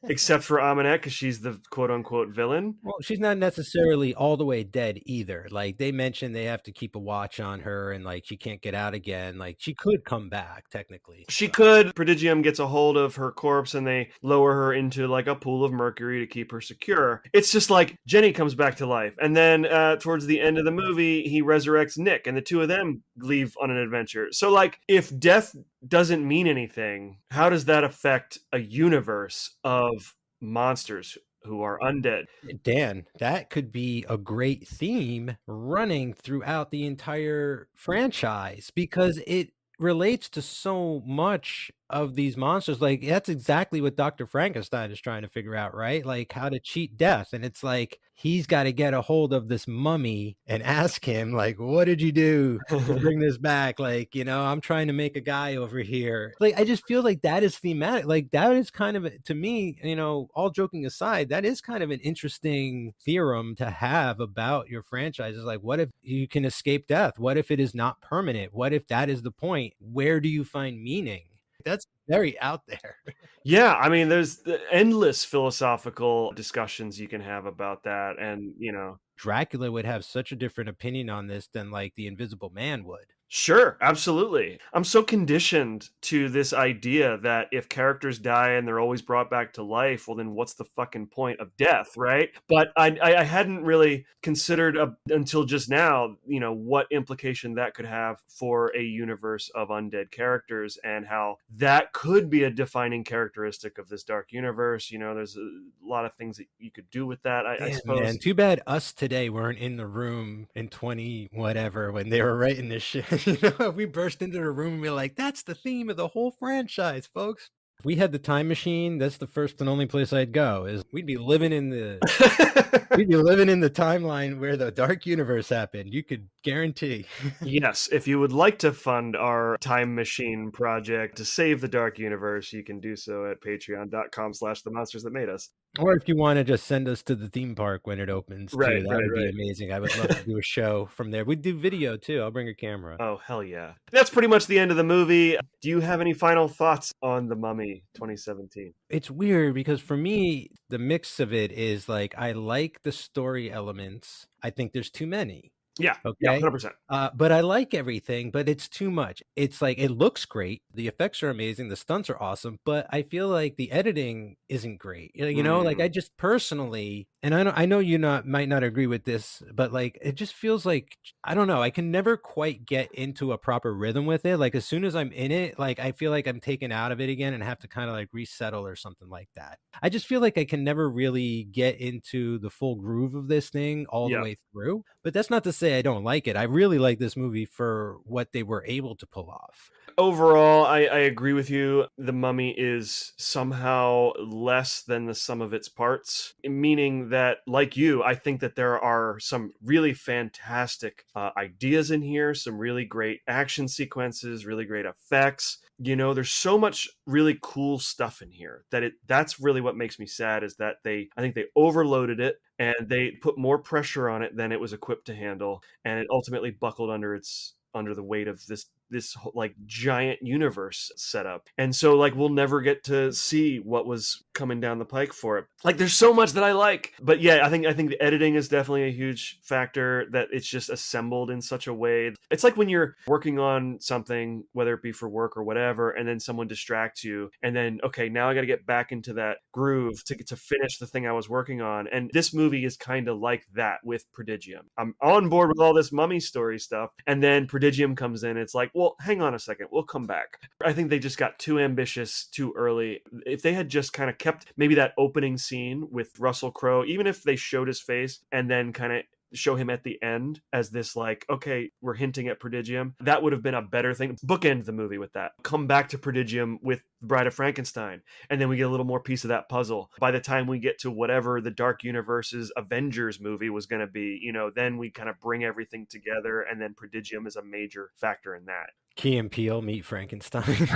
except for Amenet, because she's the quote unquote villain. Well, she's not necessarily all the way dead either. Like they mentioned they have to keep a watch on her and like she can't get out again. Like she could come back technically. She could. Prodigium gets a hold of her corpse and they lower her into like a pool of mercury to keep her secure. It's just like Jenny comes back to life. And then towards the end of the movie, he resurrects Nick and the two of them leave on an adventure. So, like, if death doesn't mean anything, how does that affect a universe of monsters who are undead? Dan, that could be a great theme running throughout the entire franchise because it relates to so much of these monsters. Like, that's exactly what Dr. Frankenstein is trying to figure out, right? Like, how to cheat death. And it's like, he's got to get a hold of this mummy and ask him, like, what did you do to bring this back? Like, I'm trying to make a guy over here. Like, I just feel like that is thematic. Like, that is kind of, to me, all joking aside, that is kind of an interesting theorem to have about your franchises. Like, what if you can escape death? What if it is not permanent? What if that is the point? Where do you find meaning? That's very out there. Yeah, I mean, there's endless philosophical discussions you can have about that, and Dracula would have such a different opinion on this than like the Invisible Man would. Sure, absolutely. I'm so conditioned to this idea that if characters die and they're always brought back to life, well, then what's the fucking point of death, right? But I hadn't really considered until just now, what implication that could have for a universe of undead characters and how that could be a defining characteristic of this dark universe. There's a lot of things that you could do with that, I suppose. Man, too bad us today weren't in the room in 20 whatever when they were writing this shit. We burst into the room and we're like, that's the theme of the whole franchise, folks. If we had the time machine, that's the first and only place I'd go. Is we'd be living in the timeline where the dark universe happened. You could guarantee. Yes, if you would like to fund our time machine project to save the dark universe, you can do so at patreon.com/themonstersthatmadeus. Or if you want to just send us to the theme park when it opens, too, Right, that right, would be right. amazing. I would love to do a show from there. We'd do video too. I'll bring a camera. Oh, hell yeah. That's pretty much the end of the movie. Do you have any final thoughts on The Mummy 2017? It's weird because for me, the mix of it is like, I like the story elements. I think there's too many. Yeah, Okay. yeah, 100%. But I like everything, but it's too much. It's like, it looks great. The effects are amazing. The stunts are awesome, but I feel like the editing isn't great. Like I just personally, and I know you might not agree with this, but like, it just feels like, I don't know. I can never quite get into a proper rhythm with it. Like as soon as I'm in it, like I feel like I'm taken out of it again and have to kind of like resettle or something like that. I just feel like I can never really get into the full groove of this thing all the way through. But that's not to say I don't like it. I really like this movie for what they were able to pull off. Overall, I agree with you. The Mummy is somehow less than the sum of its parts, meaning that, like you, I think that there are some really fantastic ideas in here, some really great action sequences, really great effects. There's so much really cool stuff in here that's really what makes me sad, is that I think they overloaded it and they put more pressure on it than it was equipped to handle, and it ultimately buckled under the weight of this like giant universe setup. And so like we'll never get to see what was coming down the pike for it. Like there's so much that I like. But yeah, I think the editing is definitely a huge factor, that it's just assembled in such a way. It's like when you're working on something, whether it be for work or whatever, and then someone distracts you, and then okay, now I got to get back into that groove to finish the thing I was working on. And this movie is kind of like that with Prodigium. I'm on board with all this mummy story stuff, and then Prodigium comes in. It's like, well, hang on a second, we'll come back. I think they just got too ambitious too early. If they had just kind of kept maybe that opening scene with Russell Crowe, even if they showed his face and then kind of show him at the end as this like, okay, we're hinting at Prodigium, that would have been a better thing. Bookend the movie with that. Come back to Prodigium with Bride of Frankenstein, and then we get a little more piece of that puzzle. By the time we get to whatever the Dark Universe's Avengers movie was going to be, then we kind of bring everything together, and then Prodigium is a major factor in that. Key and Peele meet Frankenstein.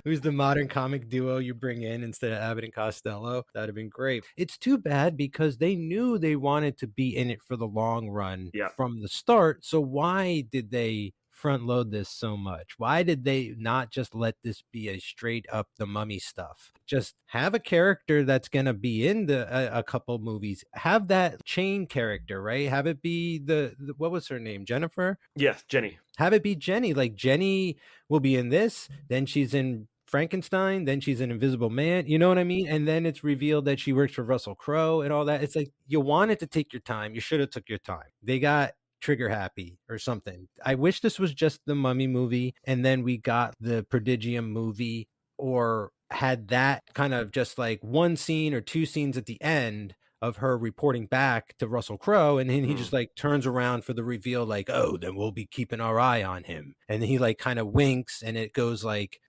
Who's the modern comic duo you bring in instead of Abbott and Costello? That'd have been great. It's too bad because they knew they wanted to be in it for the long run from the start. So why did they front load this so much? Why did they not just let this be a straight up the Mummy stuff? Just have a character that's going to be in a couple movies. Have that chain character, right? Have it be the what was her name? Jennifer? Yeah, Jenny. Have it be Jenny. Like Jenny will be in this, then she's in Frankenstein, then she's an Invisible Man, you know what I mean? And then it's revealed that she works for Russell Crowe and all that. It's like, you wanted to take your time. You should have took your time. They got trigger happy or something. I wish this was just the Mummy movie and then we got the Prodigium movie, or had that kind of just like one scene or two scenes at the end of her reporting back to Russell Crowe, and then he just like turns around for the reveal, like, oh, then we'll be keeping our eye on him. And then he like kind of winks, and it goes like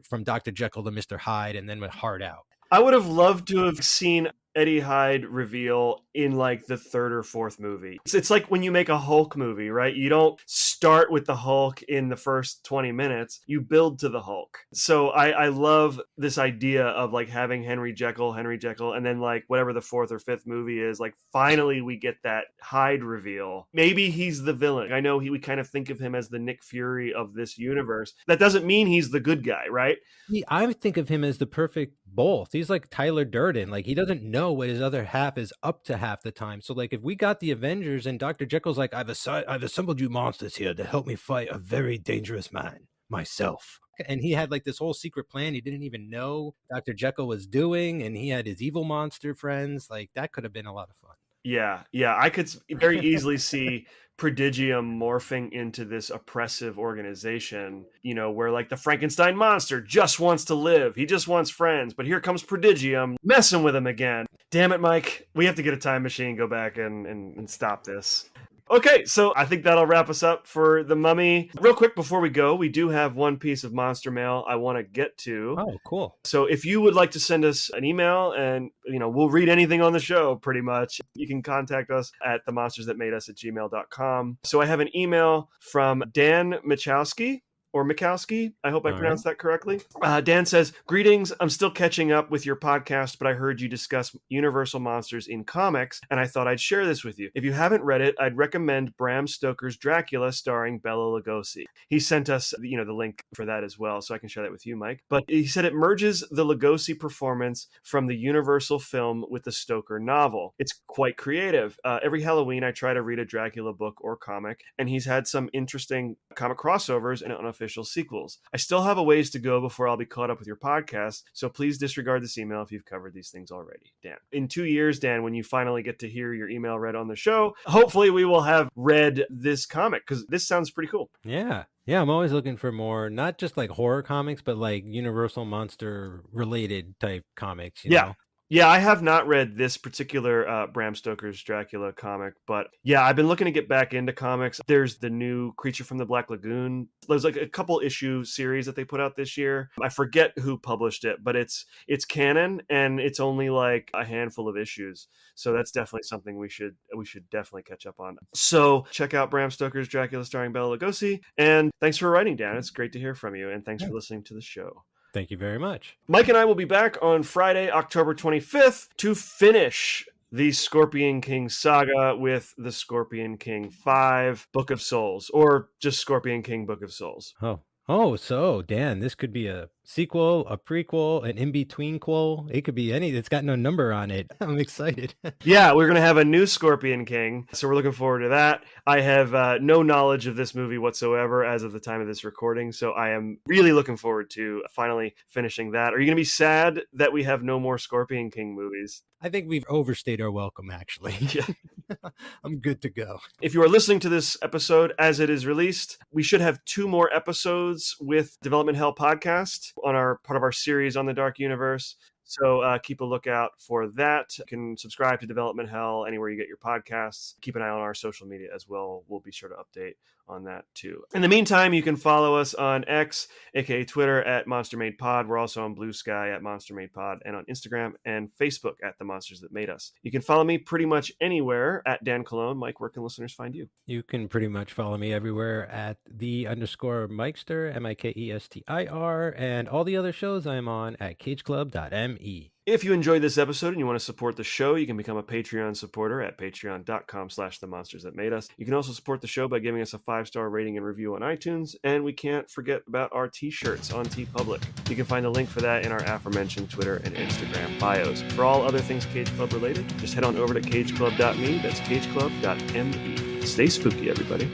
from Dr. Jekyll to Mr. Hyde, and then with Heart Out. I would have loved to have seen Eddie Hyde reveal in like the third or fourth movie. It's like when you make a Hulk movie, right? You don't start with the Hulk in the first 20 minutes. You build to the Hulk. So I love this idea of like having Henry Jekyll, and then like whatever the fourth or fifth movie is, like finally we get that Hyde reveal. Maybe he's the villain. I know we kind of think of him as the Nick Fury of this universe. That doesn't mean he's the good guy, right? I would think of him as the perfect both. He's like Tyler Durden. Like he doesn't know what his other half is up to half the time. So like if we got the Avengers and Dr. Jekyll's like, I've assembled you monsters here to help me fight a very dangerous man, myself. And he had like this whole secret plan he didn't even know Dr. Jekyll was doing, and he had his evil monster friends. Like that could have been a lot of fun. Yeah. I could very easily see Prodigium morphing into this oppressive organization, where like the Frankenstein monster just wants to live. He just wants friends. But here comes Prodigium messing with him again. Damn it, Mike. We have to get a time machine, go back and stop this. Okay, so I think that'll wrap us up for The Mummy. Real quick before we go, we do have one piece of monster mail I want to get to. Oh, cool. So if you would like to send us an email, and we'll read anything on the show pretty much, you can contact us at themonstersThatMadeUs@gmail.com. So I have an email from Dan Machowski. Or Mikowski. I hope I pronounced that correctly. Dan says, greetings. I'm still catching up with your podcast, but I heard you discuss Universal monsters in comics, and I thought I'd share this with you. If you haven't read it, I'd recommend Bram Stoker's Dracula starring Bela Lugosi. He sent us, the link for that as well, so I can share that with you, Mike. But he said it merges the Lugosi performance from the Universal film with the Stoker novel. It's quite creative. Every Halloween, I try to read a Dracula book or comic, and he's had some interesting comic crossovers and unofficial sequels. I still have a ways to go before I'll be caught up with your podcast, so please disregard this email if you've covered these things already. Dan. In 2 years, Dan, when you finally get to hear your email read on the show, hopefully we will have read this comic, because this sounds pretty cool. Yeah, I'm always looking for more, not just like horror comics, but like Universal monster related type comics. You know? Yeah, I have not read this particular Bram Stoker's Dracula comic, but yeah, I've been looking to get back into comics. There's the new Creature from the Black Lagoon. There's like a couple issue series that they put out this year. I forget who published it, but it's canon, and it's only like a handful of issues. So that's definitely something we should definitely catch up on. So check out Bram Stoker's Dracula starring Bela Lugosi. And thanks for writing, Dan. It's great to hear from you, and thanks for listening to the show. Thank you very much. Mike and I will be back on Friday, October 25th to finish the Scorpion King saga with the Scorpion King 5 Book of Souls, or just Scorpion King Book of Souls. Oh, so Dan, this could be a sequel, a prequel, an in-between-quel. It could be it's got no number on it. I'm excited. Yeah, we're going to have a new Scorpion King, so we're looking forward to that. I have no knowledge of this movie whatsoever as of the time of this recording, so I am really looking forward to finally finishing that. Are you going to be sad that we have no more Scorpion King movies? I think we've overstayed our welcome, actually. Yeah. I'm good to go. If you are listening to this episode as it is released, we should have 2 more episodes with Development Hell Podcast on our part of our series on the Dark Universe. So keep a lookout for that. You can subscribe to Development Hell anywhere you get your podcasts. Keep an eye on our social media as well. We'll be sure to update on that too. In the meantime, you can follow us on X, aka Twitter, at Monster Made Pod. We're also on Blue Sky at Monster Made Pod, and on Instagram and Facebook at The Monsters That Made Us. You can follow me pretty much anywhere at Dan Cologne. Mike, where can listeners find you? You can pretty much follow me everywhere at _Mikester, MIKESTIR, and all the other shows I'm on at cageclub.me. If you enjoyed this episode and you want to support the show, you can become a Patreon supporter at patreon.com/themonstersthatmadeus. You can also support the show by giving us a 5-star rating and review on iTunes. And we can't forget about our t-shirts on TeePublic. You can find the link for that in our aforementioned Twitter and Instagram bios. For all other things Cage Club related, just head on over to cageclub.me. That's cageclub.me. Stay spooky, everybody.